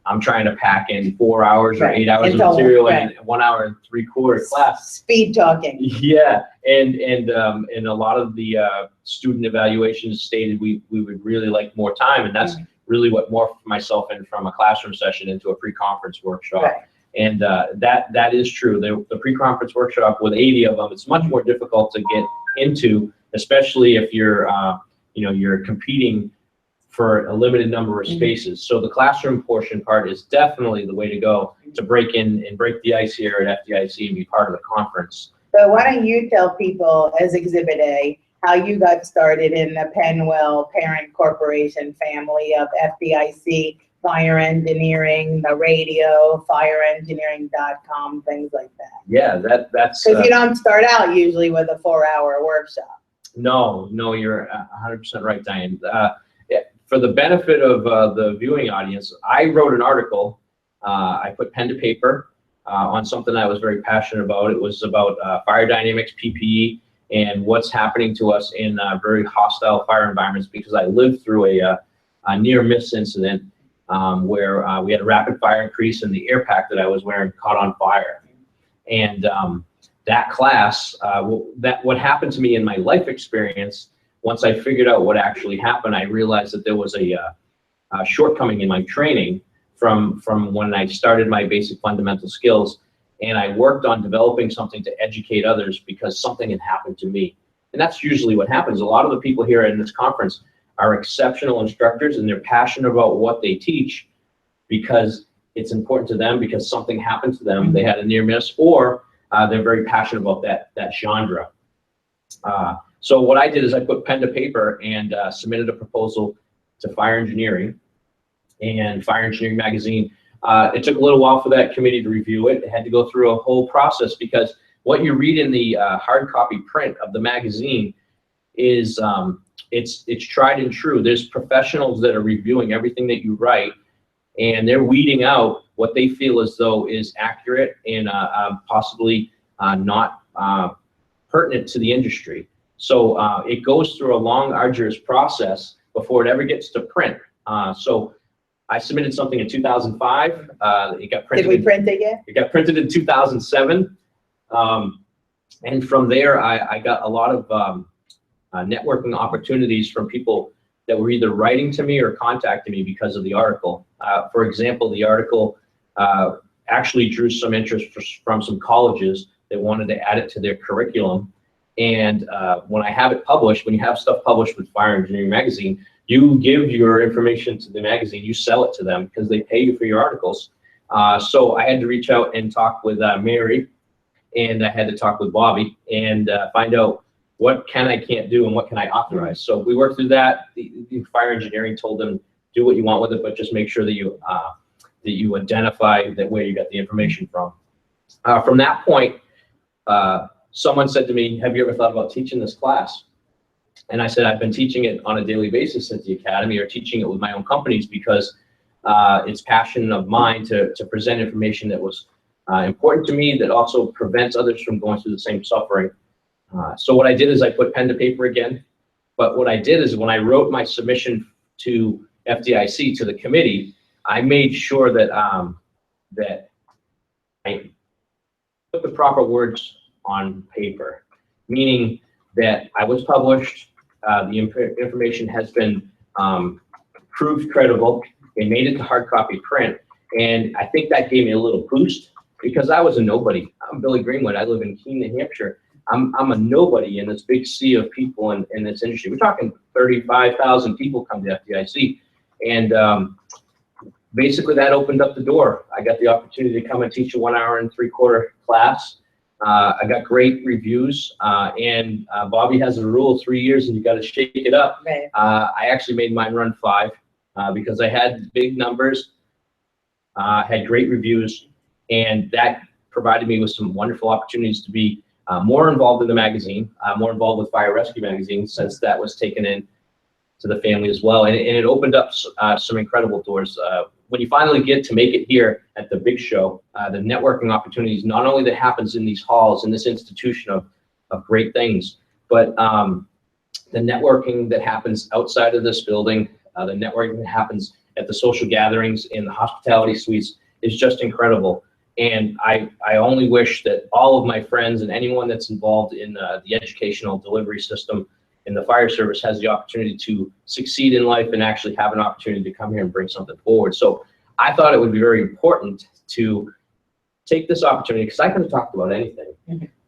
I'm trying to pack in 4 hours or 8 hours of material in a 1 hour and 3/4 class. Speed talking. Yeah, and a lot of the student evaluations stated we would really like more time, and that's really what morphed myself in from a classroom session into a pre-conference workshop. Right. And that is true. The pre-conference workshop with 80 of them, it's much more difficult to get into, especially if you're you're competing for a limited number of spaces. So the classroom portion part is definitely the way to go to break in and break the ice here at FDIC and be part of the conference. So why don't you tell people as Exhibit A how you got started in the Penwell parent corporation family of FDIC, fire engineering, the radio, fireengineering.com, things like that? Yeah, that's Because you don't start out usually with a 4-hour workshop. No, you're 100% right, Diane. For the benefit of the viewing audience, I wrote an article. I put pen to paper on something I was very passionate about. It was about fire dynamics, PPE, and what's happening to us in very hostile fire environments, because I lived through a near-miss incident where we had a rapid fire increase and the air pack that I was wearing caught on fire. And that class, what happened to me in my life experience, once I figured out what actually happened, I realized that there was a shortcoming in my training from when I started my basic fundamental skills, and I worked on developing something to educate others because something had happened to me. And that's usually what happens. A lot of the people here in this conference are exceptional instructors, and they're passionate about what they teach because it's important to them, because something happened to them. They had a near miss, or they're very passionate about that genre. So what I did is I put pen to paper and submitted a proposal to Fire Engineering and Fire Engineering Magazine. It took a little while for that committee to review it. It had to go through a whole process, because what you read in the hard copy print of the magazine is it's tried and true. There's professionals that are reviewing everything that you write, and they're weeding out what they feel as though is accurate and possibly not pertinent to the industry. So it goes through a long, arduous process before it ever gets to print. So I submitted something in 2005. It got printed. Did we print it yet? It got printed in 2007. And from there, I got a lot of networking opportunities from people that were either writing to me or contacting me because of the article. For example, the article actually drew some interest from some colleges that wanted to add it to their curriculum. And when I have it published, when you have stuff published with Fire Engineering Magazine, you give your information to the magazine, you sell it to them because they pay you for your articles. So I had to reach out and talk with Mary, and I had to talk with Bobby and find out what can I can't do and what can I authorize. So we worked through that. The Fire Engineering told them, do what you want with it, but just make sure that you identify that where you got the information from. From that point, someone said to me, have you ever thought about teaching this class? And I said, I've been teaching it on a daily basis at the academy, or teaching it with my own companies, because it's passion of mine to present information that was important to me, that also prevents others from going through the same suffering. So what I did is I put pen to paper again. But what I did is when I wrote my submission to FDIC, to the committee, I made sure that that I put the proper words on paper, meaning that I was published, the information has been proved credible, it made it to hard copy print, and I think that gave me a little boost, because I was a nobody. I'm Billy Greenwood, I live in Keene, New Hampshire. I'm a nobody in this big sea of people in this industry. We're talking 35,000 people come to FDIC, and basically that opened up the door. I got the opportunity to come and teach a 1 hour and 3/4 class. I got great reviews, and Bobby has a rule, 3 years and you got to shake it up. Right. I actually made mine run 5 because I had big numbers, had great reviews, and that provided me with some wonderful opportunities to be more involved in the magazine, more involved with Fire Rescue Magazine, since that was taken in to the family as well. And it opened up some incredible doors. When you finally get to make it here at the big show, the networking opportunities, not only that happens in these halls, in this institution of great things, but the networking that happens outside of this building, the networking that happens at the social gatherings in the hospitality suites is just incredible. And I only wish that all of my friends and anyone that's involved in the educational delivery system in the fire service has the opportunity to succeed in life and actually have an opportunity to come here and bring something forward. So I thought it would be very important to take this opportunity, because I could have talked about anything,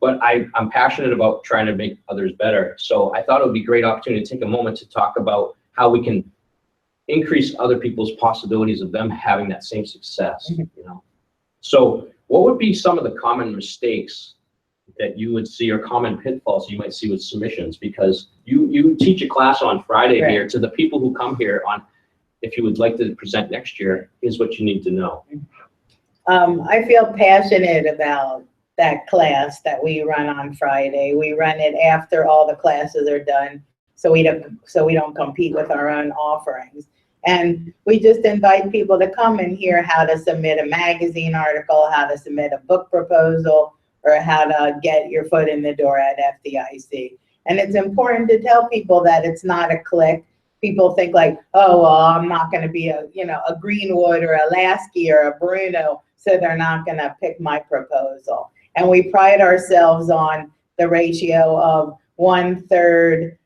but I'm passionate about trying to make others better. So I thought it would be a great opportunity to take a moment to talk about how we can increase other people's possibilities of them having that same success, you know? So what would be some of the common mistakes that you would see, or common pitfalls you might see with submissions? Because you teach a class on Friday Right. here to the people who come here on, if you would like to present next year, here's what you need to know. I feel passionate about that class that we run on Friday. We run it after all the classes are done, so we don't compete with our own offerings. And we just invite people to come and hear how to submit a magazine article, how to submit a book proposal, or how to get your foot in the door at FDIC. And it's important to tell people that it's not a clique. People think like, oh, well, I'm not going to be a Greenwood or a Lasky or a Bruno, so they're not going to pick my proposal. And we pride ourselves on the ratio of 1/3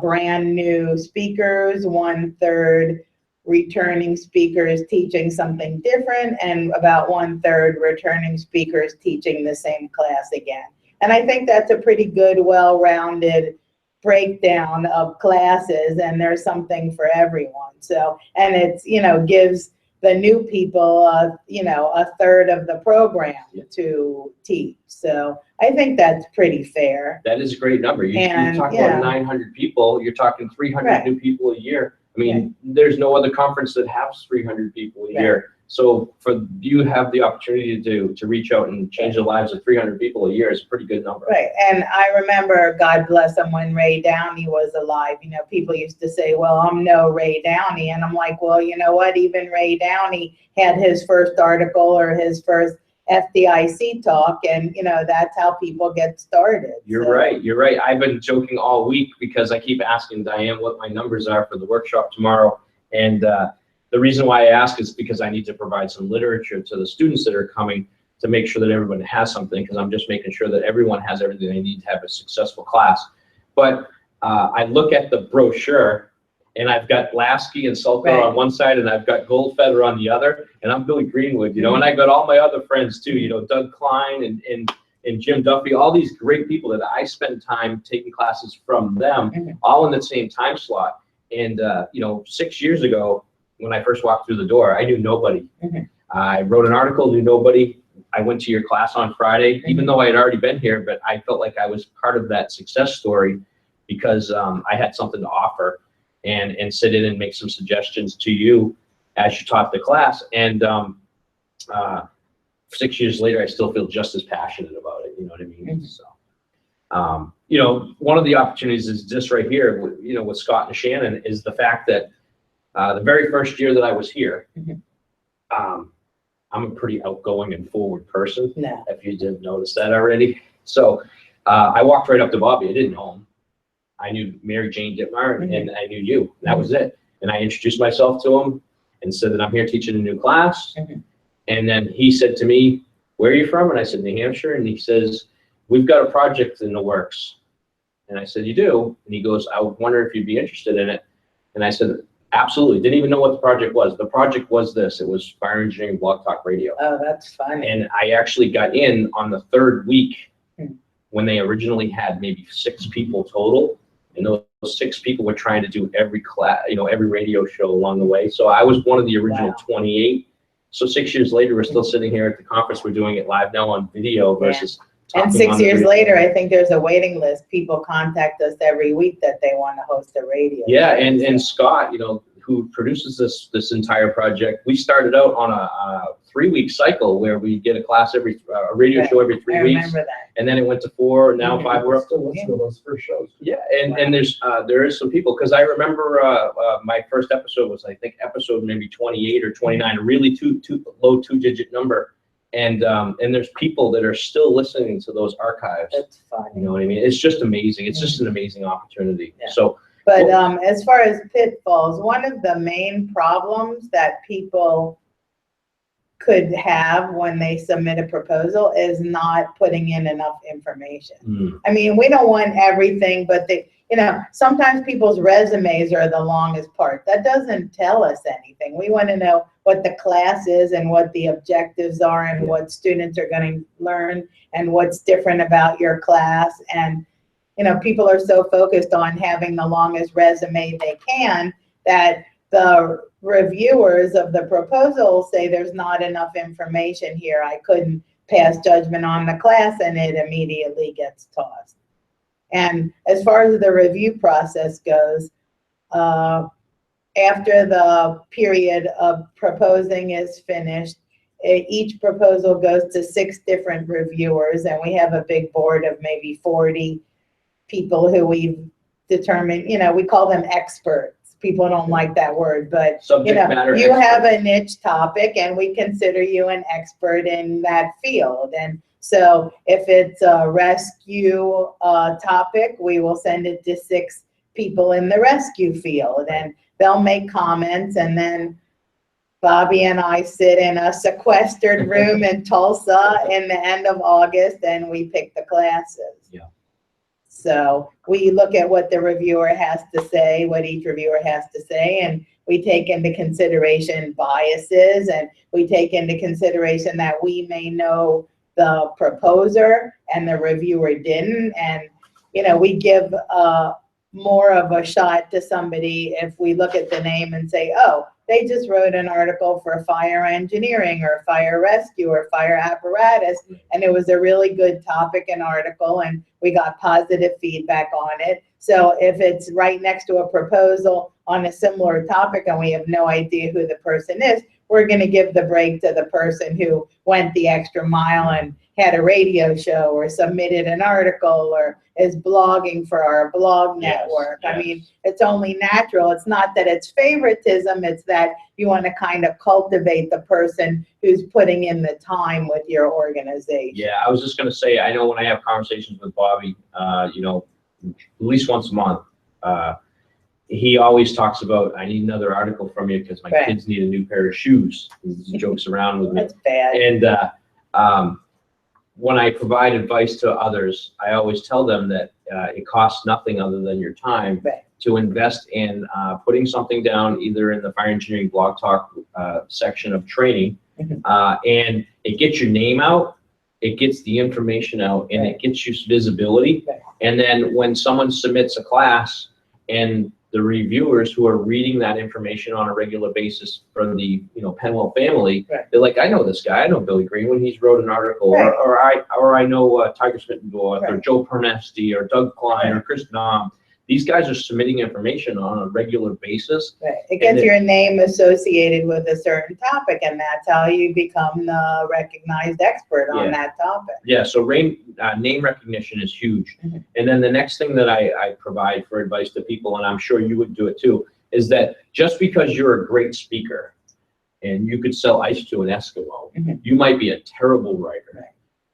brand new speakers, 1/3 returning speakers teaching something different, and about 1/3 returning speakers teaching the same class again. And I think that's a pretty good, well-rounded breakdown of classes, and there's something for everyone. So, and it's, gives the new people, 1/3 of the program to teach. So I think that's pretty fair. That is a great number. You talk yeah. about 900 people, you're talking 300 Right. new people a year. I mean, there's no other conference that has 300 people a year. So for you have the opportunity to reach out and change the lives of 300 people a year is a pretty good number. Right, and I remember, God bless him, when Ray Downey was alive, people used to say, well, I'm no Ray Downey. And I'm like, well, you know what? Even Ray Downey had his first article or his first FDIC talk, and that's how people get started. You're right. I've been joking all week because I keep asking Diane what my numbers are for the workshop tomorrow. And the reason why I ask is because I need to provide some literature to the students that are coming to make sure that everyone has something, because I'm just making sure that everyone has everything they need to have a successful class. But I look at the brochure, and I've got Lasky and Sulker on one side, and I've got Goldfeather on the other, and I'm Billy Greenwood, and I've got all my other friends too, Doug Klein and Jim Duffy, all these great people that I spend time taking classes from them, all in the same time slot. And 6 years ago, when I first walked through the door, I knew nobody. I wrote an article, knew nobody. I went to your class on Friday, even though I had already been here, but I felt like I was part of that success story because I had something to offer and sit in and make some suggestions to you as you taught the class. And 6 years later, I still feel just as passionate about it. You know what I mean? So, one of the opportunities is this right here, with Scott and Shannon, is the fact that the very first year that I was here, I'm a pretty outgoing and forward person, if you didn't notice that already. So I walked right up to Bobby. I didn't know him. I knew Mary Jane Dittmar, and I knew you. And that was it. And I introduced myself to him and said that I'm here teaching a new class. And then he said to me, where are you from? And I said, New Hampshire. And he says, we've got a project in the works. And I said, you do? And he goes, I wonder if you'd be interested in it. And I said, absolutely. Didn't even know what the project was. The project was this. It was Fire Engineering Blog Talk Radio. Oh, that's funny. And I actually got in on the third week when they originally had maybe 6 people total. And those 6 people were trying to do every class, every radio show along the way. So I was one of the original 28. So 6 years later, we're still sitting here at the conference. We're doing it live now on video versus And 6 years later, I think there's a waiting list. People contact us every week that they want to host a radio. Yeah, and Scott, who produces this entire project, we started out on a 3-week cycle where we get a class a radio show every 3 weeks. I remember that. And then it went to 4, now 5. We're up to those first shows. Yeah, and there is some people, because I remember my first episode was, I think, episode maybe 28 or 29, a really low 2-digit number. And there's people that are still listening to those archives. That's funny. You know what I mean? It's just amazing. It's just an amazing opportunity. Yeah. So, But as far as pitfalls, one of the main problems that people could have when they submit a proposal is not putting in enough information. I mean, we don't want everything, but sometimes people's resumes are the longest part. That doesn't tell us anything. We want to know what the class is and what the objectives are and what students are going to learn and what's different about your class. And, people are so focused on having the longest resume they can that the reviewers of the proposal say there's not enough information here. I couldn't pass judgment on the class, and it immediately gets tossed. And as far as the review process goes, after the period of proposing is finished, each proposal goes to 6 different reviewers, and we have a big board of maybe 40 people who we've determined, we call them experts. People don't like that word, but subject matter you expert. have a niche topic and we consider you an expert in that field. And so if it's a rescue topic, we will send it to 6 people in the rescue field and they'll make comments, and then Bobby and I sit in a sequestered room in Tulsa in the end of August and we pick the classes. Yeah. So we look at what the reviewer has to say, what each reviewer has to say, and we take into consideration biases, and we take into consideration that we may know the proposer and the reviewer didn't. And, we give more of a shot to somebody if we look at the name and say, oh, they just wrote an article for fire engineering or fire rescue or fire apparatus, and it was a really good topic and article, and we got positive feedback on it. So if it's right next to a proposal on a similar topic and we have no idea who the person is, we're going to give the break to the person who went the extra mile and had a radio show or submitted an article or is blogging for our blog network. Yes. I mean, it's only natural. It's not that it's favoritism. It's that you want to kind of cultivate the person who's putting in the time with your organization. Yeah, I was just going to say, I know when I have conversations with Bobby, at least once a month, he always talks about, I need another article from you because my kids need a new pair of shoes. He jokes around with me. That's bad. And when I provide advice to others, I always tell them that it costs nothing other than your time to invest in putting something down either in the Fire Engineering Blog Talk section of training, and it gets your name out, it gets the information out, and it gets you visibility. And then when someone submits a class and the reviewers who are reading that information on a regular basis from the Penwell family, they're like, I know this guy, I know Billy Greenwood, he's wrote an article, or I know Tiger Smittendorf, or Joe Pernesti, or Doug Klein, or Chris Naum. These guys are submitting information on a regular basis. It gets your name associated with a certain topic, and that's how you become the recognized expert on that topic. Yeah, so name recognition is huge. And then the next thing that I provide for advice to people, and I'm sure you would do it too, is that just because you're a great speaker and you could sell ice to an Eskimo, you might be a terrible writer.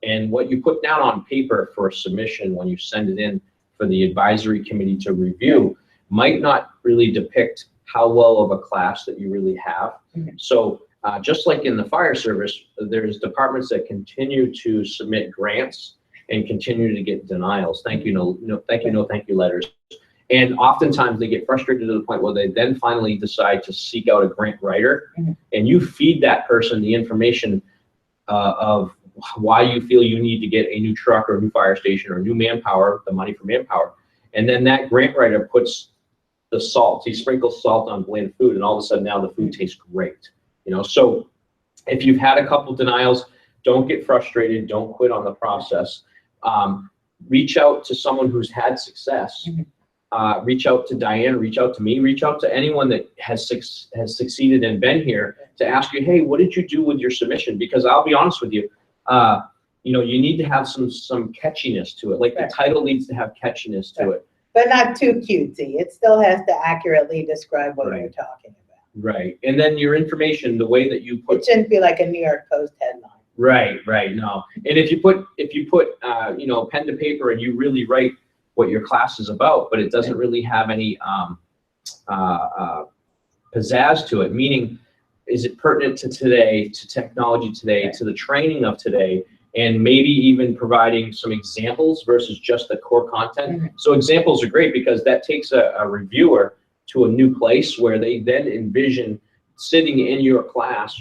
And what you put down on paper for a submission when you send it in for the advisory committee to review might not really depict how well of a class that you really have. So just like in the fire service, there's departments that continue to submit grants and continue to get denials. Thank you, no thank you letters. And oftentimes they get frustrated to the point where they then finally decide to seek out a grant writer, and you feed that person the information of why you feel you need to get a new truck or a new fire station or new manpower, the money for manpower. And then that grant writer puts the salt, he sprinkles salt on bland food, and all of a sudden now the food tastes great. So if you've had a couple denials, don't get frustrated, don't quit on the process. Reach out to someone who's had success. Reach out to Diane, reach out to me, reach out to anyone that has succeeded and been here to ask you, hey, what did you do with your submission? Because I'll be honest with you, you need to have some catchiness to it. Like the title needs to have catchiness to it. But not too cutesy. It still has to accurately describe what you're talking about. Right. And then your information, the way that you put... It shouldn't be like a New York Post headline. Right, right, no. And if you put, you know, pen to paper and you really write what your class is about, but it doesn't really have any pizzazz to it, meaning, is it pertinent to today, to technology today, to the training of today, and maybe even providing some examples versus just the core content. So examples are great because that takes a reviewer to a new place where they then envision sitting in your class,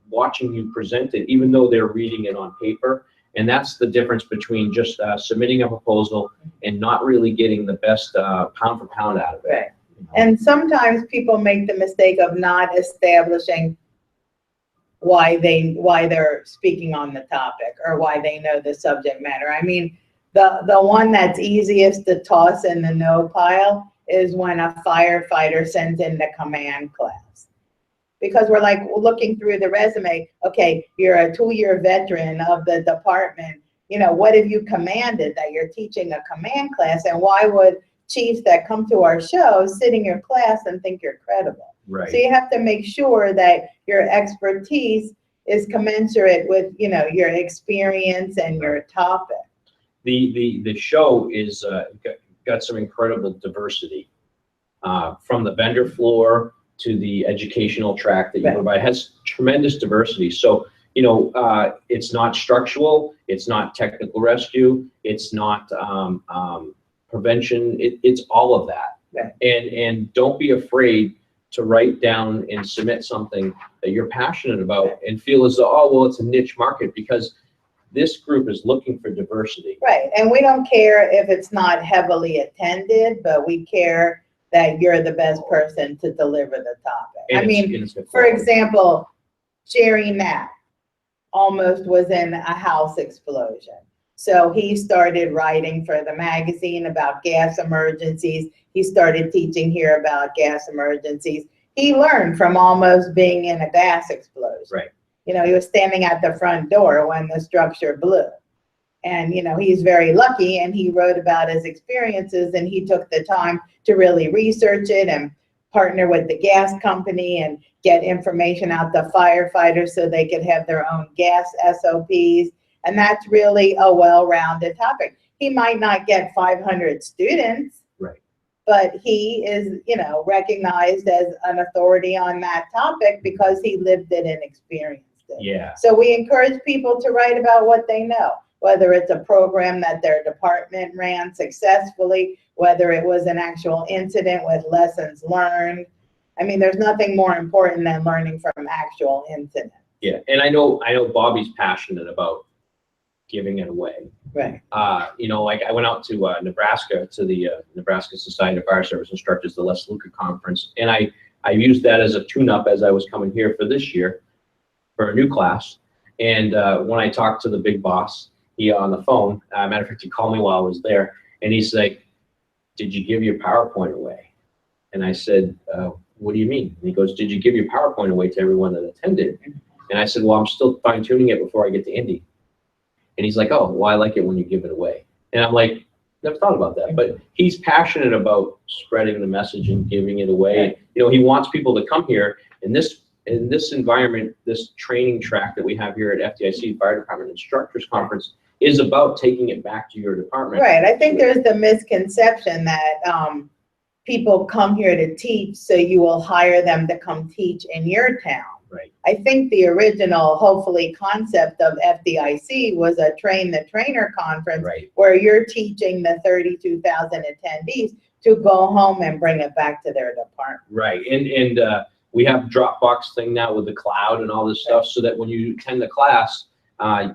watching you present it, even though they're reading it on paper. And that's the difference between just submitting a proposal and not really getting the best pound for pound out of it. Right. And sometimes people make the mistake of not establishing why they're speaking on the topic or why they know the subject matter. I mean, the one that's easiest to toss in the no pile is when a firefighter sends in the command class. Because we're like looking through the resume, okay, you're a 2-year veteran of the department, you know, what have you commanded that you're teaching a command class, and why would chiefs that come to our show sit in your class and think you're credible? Right. So you have to make sure that your expertise is commensurate with, you know, your experience and your topic. The show is got some incredible diversity from the vendor floor to the educational track that you provide. It has tremendous diversity. So, you know, it's not structural, it's not technical rescue, it's not prevention, it's all of that. And don't be afraid to write down and submit something that you're passionate about and feel as though, oh, well, it's a niche market, because this group is looking for diversity. Right, and we don't care if it's not heavily attended, but we care that you're the best person to deliver the topic. And I mean, for example, Jerry Knapp almost was in a house explosion. So he started writing for the magazine about gas emergencies. He started teaching here about gas emergencies. He learned from almost being in a gas explosion. Right. You know, he was standing at the front door when the structure blew. And, you know, he's very lucky, and he wrote about his experiences, and he took the time to really research it and partner with the gas company and get information out to firefighters so they could have their own gas SOPs. And that's really a well-rounded topic. He might not get 500 students, right, but he is, you know, recognized as an authority on that topic because he lived it and experienced it. Yeah. So we encourage people to write about what they know, whether it's a program that their department ran successfully, whether it was an actual incident with lessons learned. I mean, there's nothing more important than learning from actual incidents. Yeah, and I know Bobby's passionate about giving it away. Right. You know, like I went out to Nebraska, to the Nebraska Society of Fire Service Instructors, the Les Luca Conference, and I used that as a tune-up as I was coming here for this year for a new class. And when I talked to the big boss, he on the phone, matter of fact, he called me while I was there, and he's like, "Did you give your PowerPoint away?" And I said, "What do you mean?" And he goes, "Did you give your PowerPoint away to everyone that attended?" And I said, "Well, I'm still fine-tuning it before I get to Indy." And he's like, "Oh, well, I like it when you give it away." And I'm like, never thought about that. But he's passionate about spreading the message and giving it away. You know, he wants people to come here in this environment. This training track that we have here at FDIC Fire Department Instructors Conference is about taking it back to your department. Right. I think there's the misconception that people come here to teach, so you will hire them to come teach in your town. Right. I think the original, hopefully, concept of FDIC was a train the trainer conference, Right. where you're teaching the 32,000 attendees to go home and bring it back to their department. Right. And we have Dropbox thing now with the cloud and all this stuff, so that when you attend the class,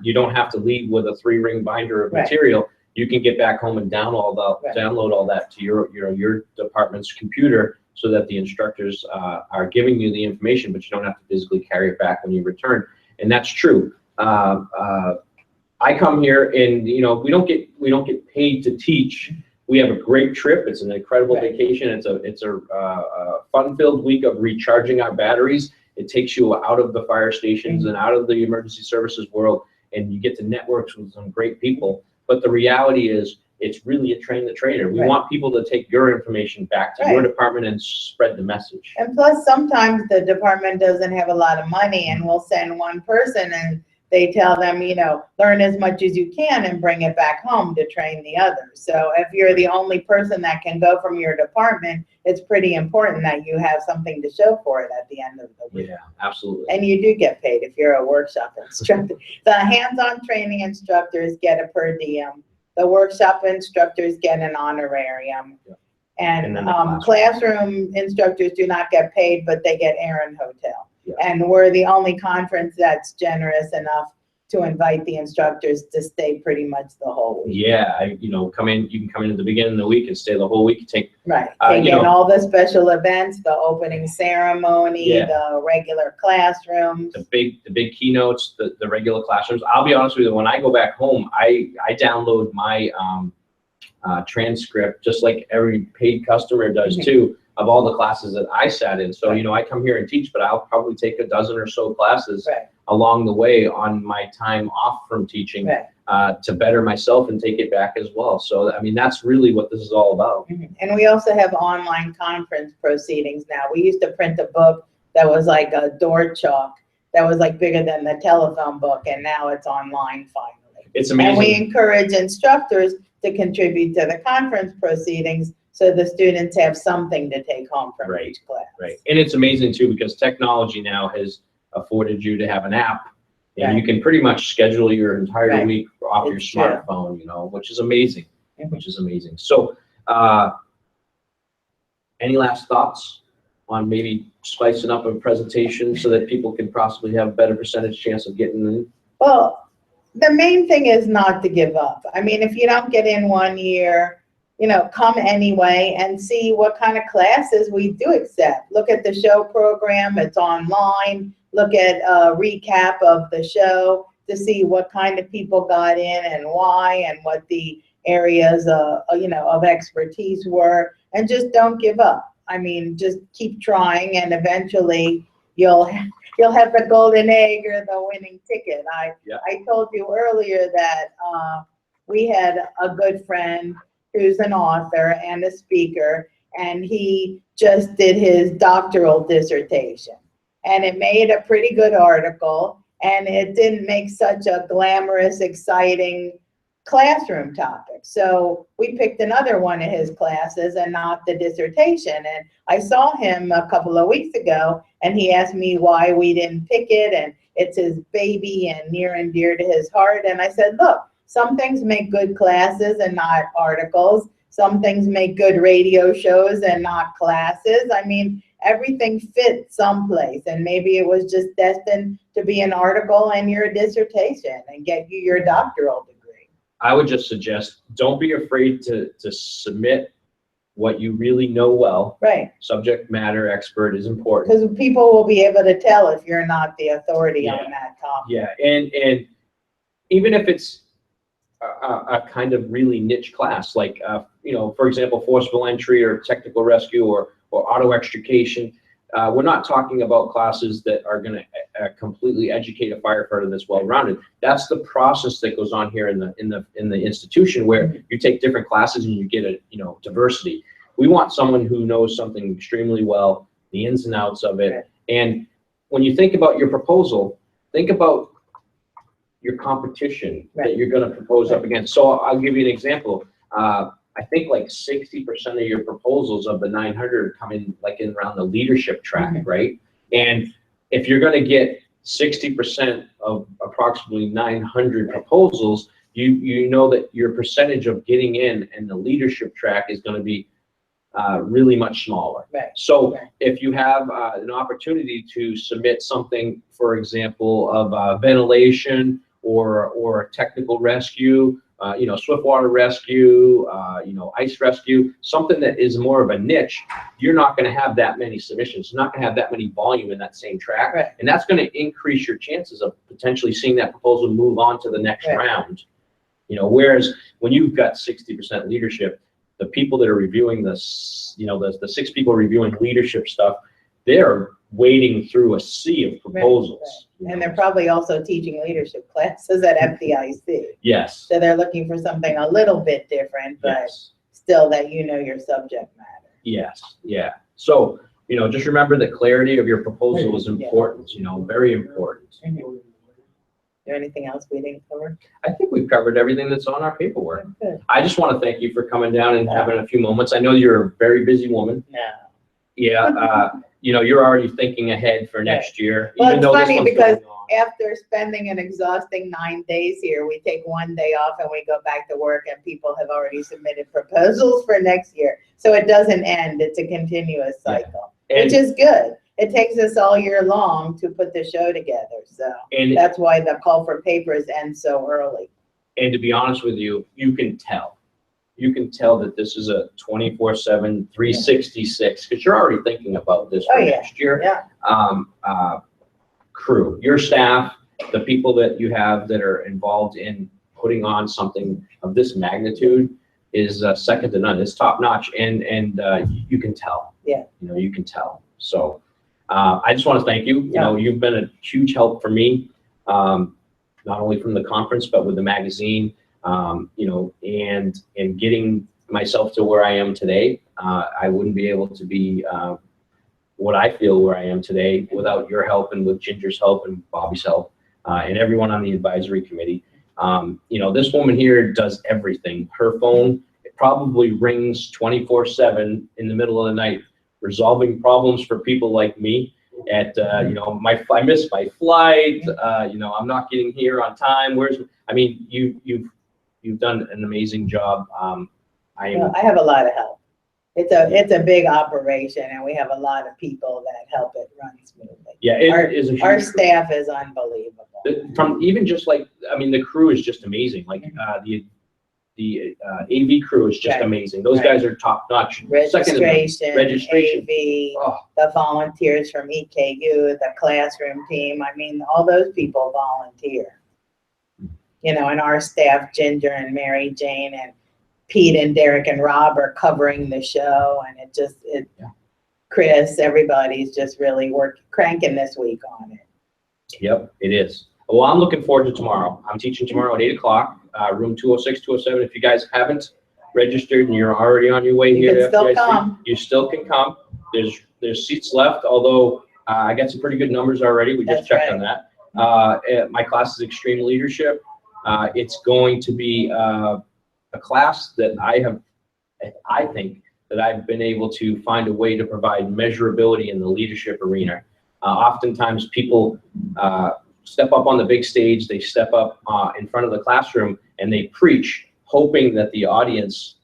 you don't have to leave with a 3-ring binder of material. You can get back home and download all that to your department's computer, so that the instructors are giving you the information, but you don't have to physically carry it back when you return. And that's true. I come here, and you know, we don't get paid to teach. We have a great trip. It's an incredible vacation. It's a fun-filled week of recharging our batteries. It takes you out of the fire stations and out of the emergency services world, and you get to network with some great people. But the reality is, it's really a train the trainer. We want people to take your information back to your department and spread the message. And plus, sometimes the department doesn't have a lot of money, and we'll send one person, and they tell them, learn as much as you can and bring it back home to train the others. So if you're the only person that can go from your department, it's pretty important that you have something to show for it at the end of the week. Yeah, absolutely. And you do get paid if you're a workshop instructor. The hands-on training instructors get a per diem. The workshop instructors get an honorarium. Yeah. And then the classroom instructors do not get paid, but they get air and hotel. Yeah. And we're the only conference that's generous enough to invite the instructors to stay pretty much the whole week. Yeah, you can come in at the beginning of the week and stay the whole week. Take Right, take in all the special events, the opening ceremony, Yeah. the regular classrooms. the big keynotes, the regular classrooms. I'll be honest with you, when I go back home, I download my transcript, just like every paid customer does too, of all the classes that I sat in. So, I come here and teach, but I'll probably take a dozen or so classes Right. along the way on my time off from teaching, Right. to better myself and take it back as well. So, I mean, that's really what this is all about. And we also have online conference proceedings now. We used to print a book that was like a door chalk, that was like bigger than the telephone book, and now it's online finally. It's And we amazing. encourage instructors to contribute to the conference proceedings so the students have something to take home from Right, each class. Right. And it's amazing too, because technology now has afforded you to have an app, and you can pretty much schedule your entire Right. week off It's your true. smartphone, which is amazing, Mhm. So, any last thoughts on maybe spicing up a presentation so that people can possibly have a better percentage chance of getting in? Well, the main thing is not to give up. I mean, if you don't get in one year, come anyway and see what kind of classes we do accept. Look at the show program, it's online. Look at a recap of the show to see what kind of people got in and why, and what the areas of expertise were, and just don't give up. I mean, just keep trying, and eventually you'll have the golden egg or the winning ticket. I told you earlier that we had a good friend who's an author and a speaker, and he just did his doctoral dissertation. And it made a pretty good article, and it didn't make such a glamorous, exciting classroom topic. So we picked another one of his classes and not the dissertation. And I saw him a couple of weeks ago, and he asked me why we didn't pick it, and it's his baby and near and dear to his heart. And I said, look, some things make good classes and not articles. Some things make good radio shows and not classes. I mean, everything fits someplace, and maybe it was just destined to be an article and your dissertation and get you your doctoral degree. I would just suggest, don't be afraid to submit what you really know well. Right. Subject matter expert is important. Because people will be able to tell if you're not the authority on that topic. Yeah, and even if it's a kind of really niche class, like, for example, forcible entry or technical rescue or auto extrication, we're not talking about classes that are going to completely educate a firefighter that's well-rounded. That's the process that goes on here in the institution, where you take different classes and you get a diversity. We want someone who knows something extremely well, the ins and outs of it. Right. And when you think about your proposal, think about your competition that you're going to propose up against. So I'll give you an example. I think like 60% of your proposals of the 900 come in like in around the leadership track, right? And if you're going to get 60% of approximately 900 proposals, you know that your percentage of getting in the leadership track is going to be really much smaller. Right. So if you have an opportunity to submit something, for example, of ventilation or technical rescue, swift water rescue, ice rescue, something that is more of a niche, you're not going to have that many submissions. You're not going to have that many volume in that same track. Right. And that's going to increase your chances of potentially seeing that proposal move on to the next round. Whereas when you've got 60% leadership, the people that are reviewing this, the 6 people reviewing leadership stuff, they're wading through a sea of proposals. Right. And they're probably also teaching leadership classes at FDIC. Yes. So they're looking for something a little bit different, but still that your subject matter. Yes. Yeah. So, just remember that clarity of your proposal is important, very important. there anything else we didn't cover? I think we've covered everything that's on our paperwork. Good. I just want to thank you for coming down and having a few moments. I know you're a very busy woman. No. Yeah, you know, you're already thinking ahead for next year. Well, even it's though this funny one's because going on. After spending an exhausting 9 days here, we take one day off and we go back to work, and people have already submitted proposals for next year. So it doesn't end. It's a continuous cycle, which is good. It takes us all year long to put the show together. So that's why the call for papers ends so early. And to be honest with you, you can tell. You can tell that this is a 24/7, 366, because you're already thinking about this for next year. Yeah. Crew, your staff, the people that you have that are involved in putting on something of this magnitude is second to none. It's top notch, and you can tell. Yeah. You know, you can tell. So I just want to thank you. You know, you've been a huge help for me, not only from the conference but with the magazine. You know, and getting myself to where I am today. I wouldn't be able to be what I feel where I am today without your help and with Ginger's help and Bobby's help and everyone on the advisory committee. You know, this woman here does everything. Her phone probably rings 24/7 in the middle of the night, resolving problems for people like me. At you know, I missed my flight. You know, I'm not getting here on time. I mean, you've done an amazing job. I have a lot of help. It's a big operation, and we have a lot of people that help it run smoothly. Yeah, it is a huge our staff is unbelievable. From even just like, I mean, the crew is just amazing. Like the AV crew is just amazing. Those guys are top notch. Registration, registration, AV, the volunteers from EKU, the classroom team. I mean, all those people volunteer. You know, and our staff, Ginger and Mary Jane and Pete and Derek and Rob are covering the show, and Chris, everybody's just really cranking this week on it. Yep, it is. Well, I'm looking forward to tomorrow. I'm teaching tomorrow at 8 o'clock, room 206, 207. If you guys haven't registered and you're already on your way here to FDIC, you still can come. There's seats left, although I got some pretty good numbers already. We just checked on that. My class is Extreme Leadership. It's going to be a class that I think that I've been able to find a way to provide measurability in the leadership arena. Oftentimes people step up on the big stage, they step up in front of the classroom and they preach, hoping that the audience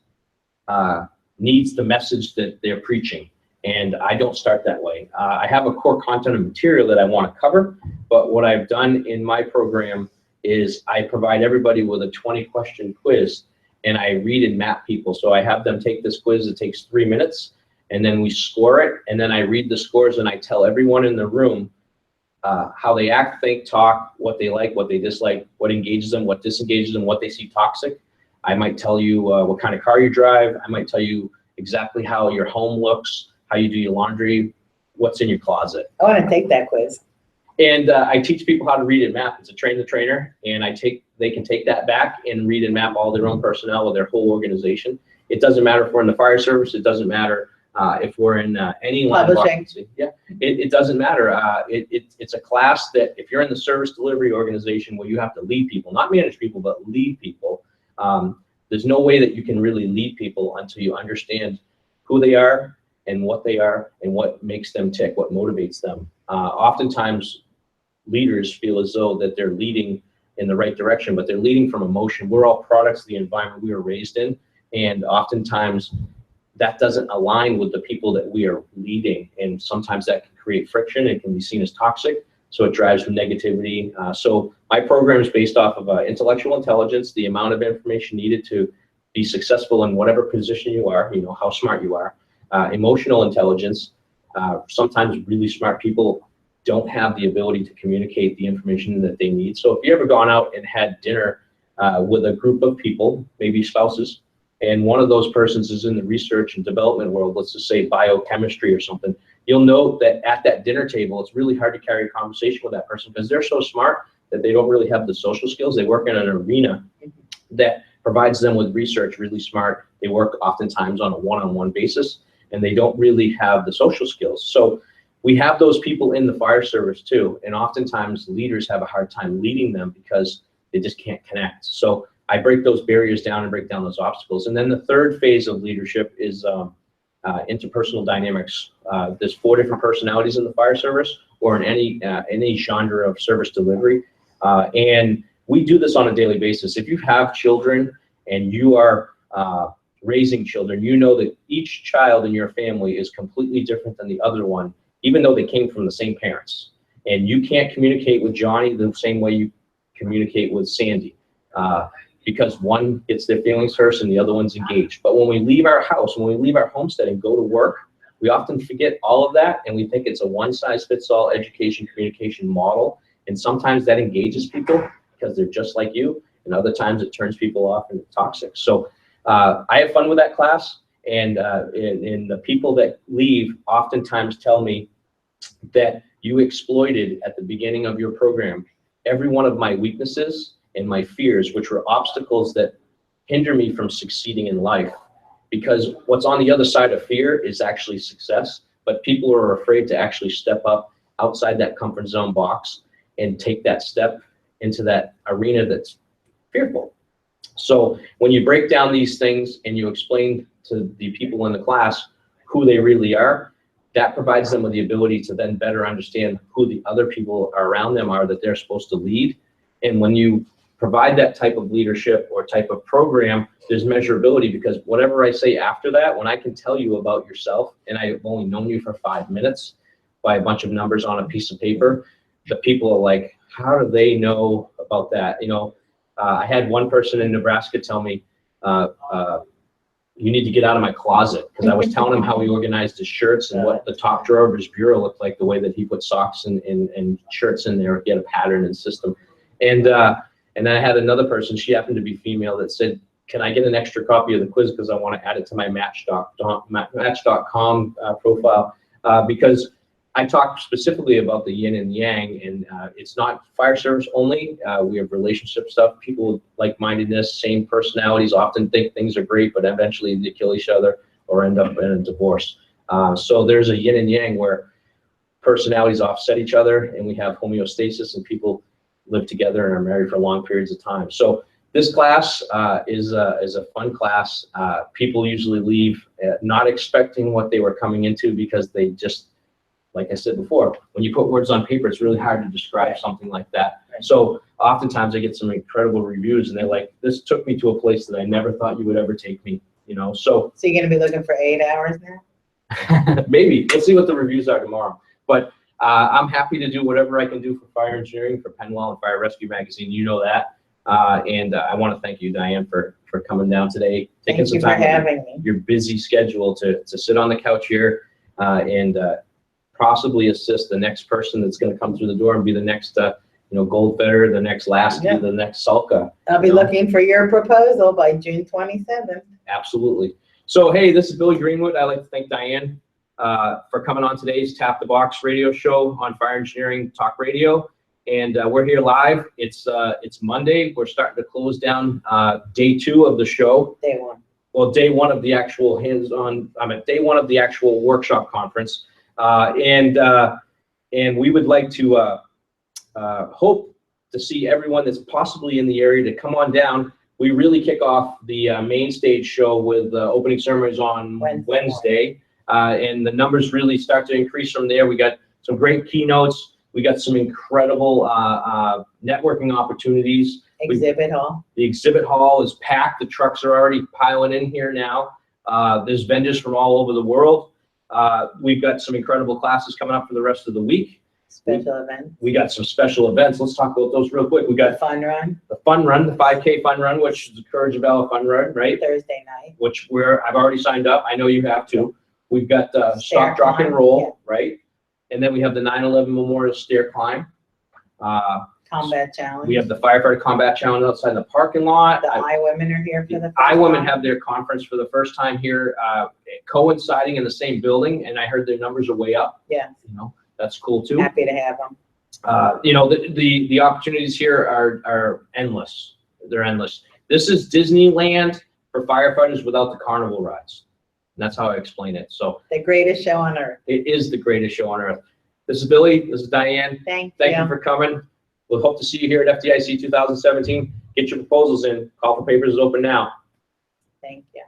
needs the message that they're preaching. And I don't start that way. I have a core content of material that I want to cover, but what I've done in my program is I provide everybody with a 20-question quiz, and I read and map people. So I have them take this quiz. It takes 3 minutes, and then we score it, and then I read the scores, and I tell everyone in the room how they act, think, talk, what they like, what they dislike, what engages them, what disengages them, what they see toxic. I might tell you what kind of car you drive. I might tell you exactly how your home looks, how you do your laundry, what's in your closet. I want to take that quiz. And I teach people how to read and map. It's a train the trainer, and they can take that back and read and map all their own personnel with their whole organization. It doesn't matter if we're in the fire service. It doesn't matter if we're in any line of occupancy. Yeah, it doesn't matter. It's a class that if you're in the service delivery organization where you have to lead people, not manage people, but lead people, there's no way that you can really lead people until you understand who they are and what they are and what makes them tick, what motivates them. Oftentimes, leaders feel as though that they're leading in the right direction, but they're leading from emotion. We're all products of the environment we were raised in, and oftentimes that doesn't align with the people that we are leading, and sometimes that can create friction. It can be seen as toxic, so it drives negativity. So my program is based off of intellectual intelligence, the amount of information needed to be successful in whatever position you are, you know, how smart you are, emotional intelligence. Sometimes really smart people don't have the ability to communicate the information that they need. So if you ever gone out and had dinner with a group of people, maybe spouses, and one of those persons is in the research and development world, let's just say biochemistry or something, you'll note that at that dinner table, it's really hard to carry a conversation with that person because they're so smart that they don't really have the social skills. They work in an arena that provides them with research, really smart. They work oftentimes on a one-on-one basis, and they don't really have the social skills. So we have those people in the fire service too, and oftentimes leaders have a hard time leading them because they just can't connect. So I break those barriers down and break down those obstacles. And then the third phase of leadership is interpersonal dynamics. There's 4 different personalities in the fire service or in any genre of service delivery. And we do this on a daily basis. If you have children and you are raising children, you know that each child in your family is completely different than the other one, even though they came from the same parents. And you can't communicate with Johnny the same way you communicate with Sandy, because one gets their feelings first and the other one's engaged. But when we leave our house, when we leave our homestead and go to work, we often forget all of that, and we think it's a one-size-fits-all education communication model. And sometimes that engages people because they're just like you, and other times it turns people off and it's toxic. So I have fun with that class, and the people that leave oftentimes tell me that you exploited at the beginning of your program every one of my weaknesses and my fears, which were obstacles that hinder me from succeeding in life. Because what's on the other side of fear is actually success, but people are afraid to actually step up outside that comfort zone box and take that step into that arena that's fearful. So when you break down these things and you explain to the people in the class who they really are, that provides them with the ability to then better understand who the other people around them are that they're supposed to lead. And when you provide that type of leadership or type of program, there's measurability, because whatever I say after that, when I can tell you about yourself and I've only known you for 5 minutes by a bunch of numbers on a piece of paper, the people are like, how do they know about that? You know, I had one person in Nebraska tell me, you need to get out of my closet, because I was telling him how he organized his shirts and what the top drawer of his bureau looked like, the way that he put socks and shirts in there. He had a pattern and system. And then I had another person, she happened to be female, that said, can I get an extra copy of the quiz because I want to add it to my Match.com profile, because I talked specifically about the yin and yang, and it's not fire service only. We have relationship stuff. People with like-mindedness, same personalities, often think things are great, but eventually they kill each other or end up in a divorce. So there's a yin and yang where personalities offset each other, and we have homeostasis, and people live together and are married for long periods of time. So this class is a fun class. People usually leave not expecting what they were coming into, because they just, like I said before, when you put words on paper, it's really hard to describe something like that. So oftentimes I get some incredible reviews, and they're like, this took me to a place that I never thought you would ever take me, you know? So you're gonna be looking for 8 hours now? maybe. We'll see what the reviews are tomorrow. But I'm happy to do whatever I can do for fire engineering, for Penwell and Fire Rescue Magazine. You know that. And I want to thank you, Diane, for coming down today, taking some time out of your busy schedule to sit on the couch here and possibly assist the next person that's going to come through the door and be the next gold fetter, the next Lasky, the next Salka. I'll be looking for your proposal by June 27th. Absolutely. So, hey, this is Billy Greenwood. I'd like to thank Diane for coming on today's Tap the Box radio show on Fire Engineering Talk Radio. And we're here live. It's Monday. We're starting to close down day 2 of the show. Day 1. Well, day 1 of the actual day 1 of the actual workshop conference. And we would like to hope to see everyone that's possibly in the area to come on down. We really kick off the main stage show with opening ceremonies on Wednesday. And the numbers really start to increase from there. We got some great keynotes. We got some incredible networking opportunities. Exhibit hall. The exhibit hall is packed. The trucks are already piling in here now. There's vendors from all over the world. We've got some incredible classes coming up for the rest of the week. Special events. We got some special events. Let's talk about those real quick. We got the fun run. The fun run, the 5K fun run, which is the Courage of Valor fun run, right? Thursday night. Which I've already signed up. I know you have too. We've got Stop, Drop, and Roll, right? And then we have the 9/11 Memorial Stair Climb. Combat Challenge. We have the Firefighter Combat Challenge outside the parking lot. The I-Women are here for the first I-Women have their conference for the first time here, coinciding in the same building, and I heard their numbers are way up. Yeah. That's cool too. Happy to have them. The opportunities here are endless. They're endless. This is Disneyland for firefighters without the carnival rides. And that's how I explain it. So the greatest show on earth. It is the greatest show on earth. This is Billy. This is Diane. Thank Thank you you. for coming. We'll hope to see you here at FDIC 2017. Get your proposals in. Call for papers is open now. Thank you.